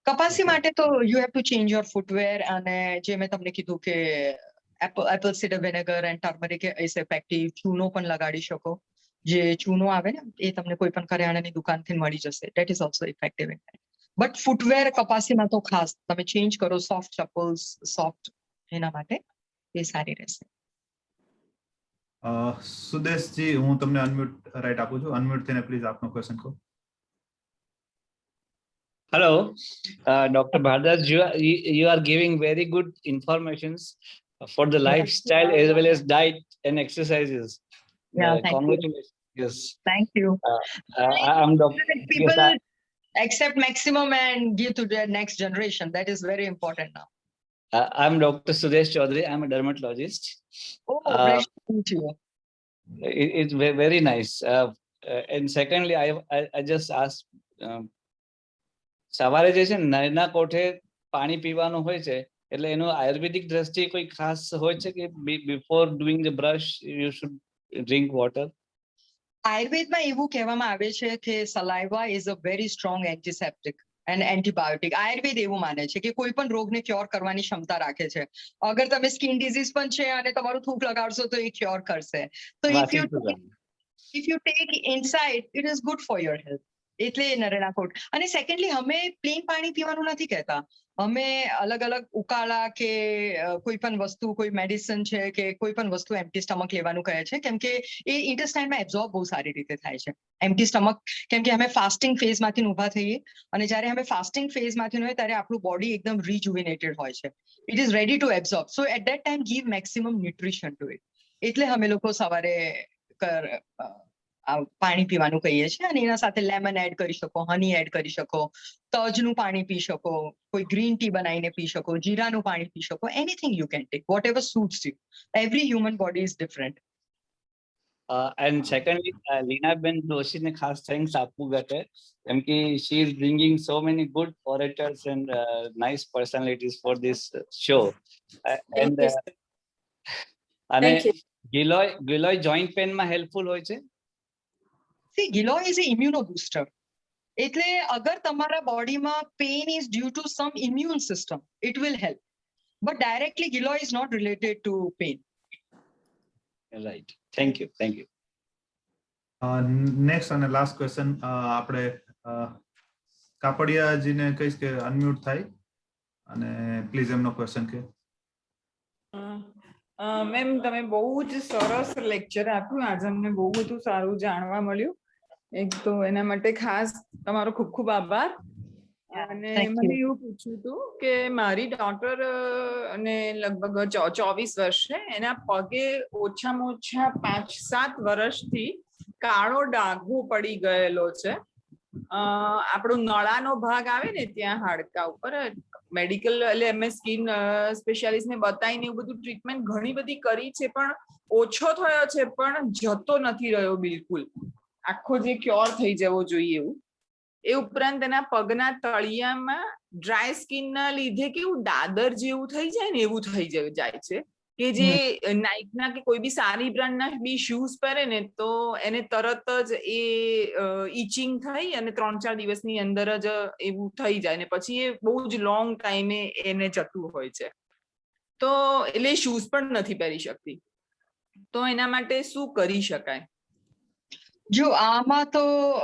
કપાસી માટે તો you have to change your footwear. અને જે મેં તમને કીધું કે apple cider vinegar and turmeric is effective. ચૂનો પણ લગાડી શકો. જે ચૂનો આવે ને એ તમને કોઈ પણ કરિયાણાની દુકાનથી મળી જશે. That is also effective. But footwear કપાસીમાં તો ખાસ તમે ચેન્જ કરો, સોફ્ટ ચપ્પલ્સ, સોફ્ટ, એના માટે એ સારી રહેશે. સુદેશજી, હું તમને અનમ્યુટ રાઈટ આપું છું. અનમ્યુટ થઈને પ્લીઝ આપનો ક્વેશ્ચન કહો. Hello, Dr. Bhardas, you are giving very good informations for the lifestyle as well as diet and exercises. Yeah, thank congratulations. you. Yes. Thank you. I'm Dr. People accept maximum and give to their next generation. That is very important now. I'm Dr. Sudesh Chaudhary. I'm a dermatologist. Oh, pleasure to meet you. It's very nice. And secondly, I just asked, સવારે જે છે નળના કોઠે પાણી પીવાનું હોય છે એટલે એનો આયુર્વેદિક દ્રષ્ટિએ કોઈ ખાસ હોય છે કે before doing the brush you should drink water? આયુર્વેદમાં એવું કહેવામાં આવે છે કે saliva is a very strong antiseptic and antibiotic. Ayurveda એવું માને છે કે કોઈ પણ રોગને ક્યોર કરવાની ક્ષમતા રાખે છે. અગર તમે સ્કિન ડિઝીઝ પણ છે અને તમારું થૂંક લગાડશો તો એ ક્યોર કરશે. તો if you take inside, it is good for your health. એટલે નરેણા કોટ. અને સેકન્ડલી અમે પ્લેન પાણી પીવાનું નથી કહેતા. અમે અલગ અલગ ઉકાળા કે કોઈ પણ વસ્તુ, કોઈ મેડિસિન છે કે કોઈ પણ વસ્તુ એમ્પ્ટી સ્ટમક લેવાનું કહે છે, કેમ કે એ ઇન્ટેસ્ટાઇનમાં એબ્ઝોર્બ બહુ સારી રીતે થાય છે. એમ્પ્ટી સ્ટમક, કેમ કે અમે ફાસ્ટિંગ ફેઝમાંથી ઊભા થઈએ અને જ્યારે અમે ફાસ્ટિંગ ફેઝમાંથી હોય ત્યારે આપણું બોડી એકદમ રિજુવિનેટેડ હોય છે. It is ready to absorb. So at that time give maximum nutrition to it. એટલે અમે લોકો સવારે પાણી પીવાનું કહીએ છીએ અને એના સાથે લેમન એડ કરી શકો, હની એડ કરી શકો, તજનું પાણી પી શકો, કોઈ ગ્રીન ટી બનાવીને પી શકો, જીરાનું પાણી પી શકો. Anything you can take, whatever suits you. Every human body is different. And secondly, લીનાબેન દોશીને ખાસ થેન્ક્સ આપવું ઘટે, કેમ કે she is bringing so many good orators and nice personalities for this show. And અને ગિલોય જોઈન્ટ પેનમાં helpful હોય છે. See, Giloy is an immunobooster. એટલે અગર તમારા બોડીમાં pen is due to some immune system, it will help. But directly Giloy is not related to pain. Right. Thank you. Thank you. Next અને last question આપણે કાપડિયાજીને કહીશ કે unmute થાય અને પ્લીઝ એમનો ક્વેશ્ચન કે. મેમ, તમે બહુ જ સરસ લેક્ચર આપ્યું. આજે અમને બહુ બધું સારું જાણવા મળ્યું. એક તો એના માટે ખાસ તમારો ખૂબ ખૂબ આભાર. અને મને એવું પૂછ્યું હતું કે મારી ડોટર અને લગભગ 24 વર્ષ છે, એના પગે ઓછામાં ઓછા 5-7 વર્ષથી કાળો ડાઘો પડી ગયેલો છે. આપણો નળાનો ભાગ આવે ને ત્યાં હાડકા ઉપર મેડિકલ, એટલે અમે સ્કિન સ્પેશિયાલિસ્ટ ને બતાવીને એવું બધું ટ્રીટમેન્ટ ઘણી બધી કરી છે, પણ ઓછો થયો છે, પણ જતો નથી રહ્યો બિલકુલ. આખો જે ક્યોર થઈ જવો જોઈએ એવું. એ ઉપરાંત એના પગના તળિયામાં ડ્રાય સ્કિન ના લીધે કેવું દાદર જેવું થઈ જાય ને એવું થઈ જાય છે, કે જે નાઇકના કે કોઈ બી સારી બ્રાન્ડના બી શૂઝ પહેરે ને તો એને તરત જ એ ઈચિંગ થઈ અને 3-4 દિવસની અંદર જ એવું થઈ જાય ને પછી એ બહુ જ લોંગ ટાઈમે એને જતું હોય છે. તો એટલે શૂઝ પણ નથી પહેરી શકતી. તો એના માટે શું કરી શકાય? જો આમાં તો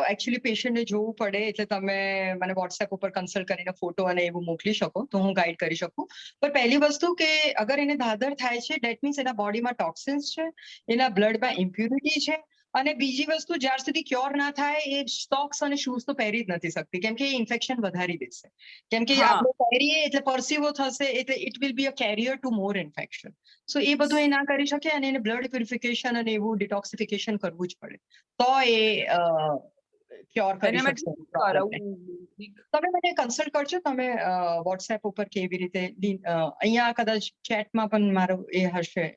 એકચ્યુઅલી પેશન્ટને જોવું પડે, એટલે તમે મને વોટ્સએપ ઉપર કન્સલ્ટ કરીને ફોટો અને એવું મોકલી શકો તો હું ગાઈડ કરી શકું. પણ પહેલી વસ્તુ કે અગર એને દાદર થાય છે, ડેટ મીન્સ એના બોડીમાં ટોક્સિન્સ છે, એના બ્લડમાં ઇમ્પ્યુરિટી છે. અને બીજી વસ્તુ, જ્યાર સુધી ક્યોર ના થાય એ સોક્સ અને શૂઝ તો પહેરી જ નથી શકતી, કેમ કે એ ઇન્ફેક્શન વધારી દેશે. કેમ કે આપણે પહેરીએ એટલે પરસીવો થશે, એટલે it will be a carrier to more infection. So એ બધું એ ના કરી શકે અને એને બ્લડ પ્યુરિફિકેશન અને એવું ડિટોક્સિફિકેશન કરવું જ પડે, તો એ ક્યોર કરી શકશે. તમે મને કન્સલ્ટ કરજો, તમે વોટ્સએપ ઉપર કેવી રીતે, અહીંયા કદાચ ચેટમાં પણ મારો એ હશે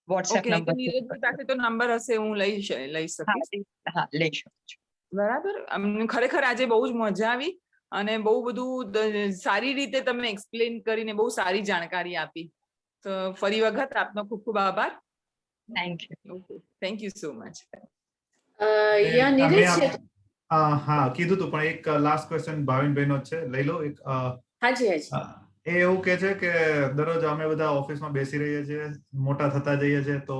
વોટ્સએપ નંબર. નીરજની પાસે તો નંબર હશે, હું લઈ શકીશ. હા, લઈ શકો છો. બરાબર. અમને ખરેખર આજે બહુ જ મજા આવી અને બહુ બધું સારી રીતે તમે એક્સપ્લેન કરીને બહુ સારી જાણકારી આપી. તો ફરી વખત આપનો ખૂબ ખૂબ આભાર. Thank you. Thank you so much. હા, કીધું તું પણ એક લાસ્ટ ક્વેશ્ચન ભાવિનભાઈનો છે, લઈ લો. એક હાજી હાજી. એ એવું કે છે કે દરરોજ અમે બધા ઓફિસમાં બેસી રહીએ છીએ, મોટા થતા જઈએ છીએ, તો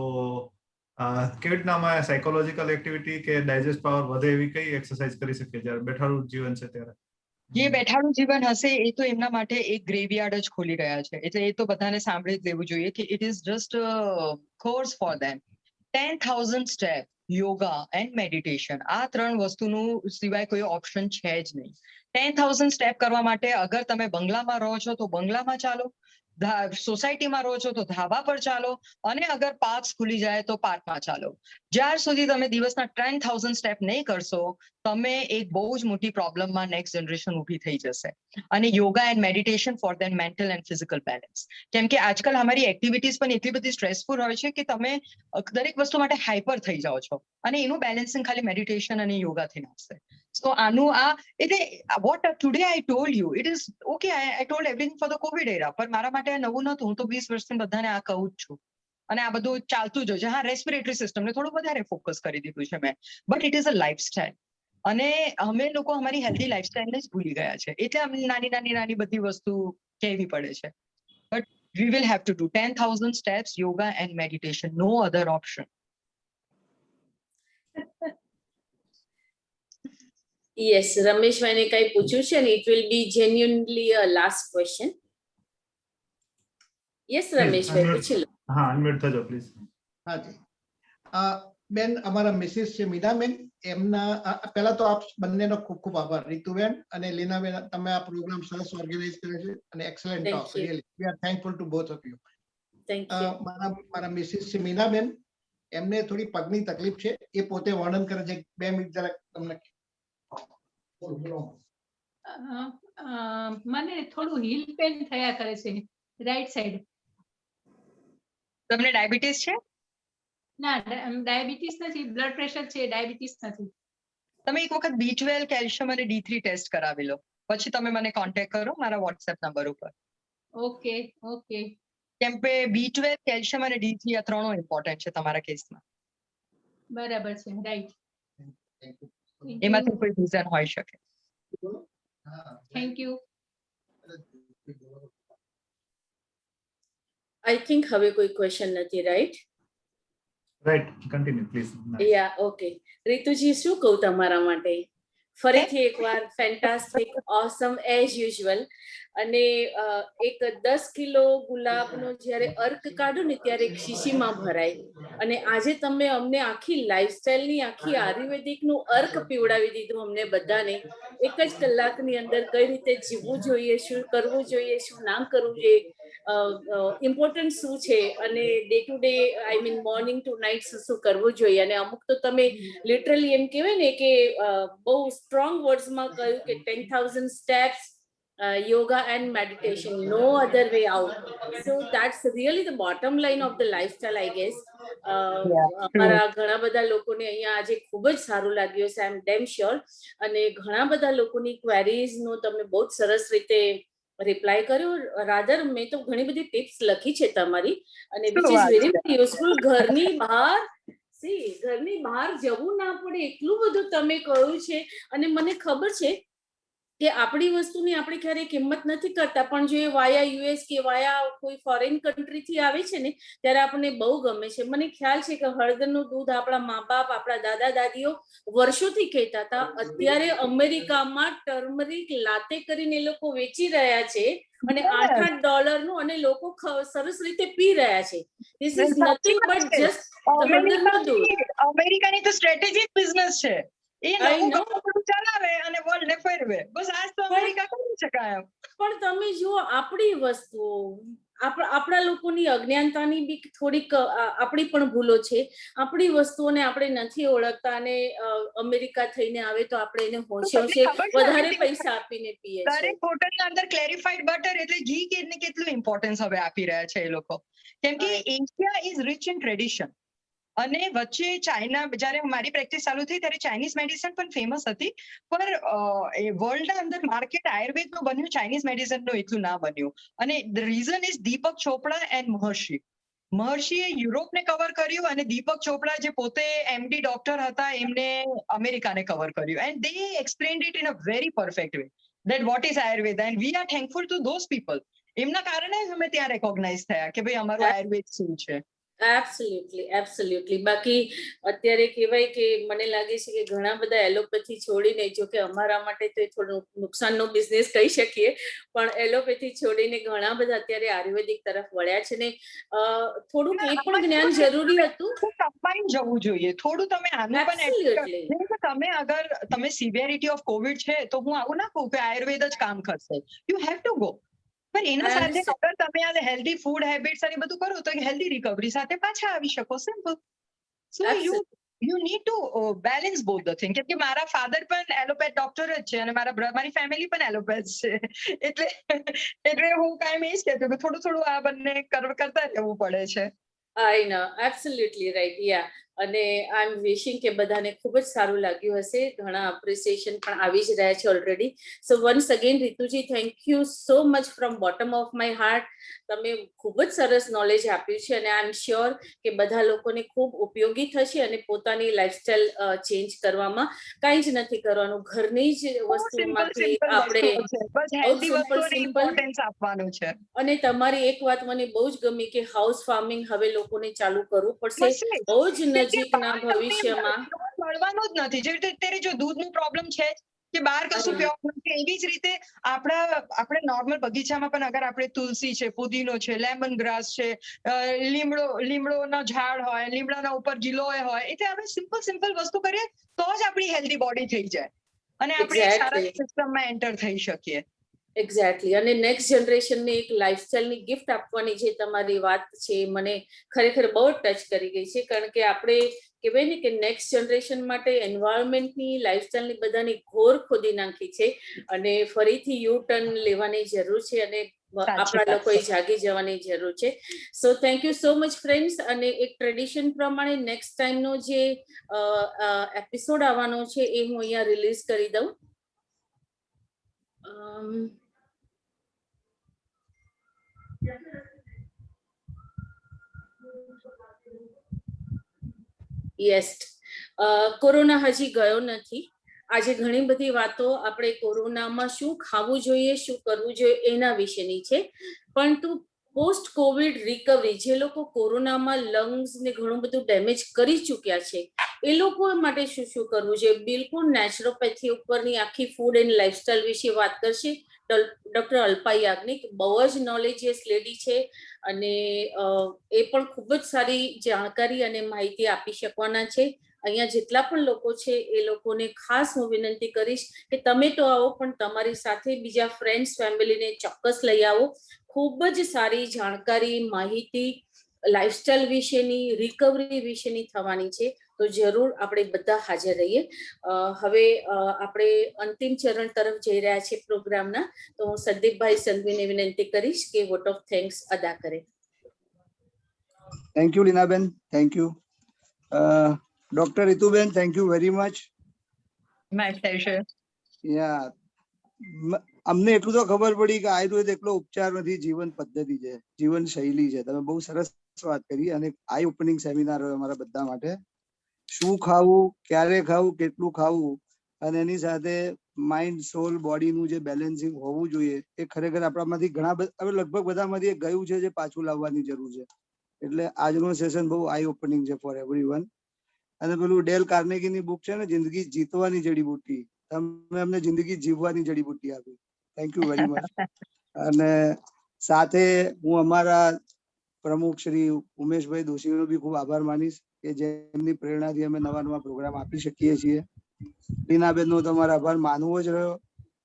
કેવી રીતના અમે સાયકોલોજીકલ એક્ટિવિટી કે ડાયજેસ્ટ પાવર વધે એવી કઈ એક્સરસાઇઝ કરી શકીએ જ્યારે બેઠાડું જીવન છે ત્યારે? જે બેઠાડું જીવન હશે એ તો એમના માટે એક ગ્રેવયાર્ડ જ ખોલી રહ્યા છે, એટલે એ તો બધાને સાંભળી જ લેવું જોઈએ કે it is just course for them. 10,000 step, yoga and meditation, આ 3 વસ્તુનું સિવાય કોઈ ઓપ્શન છે જ નહીં. 10,000 સ્ટેપ કરવા માટે અગર તમે બંગલામાં રહો છો તો બંગલામાં ચાલો, સોસાયટીમાં રહો છો તો ધાબા પર ચાલો, અને અગર પાર્ક ખુલી જાય તો પાર્કમાં ચાલો. જ્યાર સુધી તમે દિવસના 10,000 સ્ટેપ નહીં કરશો, તમે એક બહુ જ મોટી પ્રોબ્લેમમાં નેક્સ્ટ જનરેશન ઊભી થઈ જશે. અને yoga and meditation four there mental and physical balance. કેમ કે આજકાલ અમારી એક્ટિવિટીઝ પણ એટલી બધી સ્ટ્રેસફુલ હોય છે કે તમે દરેક વસ્તુ માટે હાઈપર થઈ જાઓ છો, અને એનું બેલેન્સિંગ ખાલી મેડિટેશન અને યોગાથી આવશે. So આનું આ એટલે what today I told you, it is okay. I told everything for the COVID era. પણ મારા માટે આ નવું નહોતું. હું તો 20 વર્ષથી બધાને આ કહું જ છું. અને આ બધું ચાલતું જ હોય છે. હા, રેસ્પિરેટરી સિસ્ટમને થોડું વધારે ફોકસ કરી દીધું છે મેં. But it is a lifestyle. અને અમે લોકો અમારી હેલ્ધી લાઇફસ્ટાઇલને જ ભૂલી ગયા છે. એટલે અમને નાની બધી વસ્તુ કહેવી પડે છે. But we will have to do 10,000 steps, yoga and meditation. No other option. Yes, રમેશભાઈને કઈ પૂછ્યું છે ને, it will be genuinely a last question. Yes Rameshbhai, પૂછી લો. હા, અનમ્યુટ થજો પ્લીઝ. હાજી. બેન, અમારા મિસિસ છે મીનાબેન, એમના પહેલા તો આપ બંનેનો ખૂબ ખૂબ આભાર. રીતુબેન અને લીનાબેન, તમે આ પ્રોગ્રામ સરસ ઓર્ગેનાઇઝ કર્યો છે અને excellent talk. Really we are thankful two both of you. Thank you. મારા મિસિસ છે મીનાબેન, એમને થોડી પગની તકલીફ છે, એ પોતે વર્ણન કરે છે. 2 મિનિટ જરાક તમને. મને થોડું હીલ પેન થયા કરે છે રાઈટ સાઈડ. તમને ડાયાબિટીસ છે? ના, ડાયાબિટીસ નથી, બ્લડ પ્રેશર છે, ડાયાબિટીસ નથી. તમે એક વખત B12 કેલ્શિયમ અને D3 ટેસ્ટ કરાવી લો, પછી તમે મને કોન્ટેક્ટ કરો મારા વોટ્સએપ નંબર ઉપર. Okay okay. કેમ કે B12 કેલ્શિયમ અને D3 આ ત્રણો ઇમ્પોર્ટન્ટ છે તમારા કેસમાં. બરાબર છે, રાઈટ. એમાંથી કોઈ રીઝન હોઈ શકે. Thank you. આઈ થિંક હવે કોઈ ક્વેશ્ચન નથી, right? Right, continue please. Ya, okay. Rituji, શું કહું તમારા માટે? ફરીથી એકવાર ફેન્ટાસ્ટિક, ઓસમ એઝ યુઝ્યુઅલ. અને એક 10 કિલો ગુલાબનો જ્યારે અર્ક કાઢો ને ત્યારે એક શીશીમાં ભરાય. અને આજે તમે અમને આખી લાઈફસ્ટાઈલની, આખી આયુર્વેદિકનું અર્ક પીવડાવી દીધું અમને બધાને. એક જ કલાકની અંદર કઈ રીતે જીવવું જોઈએ, શું કરવું જોઈએ, શું ના કરવું જોઈએ, ઇમ્પોર્ટન્ટ શું છે, અને day to day I mean morning to night શું કરવું જોઈએ. અને અમુક તો તમે લિટરલી એમ કહેવાય ને કે બહુ સ્ટ્રોંગ વર્ડ્સમાં કહ્યું કે 10,000 steps, yoga and meditation, no other way out. So that's really the bottom line of the lifestyle, I guess. અમારા ઘણા બધા લોકોને અહીંયા આજે ખૂબ જ સારું લાગ્યું છે, આઈ એમ ડેમ શ્યોર. અને ઘણા બધા લોકોની ક્વેરીઝનો તમે બહુ જ સરસ રીતે રિપ્લાય કર્યો. રાધર, મેં તો ઘણી બધી ટિપ્સ લખી છે તમારી, અને which is very very useful. ઘરની બહાર જવું ના પડે એટલું બધું તમે કહ્યું છે. અને મને ખબર છે કે આપણી વસ્તુની આપણે ક્યારેય કિંમત નથી કરતા, પણ જો એ વાયા યુએસ કે વાયા કોઈ ફોરેન કન્ટ્રીથી આવે છે ને, ત્યારે આપણને બહુ ગમે છે. મને ખ્યાલ છે કે હળદરનું દૂધ આપણા મા બાપ, આપણા દાદા દાદીઓ વર્ષોથી કહેતા હતા. અત્યારે અમેરિકામાં ટર્મરિક લાતે કરીને એ લોકો વેચી રહ્યા છે, અને $8-8 અને લોકો સરસ રીતે પી રહ્યા છે. This is nothing but just હળદરનું દૂધ. અમેરિકાની તો સ્ટ્રેટેજિક બિઝનેસ છે. એ નવું ગવર્મેન્ટ ચલાવે અને વર્લ્ડને ફેરવે. બસ આજ તો અમેરિકા કરી શકાય. પણ તમે જુઓ, આપણી વસ્તુઓ, આપણા લોકોની અજ્ઞાનતાની બી થોડીક આપણી પણ ભૂલો છે. આપણી વસ્તુઓને આપણે નથી ઓળખતા, અને અમેરિકા થઈને આવે તો આપણે એને હોશે વધારે પૈસા આપીને પીએ છે. દરેક હોટલની અંદર ક્લેરિફાઈડ બટર એટલે ઘી કેટલું ઇમ્પોર્ટન્સ હવે આપી રહ્યા છે એ લોકો. કેમ કે Asia is rich in tradition. અને વચ્ચે ચાઇના, જ્યારે મારી પ્રેક્ટિસ ચાલુ થઈ ત્યારે ચાઇનીઝ મેડિસિન પણ ફેમસ હતી, પણ વર્લ્ડના અંદર માર્કેટ આયુર્વેદનું બન્યું, ચાઇનીઝ મેડિસિનનું એટલું ના બન્યું. અને the reason is Deepak Chopra and Maharshi. મહર્ષિએ યુરોપને cover કર્યું, અને દીપક ચોપડા જે પોતે MD ડોક્ટર હતા, એમને અમેરિકાને કવર કર્યું. And they explained it in a very perfect way that what is Ayurveda, and we are thankful to those people. એમના કારણે અમે ત્યાં રેકોગ્નાઇઝ થયા કે ભાઈ અમારું આયુર્વેદ શું છે. એબ્સોલ્યુટલી. બાકી અત્યારે કહેવાય કે મને લાગે છે કે ઘણા બધા એલોપેથી છોડીને, જો કે અમારા માટે તો થોડું નુકસાનનો બિઝનેસ કહી શકીએ, પણ એલોપેથી છોડીને ઘણા બધા અત્યારે આયુર્વેદિક તરફ વળ્યા છે. ને થોડુંક એ પણ જ્ઞાન જરૂરી હતું. કમ્બાઈન જવું જોઈએ થોડું. તમે આનું પણ તમે અગર તમે સિવિયરિટી ઓફ કોવિડ છે તો હું આવું ના કહું કે આયુર્વેદ જ કામ કરશે. You have to go. પણ એના સાથે અગર તમે આ હેલ્ધી ફૂડ હેબિટ્સ અને બધું કરો તો હેલ્ધી રિકવરી સાથે પાછા આવી શકો. Simple. So you need to balance both the thing. કેમ કે મારા ફાધર પણ એલોપેથ ડોક્ટર જ છે, અને મારી ફેમિલી પણ એલોપેથ છે. એટલે હું કાયમ એ જ કહેતો કે થોડું આ બંને કરતા રહેવું પડે છે. I know, absolutely right. Yeah. અને આઈ એમ વિશિંગ કે બધાને ખૂબ જ સારું લાગ્યું હશે. ઘણા અપ્રિસિએશન પણ આવી જ રહ્યા છે already. So once again Rituji, thank you so much from bottom of my heart. તમે ખૂબ જ સરસ નોલેજ આપ્યું છે અને આઈ એમ શ્યોર કે બધા લોકોને ખૂબ ઉપયોગી થશે અને પોતાની લાઈફસ્ટાઈલ ચેન્જ કરવામાં કાંઈ જ નથી કરવાનું. ઘરની જ વસ્તુઓમાંથી આપણે ઇમ્પોર્ટન્સ આપવાનું છે. અને તમારી એક વાત મને બહુ જ ગમી કે હાઉસ ફાર્મિંગ હવે લોકોને ચાલુ કરવું પડશે બહુ જ નજીકના ભવિષ્યમાં. મળવાનું જ નથી. જેવી રીતે અત્યારે જો દૂધનો પ્રોબ્લેમ છે કે બહાર કશું પીવાનું નથી, એવી જ રીતે આપણે નોર્મલ બગીચામાં પણ અગર આપણે તુલસી છે, પુદીનો છે, લેમન ગ્રાસ છે, લીમડોનો ઝાડ હોય, લીમડાના ઉપર ગિલોય હોય, એટલે આપણે સિમ્પલ વસ્તુ કરીએ તો જ આપણી હેલ્ધી બોડી થઈ જાય અને આપણે એક સારા સિસ્ટમમાં એન્ટર થઈ શકીએ. એક્ઝેક્ટલી. અને નેક્સ્ટ જનરેશનને એક લાઈફસ્ટાઈલની ગિફ્ટ આપવાની જે તમારી વાત છે મને ખરેખર બહુ ટચ કરી ગઈ છે. કારણ કે આપણે કહેવાય ને કે નેક્સ્ટ જનરેશન માટે એન્વાયરમેન્ટની, લાઈફસ્ટાઈલની બધાની ઘોર ખોદી નાખી છે અને ફરીથી યુ ટર્ન લેવાની જરૂર છે અને આપણા લોકોએ જાગી જવાની જરૂર છે. So thank you so much friends. અને એક ટ્રેડિશન પ્રમાણે નેક્સ્ટ ટાઈમનો જે એપિસોડ આવવાનો છે એ હું અહીંયા રિલીઝ કરી દઉં. યસ, કોરોના હજી ગયો નથી. આજે ઘણી બધી વાતો આપણે કોરોનામાં શું ખાવું જોઈએ, શું કરવું જોઈએ એના વિશેની છે. પરંતુ પોસ્ટ કોવિડ રિકવરી, જે લોકો કોરોનામાં લંગ્સ ને ઘણું બધું ડેમેજ કરી ચૂક્યા છે એ લોકો માટે શું શું કરવું જોઈએ, બિલકુલ નેચરોપેથી ઉપરની આખી ફૂડ એન્ડ લાઈફસ્ટાઈલ વિશે વાત કરશે ડોક્ટર અલ્પા યાજ્ઞિક. બહુ જ નોલેજિયસ લેડી છે અને એ પણ ખૂબ જ સારી જાણકારી અને માહિતી આપી શકવાના છે. અહીંયા જેટલા પણ લોકો છે એ લોકોને ખાસ હું વિનંતી કરીશ કે તમે તો આવો પણ તમારી સાથે બીજા ફ્રેન્ડ્સ, ફેમિલીને ચોક્કસ લઈ આવો. ખૂબ જ સારી જાણકારી, માહિતી લાઈફસ્ટાઈલ વિશેની, રિકવરી વિશેની થવાની છે. તો જરૂર આપણે બધા હાજર રહીએ. હવે આપણે અંતિમ ચરણ તરફ જઈ રહ્યા છીએ પ્રોગ્રામના. તો હું સંદીપભાઈ સંધવીને વિનંતી કરીશ કે વોટ ઓફ થેન્ક્સ અદા કરે. Thank you Leenaben, thank you. Doctor Rituben, thank you very much. My pleasure. Ya, અમને એટલું તો ખબર પડી કે આયુર્વેદ એકલો ઉપચાર નથી, જીવન પદ્ધતિ છે, જીવન શૈલી છે. તમે બહુ સરસ વાત કરી અને આઈ ઓપનિંગ સેમિનાર હોય અમારા બધા માટે. શું ખાવું, ક્યારે ખાવું, કેટલું ખાવું અને એની સાથે માઇન્ડ, સોલ, બોડીનું જે બેલેન્સિંગ હોવું જોઈએ એ ખરેખર આપણામાંથી ઘણા હવે લગભગ બધામાંથી ગયું છે જે પાછું લાવવાની જરૂર છે. એટલે આજનો સેશન બહુ આઈ ઓપનિંગ છે ફોર એવરીવન. અને પેલું ડેલ કાર્નેગીની બુક છે ને, જિંદગી જીતવાની જડીબુટ્ટી, તમે અમને જિંદગી જીવવાની જડીબુટ્ટી આપી. Thank you very much. અને સાથે હું અમારા પ્રમુખ શ્રી ઉમેશભાઈ દોશીનો બી ખૂબ આભાર માનીશ કે જેમની પ્રેરણાથી અમે નવા નવા પ્રોગ્રામ આપી શકીએ છીએ. લીનાબેનનો તમારો આભાર માનવો જ રહ્યો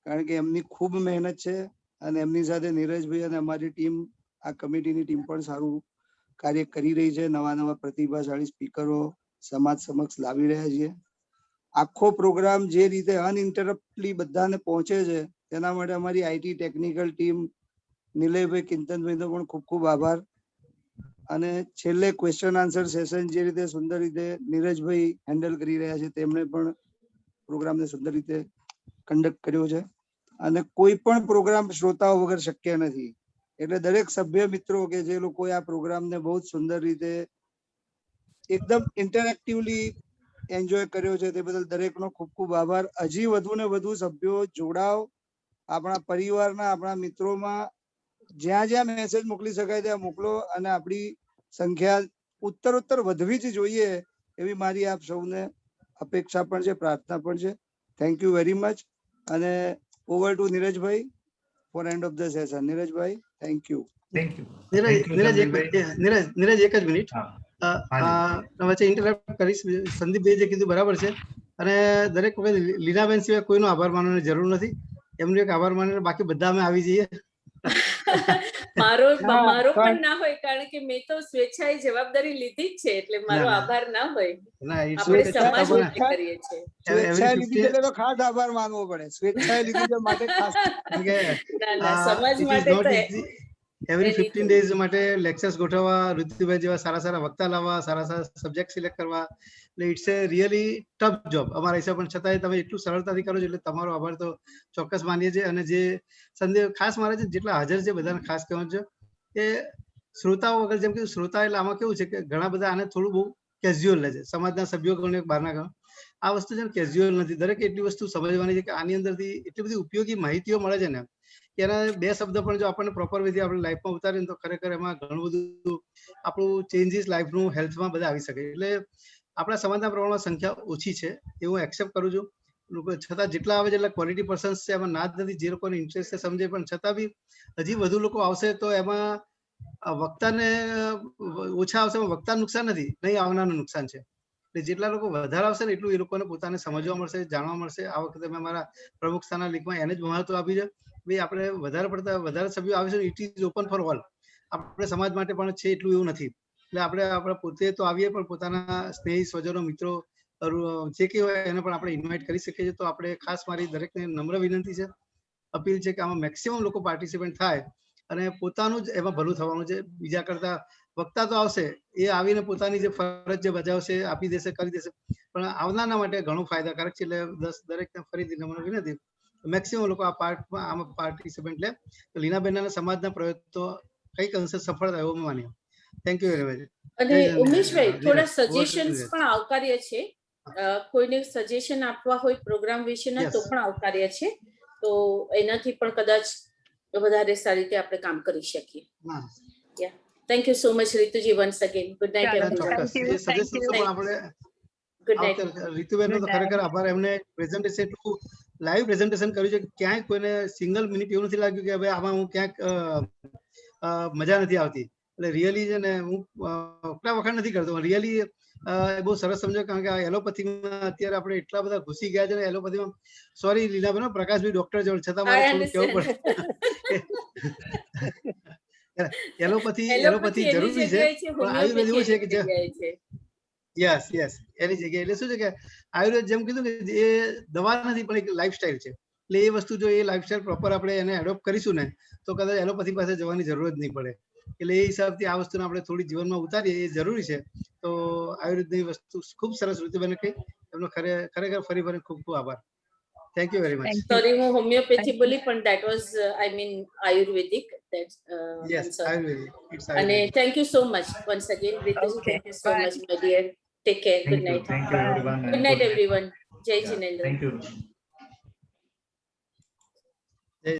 કારણ કે એમની ખૂબ મહેનત છે અને એમની સાથે નીરજભાઈ અને અમારી ટીમ, આ કમિટીની ટીમ પણ સારું કાર્ય કરી રહી છે. નવા નવા પ્રતિભાશાળી સ્પીકરો સમાજ સમક્ષ લાવી રહ્યા છીએ. આખો પ્રોગ્રામ જે રીતે અનઇન્ટરપ્ટલી બધાને પહોંચે છે તેના માટે અમારી આઈટી ટેકનિકલ ટીમ, નિલયભાઈ, કિંતનભાઈનો પણ ખૂબ ખૂબ આભાર. અને છેલ્લે ક્વેશ્ચન આન્સર સેશન જે રીતે સુંદર રીતે નીરજભાઈ હેન્ડલ કરી રહ્યા છે, તેમણે પણ પ્રોગ્રામને સુંદર રીતે કન્ડક્ટ કર્યો છે. અને કોઈ પણ પ્રોગ્રામ શ્રોતાઓ વગર શક્ય નથી. એટલે દરેક સભ્ય મિત્રો કે જે લોકોએ આ પ્રોગ્રામને બહુ જ સુંદર રીતે એકદમ ઇન્ટરેક્ટિવલી એન્જોય કર્યો છે તે બદલ દરેકનો ખૂબ ખૂબ આભાર. હજી વધુ ને વધુ સભ્યો જોડાવ, આપણા પરિવારના, આપણા મિત્રોમાં જ્યાં જ્યાં મેસેજ મોકલી શકાય ત્યાં મોકલો અને આપણી સંખ્યા ઉત્તરોત્તર વધવી જ જોઈએ એવી મારી આપ સૌને અપેક્ષા પણ છે, પ્રાર્થના પણ છે. Thank you very much. અને over to Neerajbhai for end of the session. Neerajbhai, thank you. Thank you. Neeraj એક જ મિનિટ વચ્ચે ઇન્ટરપ્ટ કરીશ. સંદીપભાઈ જે કીધું બરાબર છે અને દરેક વખત લીનાબેન સિવાય કોઈનો આભાર માનવાની જરૂર નથી. એમનો એક આભાર માનીને બાકી બધા અમે આવી જઈએ. મારો પણ ના હોય કારણ કે મેં તો સ્વેચ્છાએ જવાબદારી લીધી જ છે એટલે મારો આભાર ના હોય. આપણે સમાજ માટે કરીએ છીએ. સ્વેચ્છાએ લીધી એટલે તો ખાસ આભાર માનવો પડે. સ્વેચ્છાએ લીધી છે માટે ખાસ. સમાજ માટે એવરી Very 15 good. ડેઝ માટે લેક્ચર્સ ગોઠવવા, ઋતુભાઈ જેવા સારા સારા વક્તા લાવવા, સારા સારા સબ્જેક્ટ સિલેક્ટ કરવા, એટલે it's a really tough job અમારા હિસાબ, પણ છતાંય તમે એટલું સરળતાથી કરો છો એટલે તમારો આભાર તો ચોક્કસ માનીએ છીએ. અને જે સંદેહ ખાસ મારે છે જેટલા હાજર છે બધાને ખાસ કહેવાનું છે કે શ્રોતાઓ વગર, જેમ કે શ્રોતા એટલે આમાં કેવું છે કે ઘણા બધા આને થોડું બહુ કેઝ્યુઅલ લે છે, સમાજના સભ્યો ગણો બહારના ગણો. આ વસ્તુ છે ને કેઝ્યુઅલ નથી. દરેક એટલી વસ્તુ સમજવાની છે કે આની અંદરથી એટલી બધી ઉપયોગી માહિતીઓ મળે છે ને કે એના બે શબ્દ પણ જો આપણને પ્રોપર વેથી આપણે લાઈફમાં ઉતારીએ ને તો ખરેખર એમાં ઘણું બધું આપણું ચેન્જીસ લાઈફનું, હેલ્થમાં બધા આવી શકે. એટલે આપણા સમાજના પ્રમાણમાં સંખ્યા ઓછી છે એવું એક્સેપ્ટ કરું છું. લોકો છતાં જેટલા આવે છે એટલા ક્વોલિટી પર્સન્સ છે, એમાં ના જ નથી. જે લોકોને ઇન્ટરેસ્ટ છે સમજે, પણ છતાં બી હજી વધુ લોકો આવશે તો એમાં વક્તાને ઓછા આવશે, વક્તા નુકસાન નથી, નહીં આવનારનું નુકસાન છે. એટલે જેટલા લોકો વધારે આવશે ને એટલું એ લોકોને પોતાને સમજવા મળશે, જાણવા મળશે. આ વખતે મેં મારા પ્રમુખ સ્થાનના લીગમાં એને જ મહત્વ આપ્યું છે. ભાઈ આપણે વધારે સભ્યો આવે છે, it is open for all. આપણે સમાજ માટે પણ છે એટલું એવું નથી. એટલે આપણે પોતે તો આવીએ, પણ પોતાના સ્નેહી સ્વજનો, મિત્રો જે કંઈ હોય એને પણ આપણે ઇન્વાઇટ કરી શકીએ છીએ. તો આપણે ખાસ મારી દરેકને નમ્ર વિનંતી છે, અપીલ છે કે આમાં મેક્સિમમ લોકો પાર્ટિસિપેન્ટ થાય અને પોતાનું જ એમાં ભલું થવાનું છે. બીજા કરતા વક્તા તો આવશે, એ આવીને પોતાની જે ફરજ જે બજાવશે આપી દેશે, કરી દેશે, પણ આવનારના માટે ઘણું ફાયદાકારક છે. એટલે દરેકને ફરીથી નમ્ર વિનંતી, મેક્સિમમ લોકો આમાં પાર્ટિસિપેન્ટ લે તો લીનાબેનના સમાજના પ્રયત્નો કઈક અંશે સફળ થાય એવું માનીએ. Thank you very much. અને ઉમેશભાઈ થોડા સજેશન્સ પણ આવકાર્ય છે. કોઈને સજેશન આપવા હોય પ્રોગ્રામ વિશેના તો પણ આવકાર્ય છે. તો એનાથી પણ કદાચ વધારે સારી રીતે આપણે કામ કરી શકીએ. Thank you so much Rituji, once again good night. Good night રીતુબેનનો તો ખરેખર આભાર. એમને પ્રેઝન્ટેશન એટલું લાઈવ પ્રેઝન્ટેશન કર્યું છે કે ક્યાંય કોઈને સિંગલ મિનિટ એવું નથી લાગ્યું કે ભાઈ આમાં હું ક્યાંક મજા નથી આવતી. એટલે રિયલી છે ને હું વખાણ નથી કરતો, રિયલી બહુ સરસ સમજો. કારણ કે આ એલોપેથીમાં અત્યારે આપણે એટલા બધા ઘૂસી ગયા છે ને એલોપેથીમાં. સોરી લીલાબેન, પ્રકાશભાઈ ડોક્ટર જોડે છતાં મારે થોડું કહેવું પડે. એલોપેથી જરૂરી છે, પણ આયુર્વેદ એવું છે કે યસ એની જગ્યાએ. એટલે શું છે કે આયુર્વેદ જેમ કીધું કે એ દવા નથી પણ એક લાઈફસ્ટાઈલ છે. એટલે એ વસ્તુ જો એ લાઈફસ્ટાઈલ પ્રોપર આપણે એને એડોપ્ટ કરીશું ને તો કદાચ એલોપેથી પાસે જવાની જરૂર જ નહીં પડે. એટલે એ હિસાબથી આ વસ્તુને આપણે થોડી જીવનમાં ઉતારીએ એ જરૂરી છે. તો આયુર્વેદની વસ્તુ ખૂબ સરસ રીતુબેને કહી, એમનો ખરેખર ફરી ખૂબ ખૂબ આભાર. Thank you very much. Sorry, હું હોમિયોપેથી બોલી પણ that was I mean ayurvedic. Yes, ayurvedic. It's an ayurvedic. Thank you so much once again Rituji. Thank you so much my dear. Take care. Good night. Thank you everyone. Good night everyone. Jai Yeah, Jinendra. thank you.